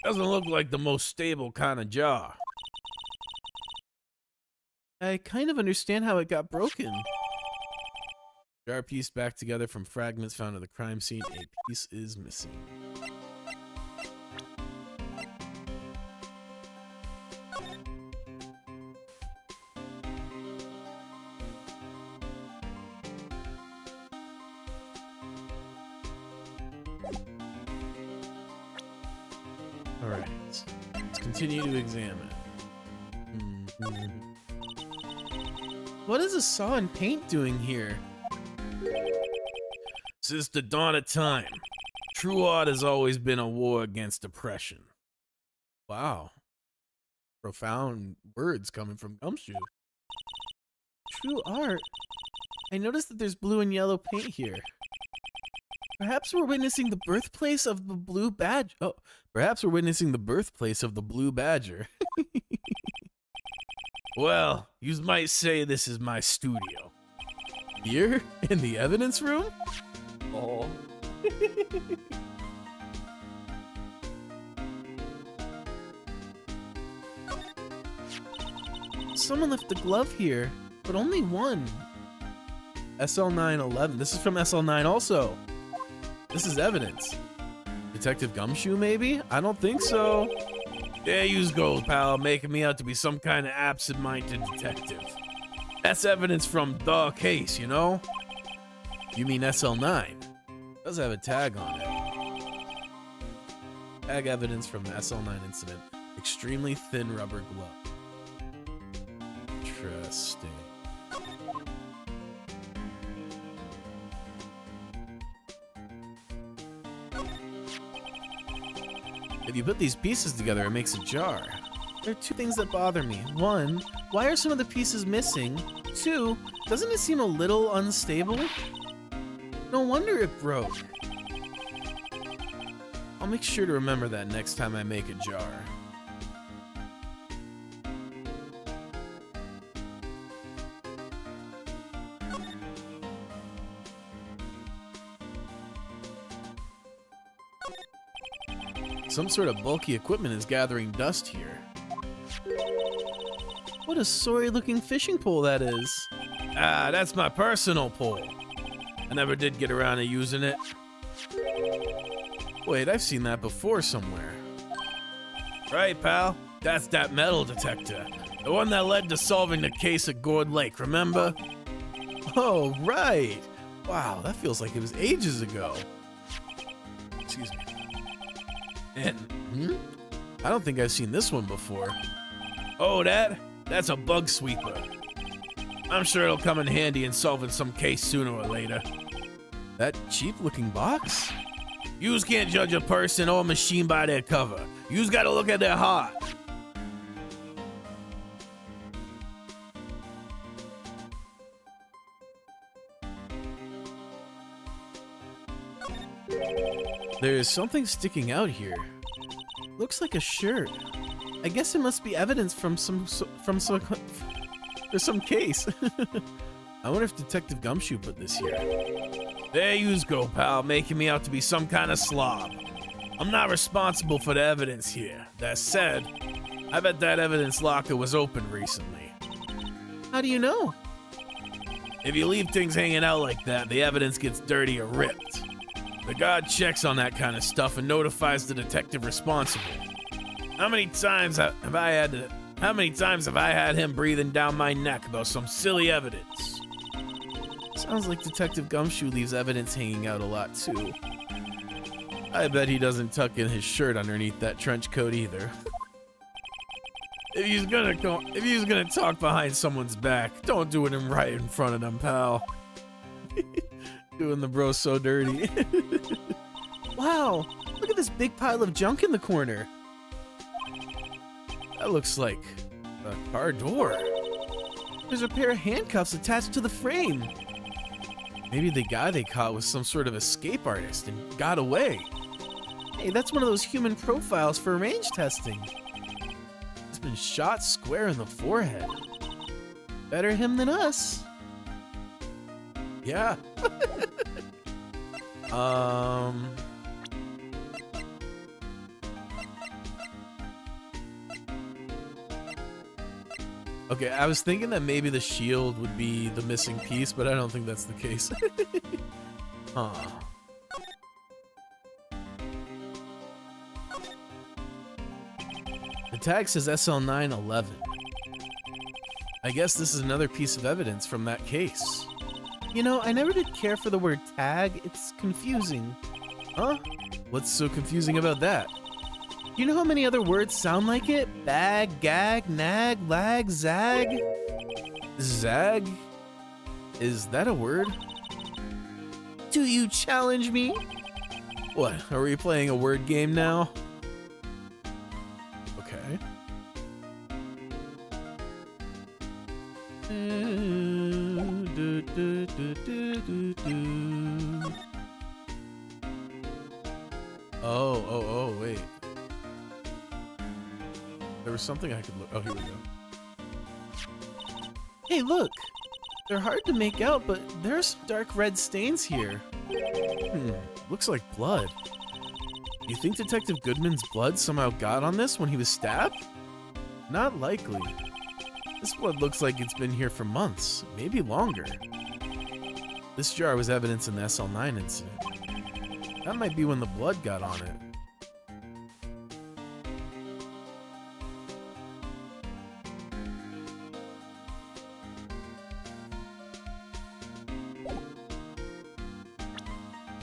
Speaker 2: doesn't look like the most stable kind of jar. I kind of understand how it got broken. Jar pieced back together from fragments found at the crime scene. A piece is missing. Alright, let's continue to examine. What is a saw and paint doing here? Since the dawn of time, true art has always been a war against oppression. Wow. Profound words coming from Gumshoe. True art? I noticed that there's blue and yellow paint here. Perhaps we're witnessing the birthplace of the blue badger. Oh, perhaps we're witnessing the birthplace of the blue badger. Well, you might say this is my studio. Here? In the evidence room? Oh. Someone left the glove here, but only one. SL911. This is from SL9 also. This is evidence. Detective Gumshoe, maybe? I don't think so. There you go, pal, making me out to be some kind of absent-minded detective. That's evidence from the case, you know? You mean SL9? It does have a tag on it. Tag evidence from the SL9 incident. Extremely thin rubber glove. Interesting. If you put these pieces together, it makes a jar. There are two things that bother me. One, why are some of the pieces missing? Two, doesn't it seem a little unstable? No wonder it broke. I'll make sure to remember that next time I make a jar. Some sort of bulky equipment is gathering dust here. What a sorry-looking fishing pole that is. Ah, that's my personal pole. I never did get around to using it. Wait, I've seen that before somewhere. Right, pal. That's that metal detector. The one that led to solving the case at Gourd Lake, remember? Oh, right. Wow, that feels like it was ages ago. Excuse me. And, I don't think I've seen this one before. Oh, that's a bug sweeper. I'm sure it'll come in handy in solving some case sooner or later. That cheap-looking box? Yous can't judge a person or machine by their cover. Yous gotta look at their heart. There's something sticking out here. Looks like a shirt. I guess it must be evidence from some case. I wonder if Detective Gumshoe put this here. There yous go, pal, making me out to be some kind of slob. I'm not responsible for the evidence here. That said, I bet that evidence locker was opened recently. How do you know? If you leave things hanging out like that, the evidence gets dirty or ripped. The guard checks on that kind of stuff and notifies the detective responsible. How many times have I had him breathing down my neck about some silly evidence? Sounds like Detective Gumshoe leaves evidence hanging out a lot too. I bet he doesn't tuck in his shirt underneath that trench coat either. if he's gonna talk behind someone's back, don't do it right in front of them, pal. Doing the bro so dirty. Wow, look at this big pile of junk in the corner. That looks like a car door. There's a pair of handcuffs attached to the frame. Maybe the guy they caught was some sort of escape artist and got away. Hey, that's one of those human profiles for range testing. He's been shot square in the forehead. Better him than us. Yeah. Okay, I was thinking that maybe the shield would be the missing piece, but I don't think that's the case. Huh. The tag says SL911. I guess this is another piece of evidence from that case. You know, I never did care for the word tag. It's confusing. Huh? What's so confusing about that? You know how many other words sound like it? Bag, gag, nag, lag, zag? Zag? Is that a word? Do you challenge me? What, are we playing a word game now? Okay. Oh, wait. There was something I could look. Oh, here we go. Hey, look! They're hard to make out, but there are some dark red stains here. Looks like blood. You think Detective Goodman's blood somehow got on this when he was stabbed? Not likely. This blood looks like it's been here for months, maybe longer. This jar was evidence in the SL9 incident. That might be when the blood got on it.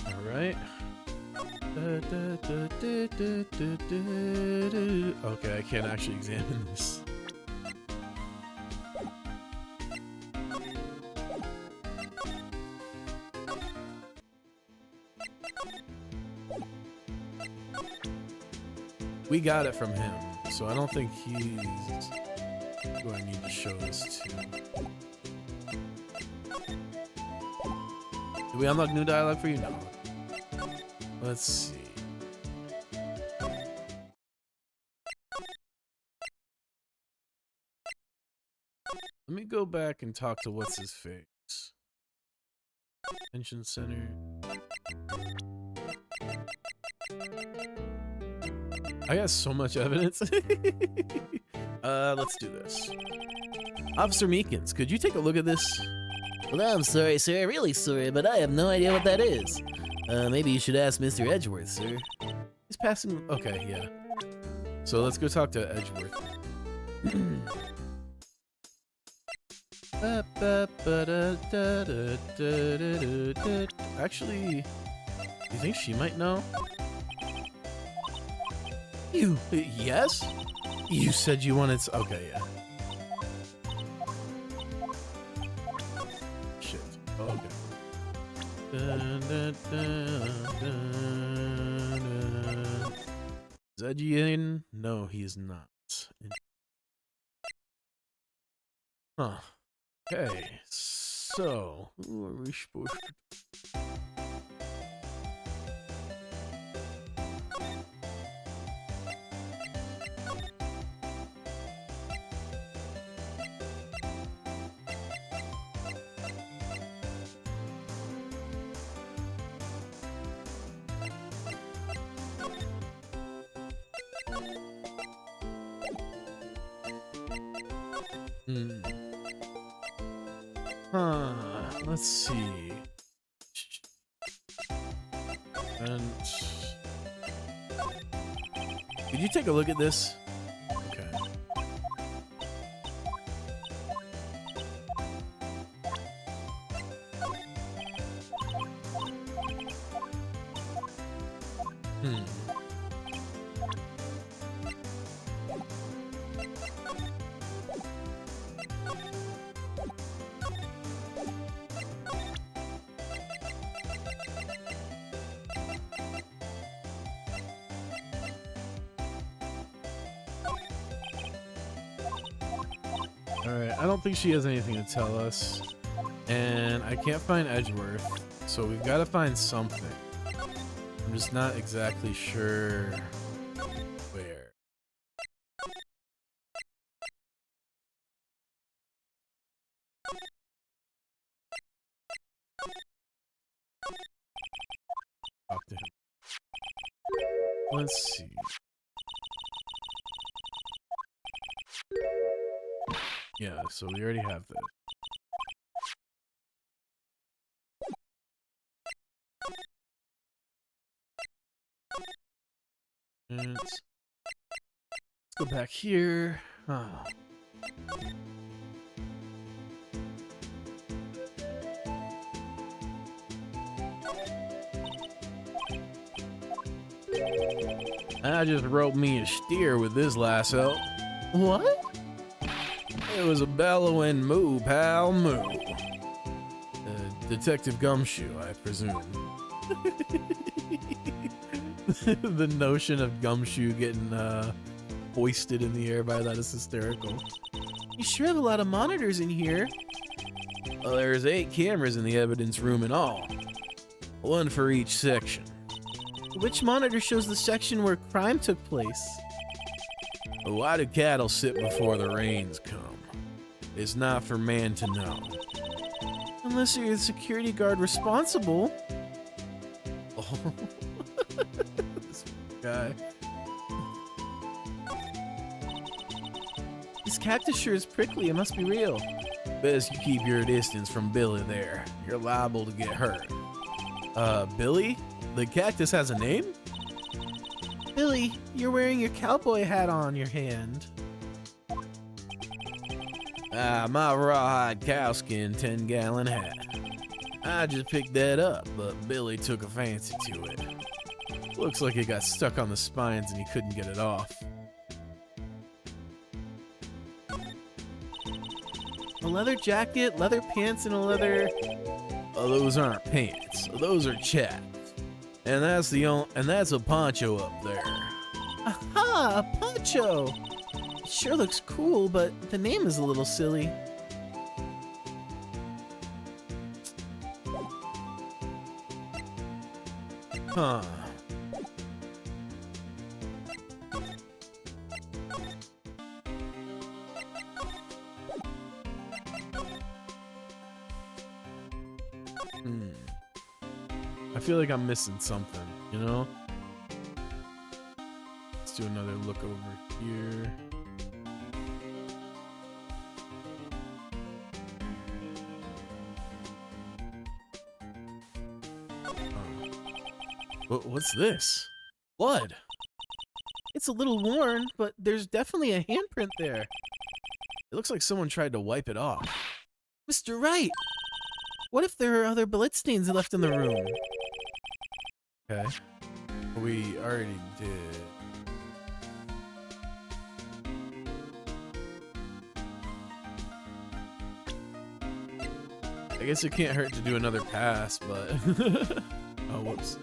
Speaker 2: Alright. Okay, I can't actually examine this. We got it from him, so I don't think he's who I need to show this to. Do we unlock new dialogue for you? No. Let's see. Let me go back and talk to what's his face. Pension Center. I got so much evidence. Let's do this. Officer Meekins, could you take a look at this?
Speaker 4: Well, I'm sorry, sir. Really sorry, but I have no idea what that is. Maybe you should ask Mr. Edgeworth, sir.
Speaker 2: He's passing. Okay, yeah. So let's go talk to Edgeworth. Actually, you think she might know? You, yes? You said you wanted. Okay, yeah. Shit. Oh, okay. Is Edgy in? No, he is not. Huh. Okay, so who are we supposed to? Let's see. And could you take a look at this? Okay. Alright, I don't think she has anything to tell us. And I can't find Edgeworth, so we've got to find something. I'm just not exactly sure where. Talk to him. Let's see. Yeah, so we already have this. And let's go back here. Ah. I just roped me a steer with this lasso.
Speaker 4: What?
Speaker 2: It was a bellowing moo, pal, moo. Detective Gumshoe, I presume. The notion of Gumshoe getting hoisted in the air by that is hysterical.
Speaker 4: You sure have a lot of monitors in here.
Speaker 2: Well, there's 8 cameras in the evidence room in all. One for each section.
Speaker 4: Which monitor shows the section where crime took place?
Speaker 2: Why do cattle sit before the rains come? It's not for man to know.
Speaker 4: Unless you're the security guard responsible.
Speaker 2: Oh. This guy.
Speaker 4: This cactus sure is prickly, it must be real.
Speaker 2: Best you keep your distance from Billy there. You're liable to get hurt. Billy? The cactus has a name?
Speaker 4: Billy, you're wearing your cowboy hat on your hand.
Speaker 2: My rawhide cowskin 10-gallon hat. I just picked that up, but Billy took a fancy to it. Looks like it got stuck on the spines and he couldn't get it off.
Speaker 4: A leather jacket, leather pants, and a leather...
Speaker 2: Oh, those aren't pants. Those are chaps. And that's a poncho up there.
Speaker 4: Aha! A poncho! It sure looks cool, but the name is a little silly.
Speaker 2: Huh. I feel like I'm missing something, you know? Let's do another look over here. What's this? Blood.
Speaker 4: It's a little worn, but there's definitely a handprint there.
Speaker 2: It looks like someone tried to wipe it off.
Speaker 4: Mr. Wright! What if there are other blood stains left in the room?
Speaker 2: Okay. We already did. I guess it can't hurt to do another pass, but... Oh, whoops.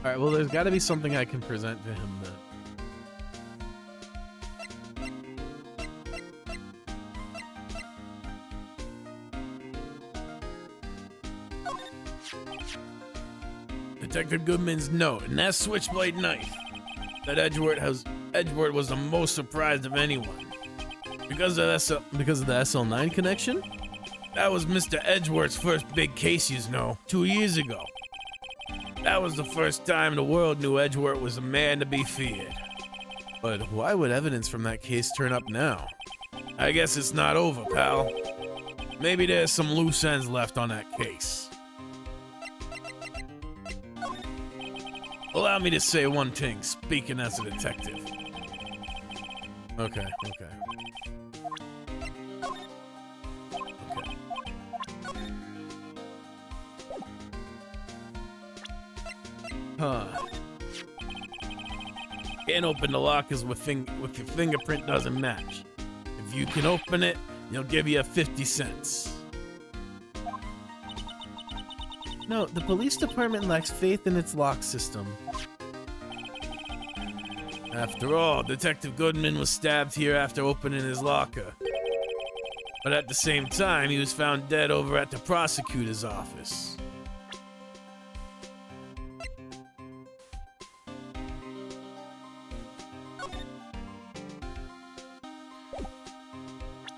Speaker 2: Alright, well, there's got to be something I can present to him then. Detective Goodman's note, and that switchblade knife. That Edgeworth was the most surprised of anyone. Because of the SL9 connection? That was Mr. Edgeworth's first big case, you know, 2 years ago. That was the first time the world knew Edgeworth was a man to be feared. But why would evidence from that case turn up now? I guess it's not over, pal. Maybe there's some loose ends left on that case. Allow me to say one thing, speaking as a detective. Okay. Huh. Can't open the lockers with your fingerprint doesn't match. If you can open it, they'll give you 50 cents. No, the police department lacks faith in its lock system. After all, Detective Goodman was stabbed here after opening his locker. But at the same time, he was found dead over at the prosecutor's office.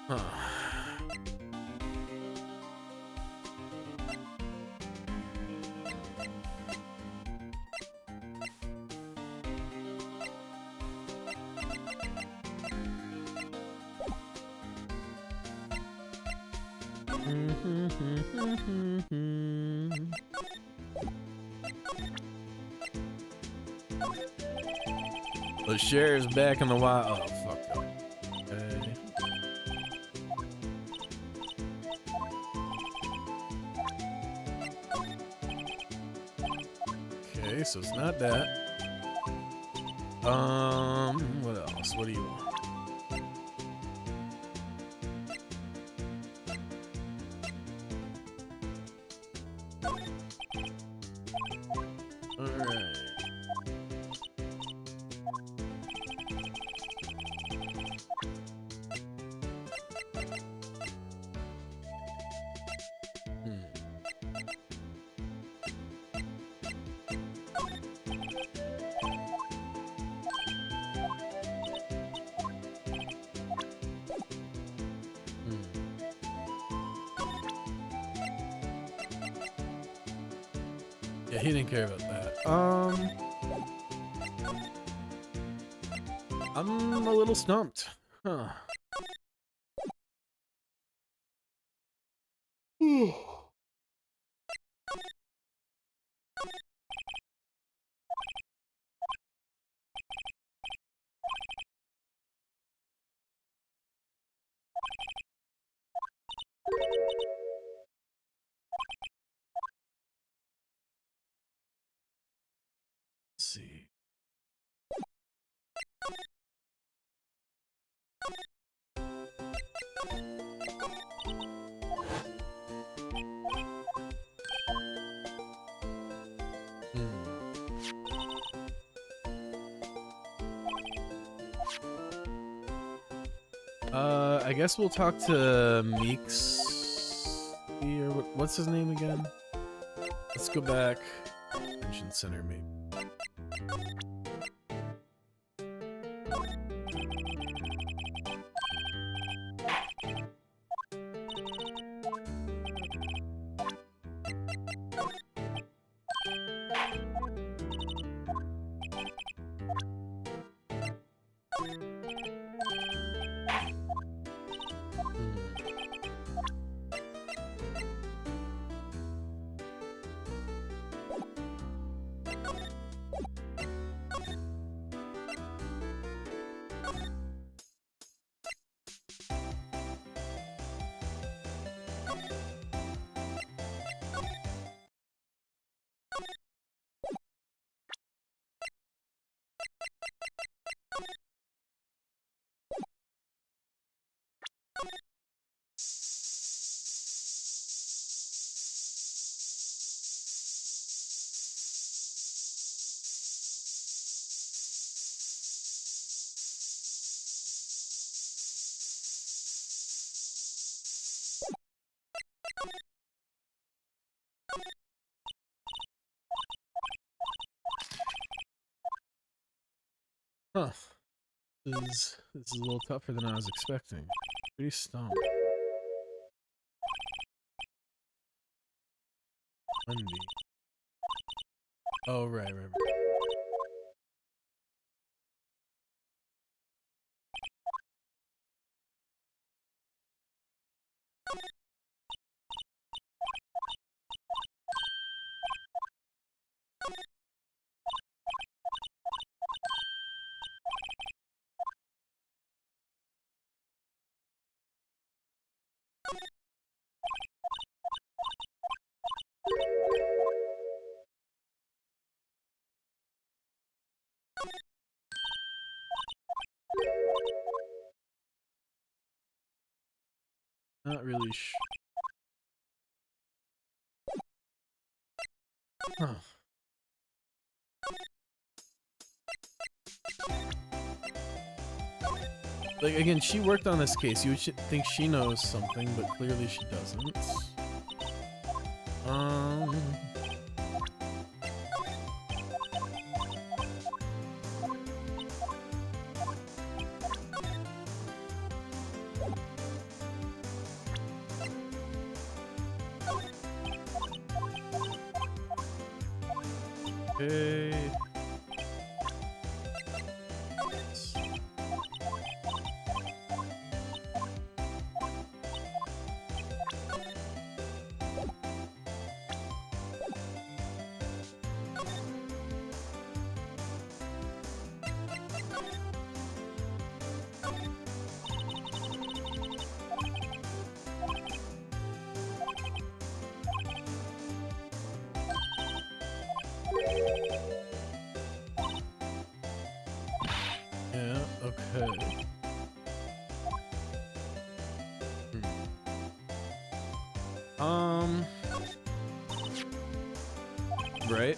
Speaker 2: Huh. The sheriff's back in the wild. Oh, fuck. Okay. Okay, so it's not that. What else? What do you want? Alright. Yeah, he didn't care about that. I'm a little stumped. Huh. Let's see. I guess we'll talk to Meeks. Or what's his name again? Let's go back. Convention Center, maybe. Huh. This is a little tougher than I was expecting. Pretty stumped. Monday. Oh, right. Not really Huh. Like, again, she worked on this case. You would think she knows something, but clearly she doesn't. Okay. Yeah, okay. Right.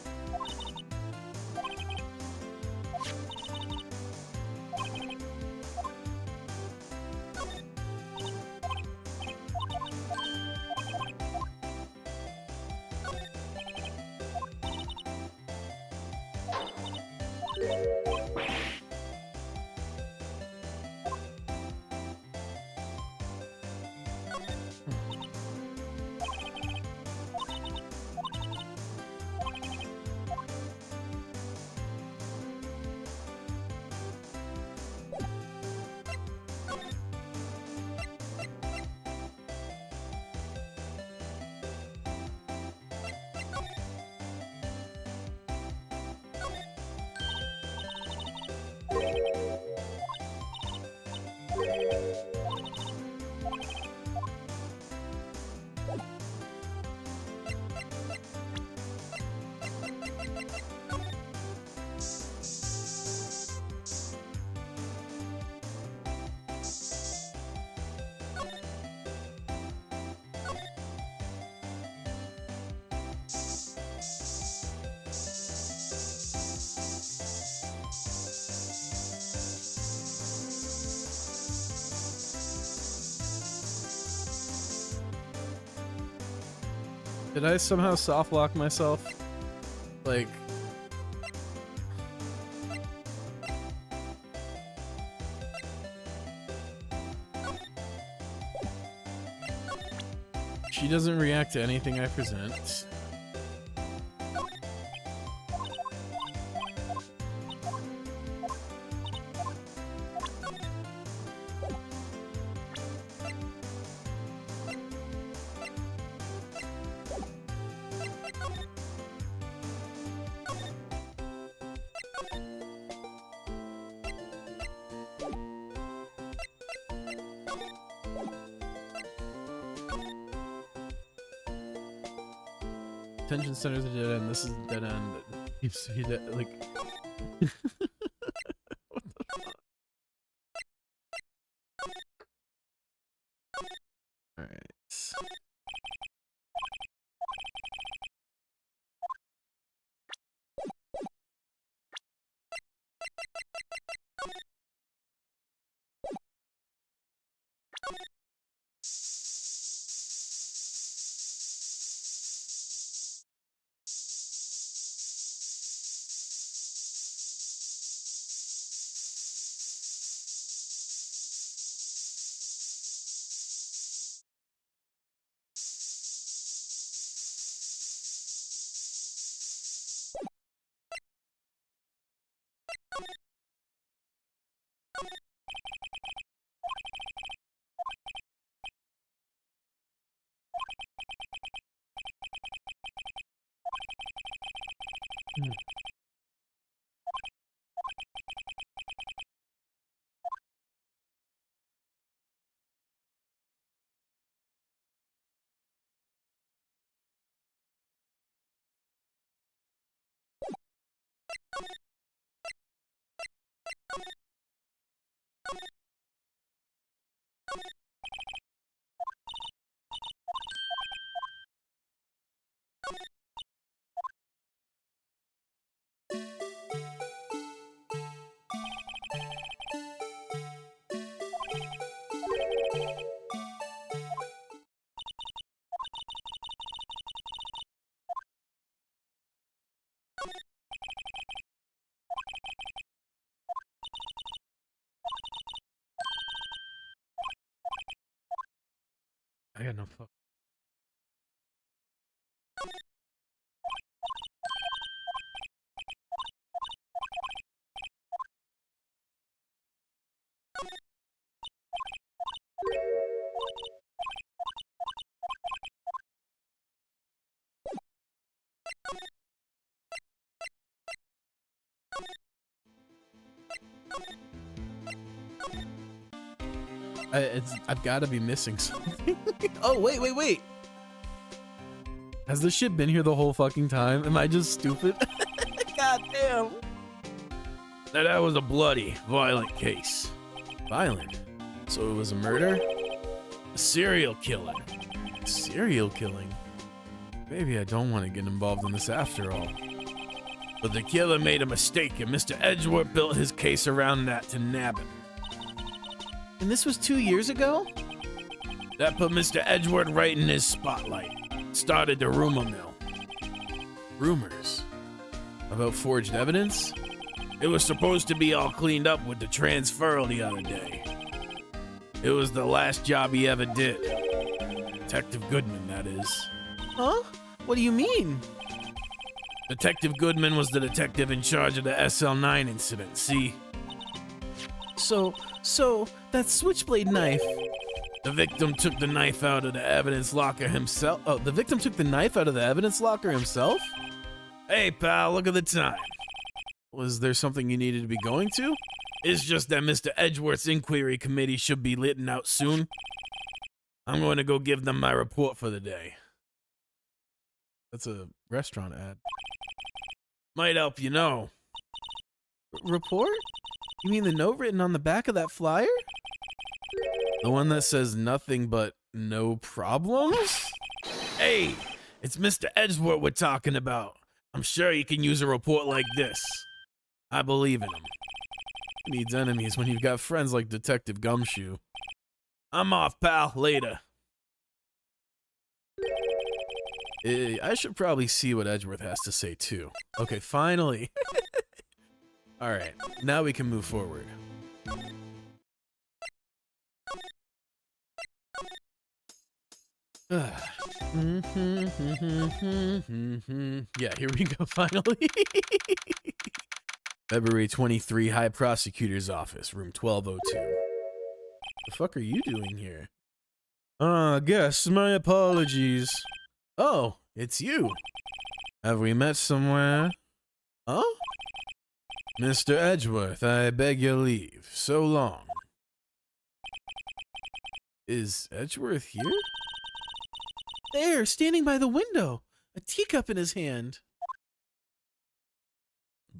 Speaker 2: Did I somehow soft lock myself? Like... She doesn't react to anything I present. Attention center's a dead end. This is a dead end. You see that, like... What the fuck? Alright. I got no fuck. I've got to be missing something. Oh, wait. Has this shit been here the whole fucking time? Am I just stupid? God damn.
Speaker 3: Now, that was a bloody, violent case.
Speaker 2: Violent? So it was a murder?
Speaker 3: A serial killing.
Speaker 2: Serial killing? Maybe I don't want to get involved in this after all.
Speaker 3: But the killer made a mistake, and Mr. Edgeworth built his case around that to nab him.
Speaker 2: And this was 2 years ago?
Speaker 3: That put Mr. Edgeworth right in his spotlight. Started the rumor mill.
Speaker 2: Rumors? About forged evidence?
Speaker 3: It was supposed to be all cleaned up with the transferal the other day. It was the last job he ever did. Detective Goodman, that is.
Speaker 2: Huh? What do you mean?
Speaker 3: Detective Goodman was the detective in charge of the SL9 incident, see?
Speaker 2: So, that switchblade knife.
Speaker 3: The victim took the knife out of the evidence locker himself.
Speaker 2: Oh, the victim took the knife out of the evidence locker himself?
Speaker 3: Hey, pal, look at the time.
Speaker 2: Was there something you needed to be going to?
Speaker 3: It's just that Mr. Edgeworth's inquiry committee should be letting out soon. I'm going to go give them my report for the day.
Speaker 2: That's a restaurant ad.
Speaker 3: Might help you know.
Speaker 2: Report? You mean the note written on the back of that flyer? The one that says nothing but no problems?
Speaker 3: Hey, it's Mr. Edgeworth we're talking about. I'm sure he can use a report like this. I believe in him.
Speaker 2: Who needs enemies when you've got friends like Detective Gumshoe?
Speaker 3: I'm off, pal. Later.
Speaker 2: I should probably see what Edgeworth has to say, too. Okay, finally. Alright, now we can move forward. Yeah, here we go, finally. February 23, High Prosecutor's Office, room 1202. The fuck are you doing here? Guess, my apologies. Oh, it's you. Have we met somewhere? Huh? Mr. Edgeworth, I beg your leave. So long. Is Edgeworth here? There, standing by the window. A teacup in his hand.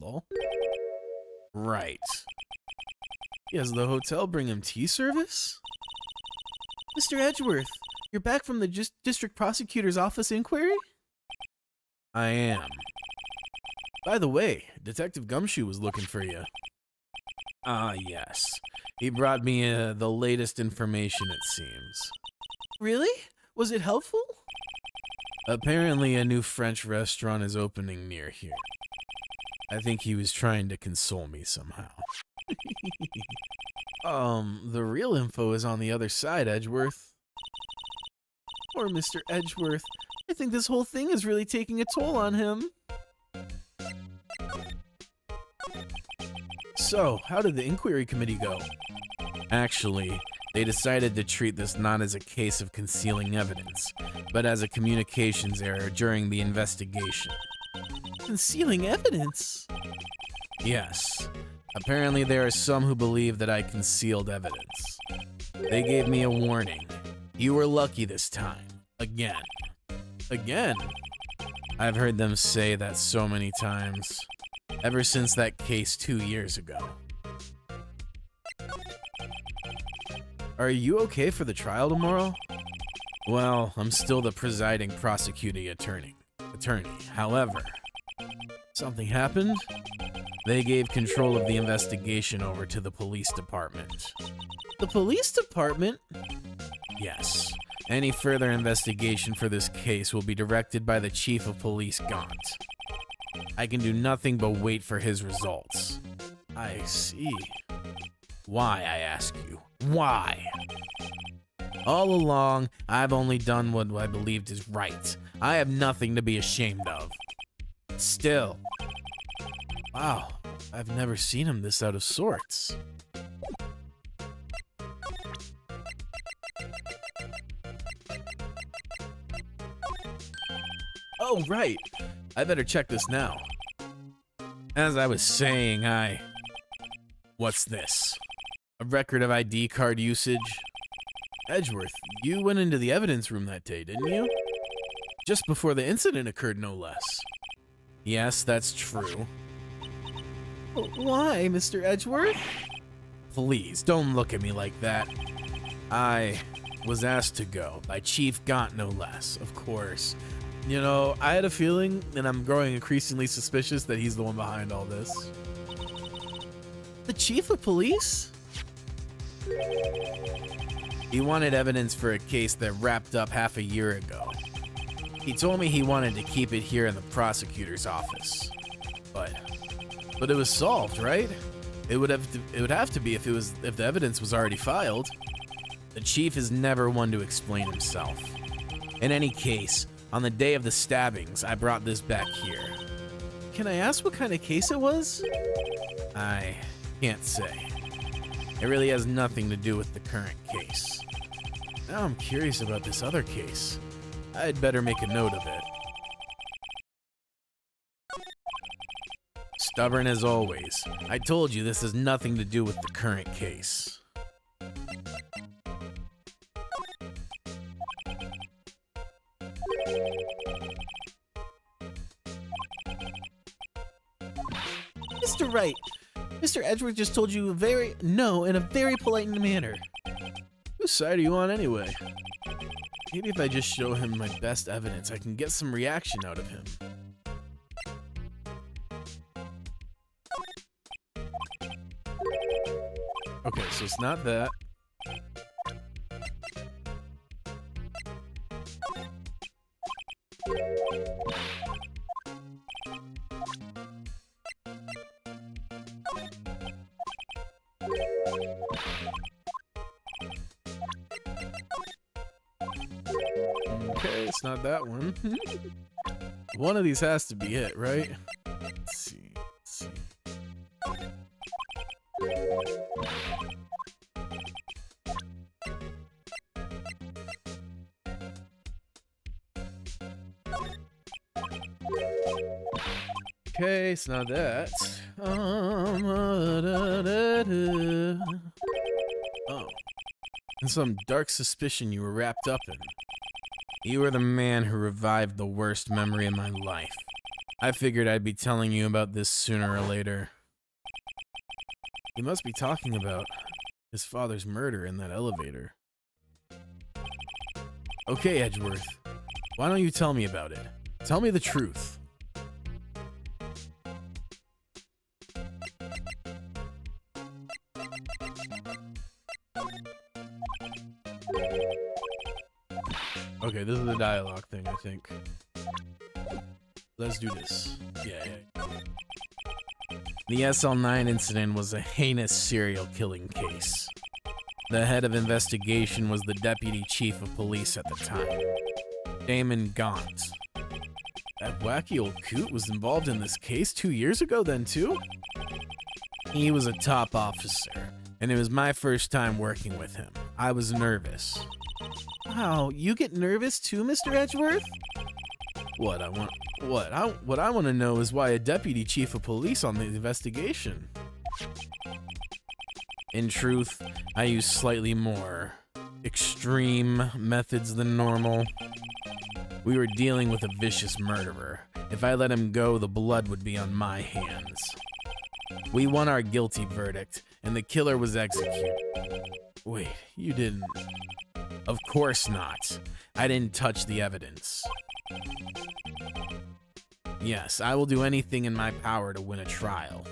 Speaker 2: Lol. Right. Does the hotel bring him tea service? Mr. Edgeworth, you're back from the district prosecutor's office inquiry? I am. By the way, Detective Gumshoe was looking for you. Ah, yes. He brought me the latest information, it seems. Really? Was it helpful? Apparently, a new French restaurant is opening near here. I think he was trying to console me somehow. The real info is on the other side, Edgeworth. Poor Mr. Edgeworth. I think this whole thing is really taking a toll on him. So, how did the inquiry committee go? Actually, they decided to treat this not as a case of concealing evidence, but as a communications error during the investigation. Concealing evidence? Yes. Apparently there are some who believe that I concealed evidence. They gave me a warning. You were lucky this time. Again. Again? I've heard them say that so many times. Ever since that case 2 years ago. Are you okay for the trial tomorrow? Well, I'm still the presiding prosecuting attorney. However, something happened? They gave control of the investigation over to the police department. The police department? Yes. Any further investigation for this case will be directed by the Chief of Police Gaunt. I can do nothing but wait for his results. I see. Why, I ask you? Why? All along, I've only done what I believed is right. I have nothing to be ashamed of. Still. Wow, I've never seen him this out of sorts. Oh, right. I better check this now. As I was saying, What's this? A record of ID card usage? Edgeworth, you went into the evidence room that day, didn't you? Just before the incident occurred, no less. Yes, that's true. Why, Mr. Edgeworth? Please, don't look at me like that. I was asked to go by Chief Gaunt, no less, of course. You know, I had a feeling, and I'm growing increasingly suspicious that he's the one behind all this. The chief of police? He wanted evidence for a case that wrapped up half a year ago. He told me he wanted to keep it here in the prosecutor's office. But it was solved, right? It would have to be if the evidence was already filed. The chief is never one to explain himself. In any case, on the day of the stabbings, I brought this back here. Can I ask what kind of case it was? I can't say. It really has nothing to do with the current case. Now I'm curious about this other case. I'd better make a note of it. Stubborn as always. I told you this has nothing to do with the current case. Mr. Wright, Mr. Edgeworth just told you in a very polite manner. Whose side are you on anyway? Maybe if I just show him my best evidence, I can get some reaction out of him. Okay, so it's not that. Okay, it's not that one. One of these has to be it, right? Let's see. Okay, it's not that. Oh. And some dark suspicion you were wrapped up in. You were the man who revived the worst memory of my life. I figured I'd be telling you about this sooner or later. You must be talking about his father's murder in that elevator. Okay, Edgeworth. Why don't you tell me about it? Tell me the truth. Okay, this is the dialogue thing, I think. Let's do this. Yeah. The SL9 incident was a heinous serial killing case. The head of investigation was the deputy chief of police at the time, Damon Gaunt. That wacky old coot was involved in this case 2 years ago then too? He was a top officer, and it was my first time working with him. I was nervous. Wow, you get nervous too, Mr. Edgeworth? What I want to know is why a deputy chief of police on the investigation. In truth, I use slightly more extreme methods than normal. We were dealing with a vicious murderer. If I let him go, the blood would be on my hands. We won our guilty verdict, and the killer was executed. Wait, you didn't... Of course not. I didn't touch the evidence. Yes, I will do anything in my power to win a trial.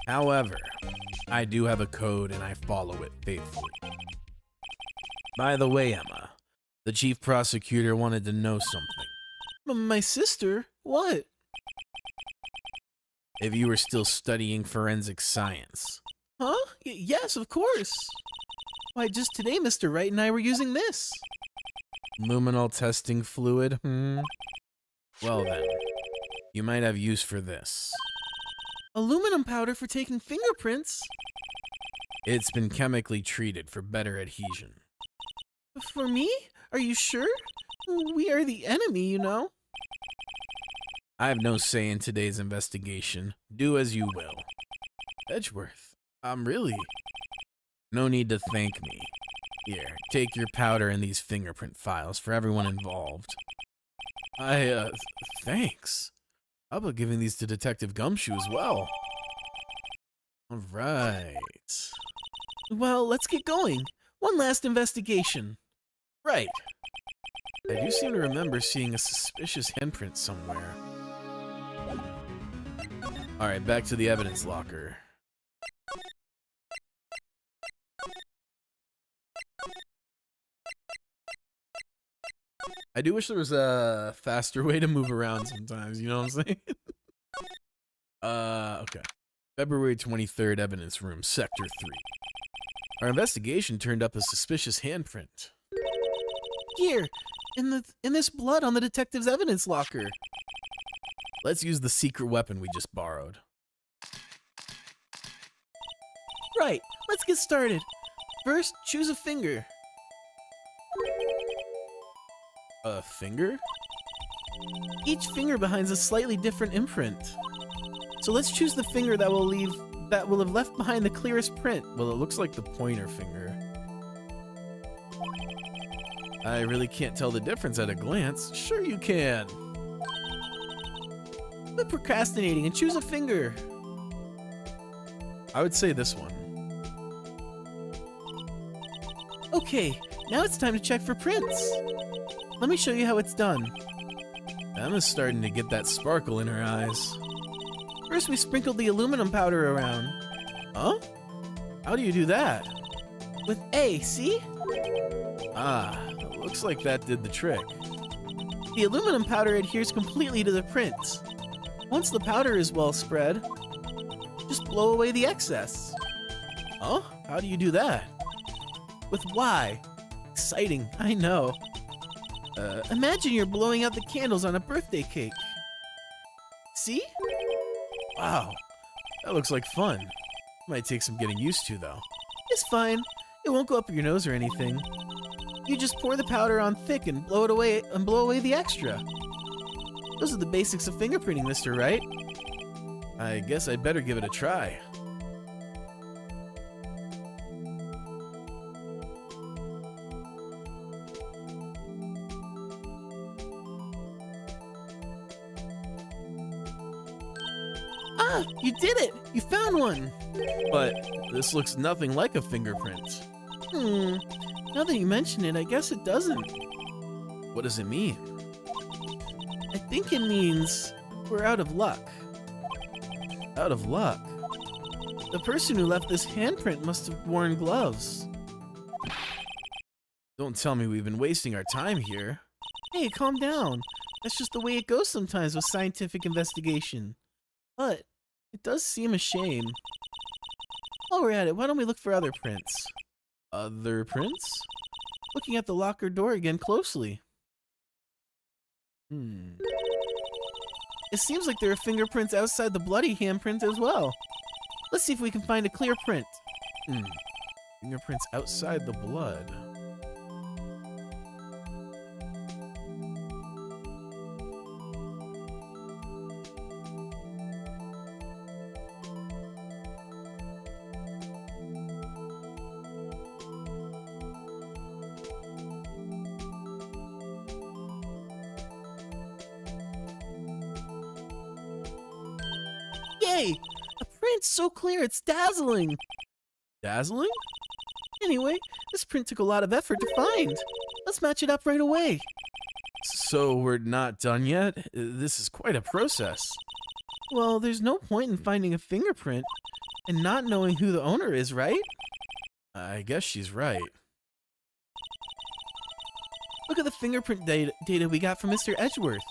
Speaker 2: However, I do have a code and I follow it faithfully. By the way, Emma, the chief prosecutor wanted to know something. My sister? What? if you were still studying forensic science.
Speaker 1: Huh? Yes, of course. Why, just today Mr. Wright and I were using this.
Speaker 2: Luminol testing fluid, Well then, you might have use for this.
Speaker 1: Aluminum powder for taking fingerprints?
Speaker 2: It's been chemically treated for better adhesion.
Speaker 1: For me? Are you sure? We are the enemy, you know.
Speaker 2: I have no say in today's investigation. Do as you will. Edgeworth, really... No need to thank me. Here, take your powder and these fingerprint files for everyone involved. Thanks. How about giving these to Detective Gumshoe as well? Alright.
Speaker 1: Well, let's get going. One last investigation.
Speaker 2: Right. I do seem to remember seeing a suspicious handprint somewhere. Alright, back to the evidence locker. I do wish there was a faster way to move around sometimes, you know what I'm saying? Okay. February 23rd, evidence room, sector 3. Our investigation turned up a suspicious handprint.
Speaker 1: Here, in this blood on the detective's evidence locker.
Speaker 2: Let's use the secret weapon we just borrowed.
Speaker 1: Right, let's get started. First, choose a finger.
Speaker 2: A finger?
Speaker 1: Each finger behind a slightly different imprint. So let's choose the finger that will have left behind the clearest print.
Speaker 2: Well, it looks like the pointer finger. I really can't tell the difference at a glance. Sure you can.
Speaker 1: Quit procrastinating and choose a finger.
Speaker 2: I would say this one.
Speaker 1: Okay, now it's time to check for prints. Let me show you how it's done.
Speaker 2: Emma's starting to get that sparkle in her eyes.
Speaker 1: First, we sprinkled the aluminum powder around.
Speaker 2: Huh? How do you do that?
Speaker 1: With A, see?
Speaker 2: Ah, looks like that did the trick.
Speaker 1: The aluminum powder adheres completely to the print. Once the powder is well spread, just blow away the excess.
Speaker 2: Huh? How do you do that?
Speaker 1: With Y. Exciting, I know. Imagine you're blowing out the candles on a birthday cake. See?
Speaker 2: Wow, that looks like fun. Might take some getting used to, though.
Speaker 1: It's fine. It won't go up your nose or anything. You just pour the powder on thick and blow it away and blow away the extra. Those are the basics of fingerprinting, Mr. Wright.
Speaker 2: I guess I'd better give it a try.
Speaker 1: Ah, you did it! You found one!
Speaker 2: But this looks nothing like a fingerprint.
Speaker 1: Now that you mention it, I guess it doesn't.
Speaker 2: What does it mean?
Speaker 1: I think it means we're out of luck.
Speaker 2: Out of luck?
Speaker 1: The person who left this handprint must have worn gloves.
Speaker 2: Don't tell me we've been wasting our time here.
Speaker 1: Hey, calm down. That's just the way it goes sometimes with scientific investigation. But it does seem a shame. While we're at it, why don't we look for other prints?
Speaker 2: Other prints?
Speaker 1: Looking at the locker door again closely. It seems like there are fingerprints outside the bloody handprint as well. Let's see if we can find a clear print.
Speaker 2: Fingerprints outside the blood.
Speaker 1: Yay! A print so clear it's dazzling!
Speaker 2: Dazzling?
Speaker 1: Anyway, this print took a lot of effort to find. Let's match it up right away.
Speaker 2: So we're not done yet? This is quite a process.
Speaker 1: Well, there's no point in finding a fingerprint and not knowing who the owner is, right?
Speaker 2: I guess she's right.
Speaker 1: Look at the fingerprint data we got from Mr. Edgeworth.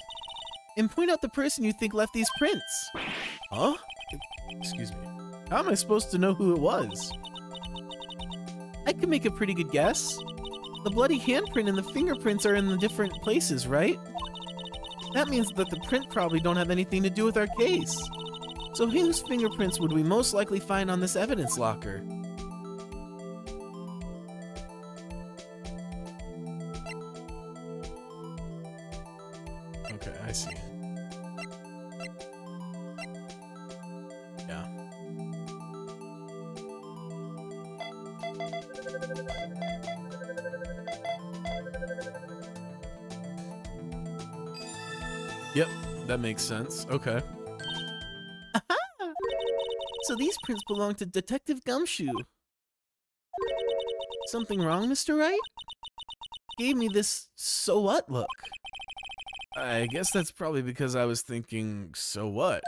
Speaker 1: And point out the person you think left these prints.
Speaker 2: Huh? Excuse me. How am I supposed to know who it was? I could make a pretty good guess. The bloody handprint and the fingerprints are in the different places, right? That means that the print probably don't have anything to do with our case. So whose fingerprints would we most likely find on this evidence locker? Okay, I see. Yeah. Yep, that makes sense. Okay.
Speaker 4: So these prints belong to Detective Gumshoe. Something wrong, Mr. Wright? Gave me this so what look.
Speaker 2: I guess that's probably because I was thinking, so what?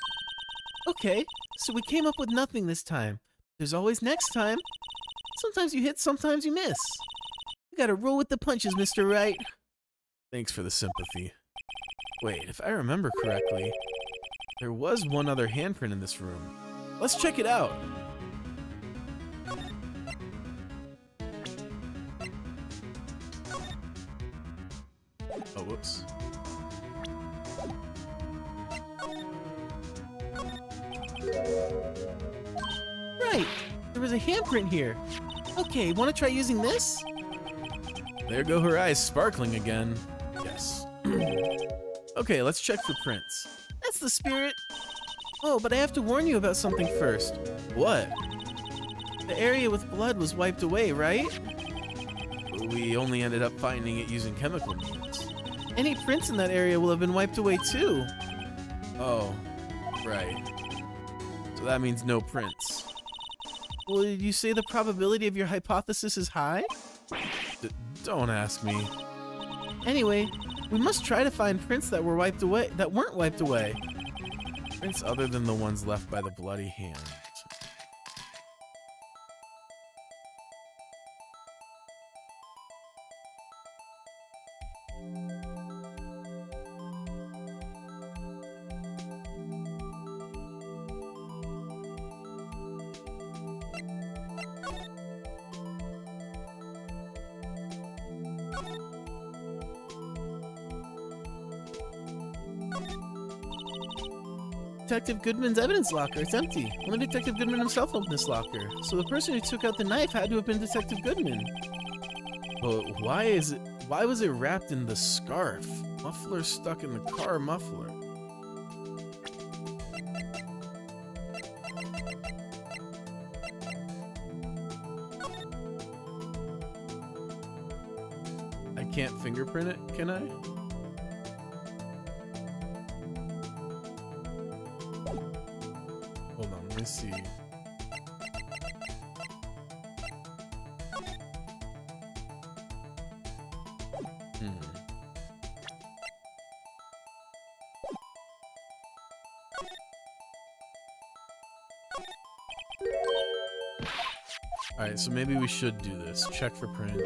Speaker 4: Okay, so we came up with nothing this time. There's always next time. Sometimes you hit, sometimes you miss. You gotta roll with the punches, Mr. Wright.
Speaker 2: Thanks for the sympathy. Wait, if I remember correctly, there was one other handprint in this room. Let's check it out. Oh, whoops.
Speaker 4: Right, there was a handprint here. Okay, wanna try using this?
Speaker 2: There go her eyes sparkling again. Yes. Okay, let's check for prints.
Speaker 4: That's the spirit. Oh, but I have to warn you about something first.
Speaker 2: What?
Speaker 4: The area with blood was wiped away, right?
Speaker 2: We only ended up finding it using chemical means.
Speaker 4: Any prints in that area will have been wiped away too.
Speaker 2: Oh, right. So that means no prints.
Speaker 4: Well, did you say the probability of your hypothesis is high?
Speaker 2: Don't ask me.
Speaker 4: Anyway, we must try to find prints that weren't wiped away.
Speaker 2: Prints other than the ones left by the bloody hand.
Speaker 4: Detective Goodman's evidence locker. It's empty. Only Detective Goodman himself opened this locker. So the person who took out the knife had to have been Detective Goodman.
Speaker 2: But why was it wrapped in the scarf? Muffler stuck in the car muffler. I can't fingerprint it, can I? Hold on, let me see. Alright, so maybe we should do this. Check for prints.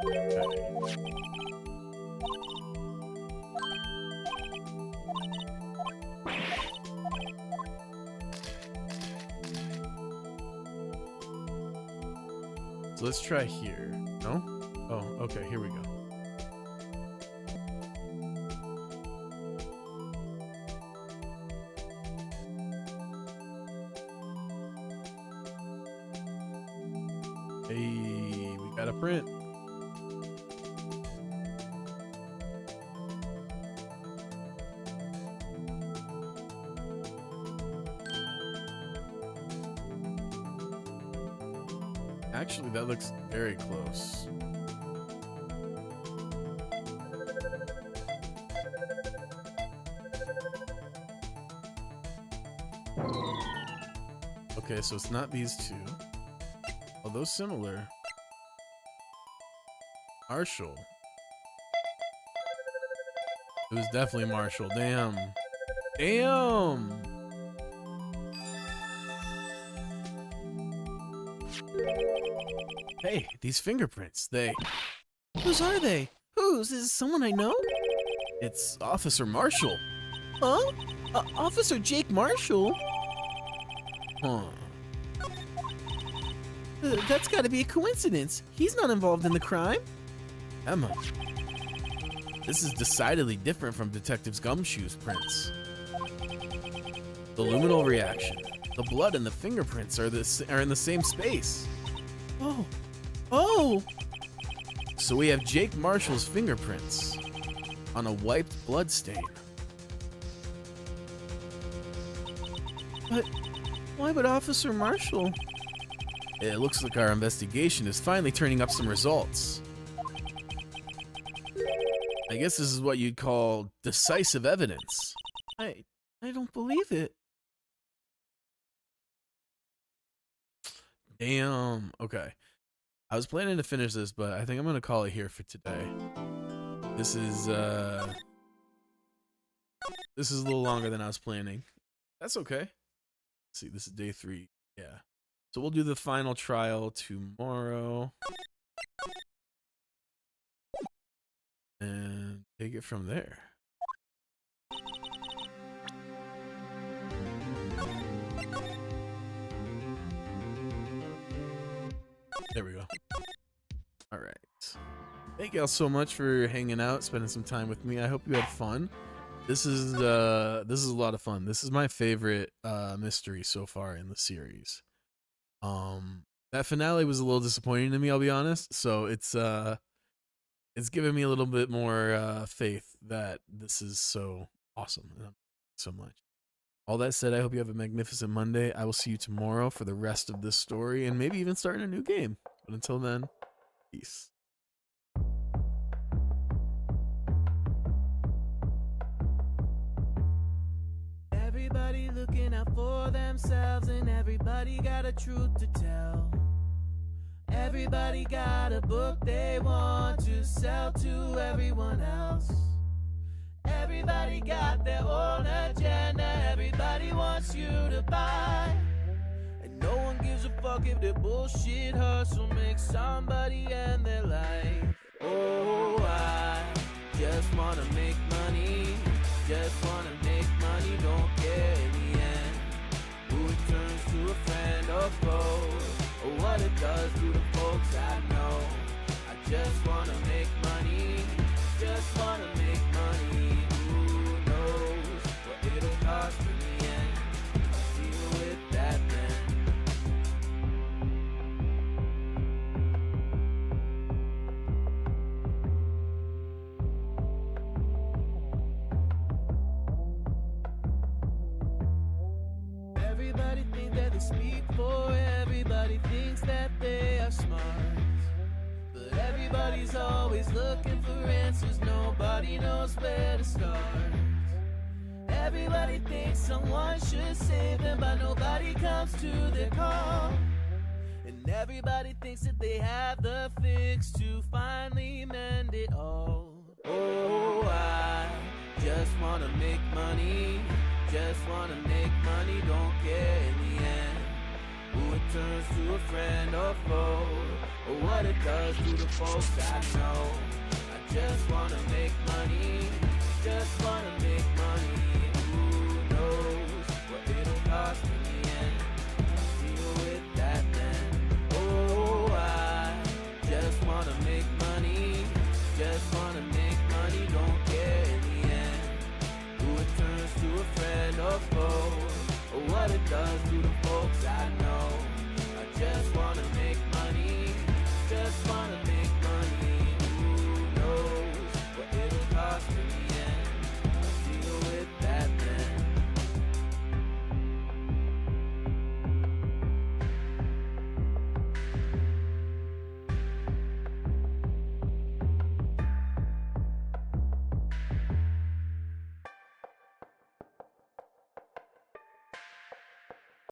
Speaker 2: Okay. So let's try here. No? Oh, okay, here we go. Hey, we got a print. Actually, that looks very close. Okay, so it's not these two. Although similar. Marshall. It was definitely Marshall. Damn. Damn! Hey, these fingerprints,
Speaker 4: Whose are they? Whose? Is it someone I know?
Speaker 2: it's Officer Marshall. Huh? Officer Jake Marshall? Huh. That's gotta be a coincidence. He's not involved in the crime. Emma. This is decidedly different from Detective Gumshoe's prints. The luminal reaction. The blood and the fingerprints are in the same space. Oh. Oh! So we have Jake Marshall's fingerprints on a wiped blood stain. But why would Officer Marshall? It looks like our investigation is finally turning up some results. I guess this is what you'd call decisive evidence. I don't believe it. Damn. Okay. I was planning to finish this, but I think I'm gonna call it here for today. This is a little longer than I was planning. That's okay. Let's see, this is day 3. Yeah. So we'll do the final trial tomorrow. And take it from there. There we go. All right. Thank y'all so much for hanging out, spending some time with me. I hope you had fun. This is a lot of fun. This is my favorite mystery so far in the series. That finale was a little disappointing to me, I'll be honest. So it's given me a little bit more faith that this is so awesome. So much. All that said, I hope you have a magnificent Monday. I will see you tomorrow for the rest of this story and maybe even starting a new game. But until then, peace.
Speaker 1: Everybody looking out for themselves, and everybody got a truth to tell. Everybody got a book they want to sell to everyone else. Everybody got their own agenda, everybody wants you to buy. And no one gives a fuck if their bullshit hustle makes somebody end their life. Oh, I just wanna make money, just wanna make money, don't care in the end who it turns to a friend or foe, or what it does to the folks I know. I just wanna make money, just wanna make money. Who knows what it'll cost in the end? I'll deal with that then. Everybody thinks that they speak for everybody, thinks that they are smart. But everybody's always looking for answers, nobody knows where to start. Everybody thinks someone should save them, but nobody comes to their call. And everybody thinks that they have the fix to finally mend it all. Oh, I just wanna make money, just wanna make money, don't care in the end who it turns to a friend or foe, or what it does to the folks I know. I just wanna make money, just wanna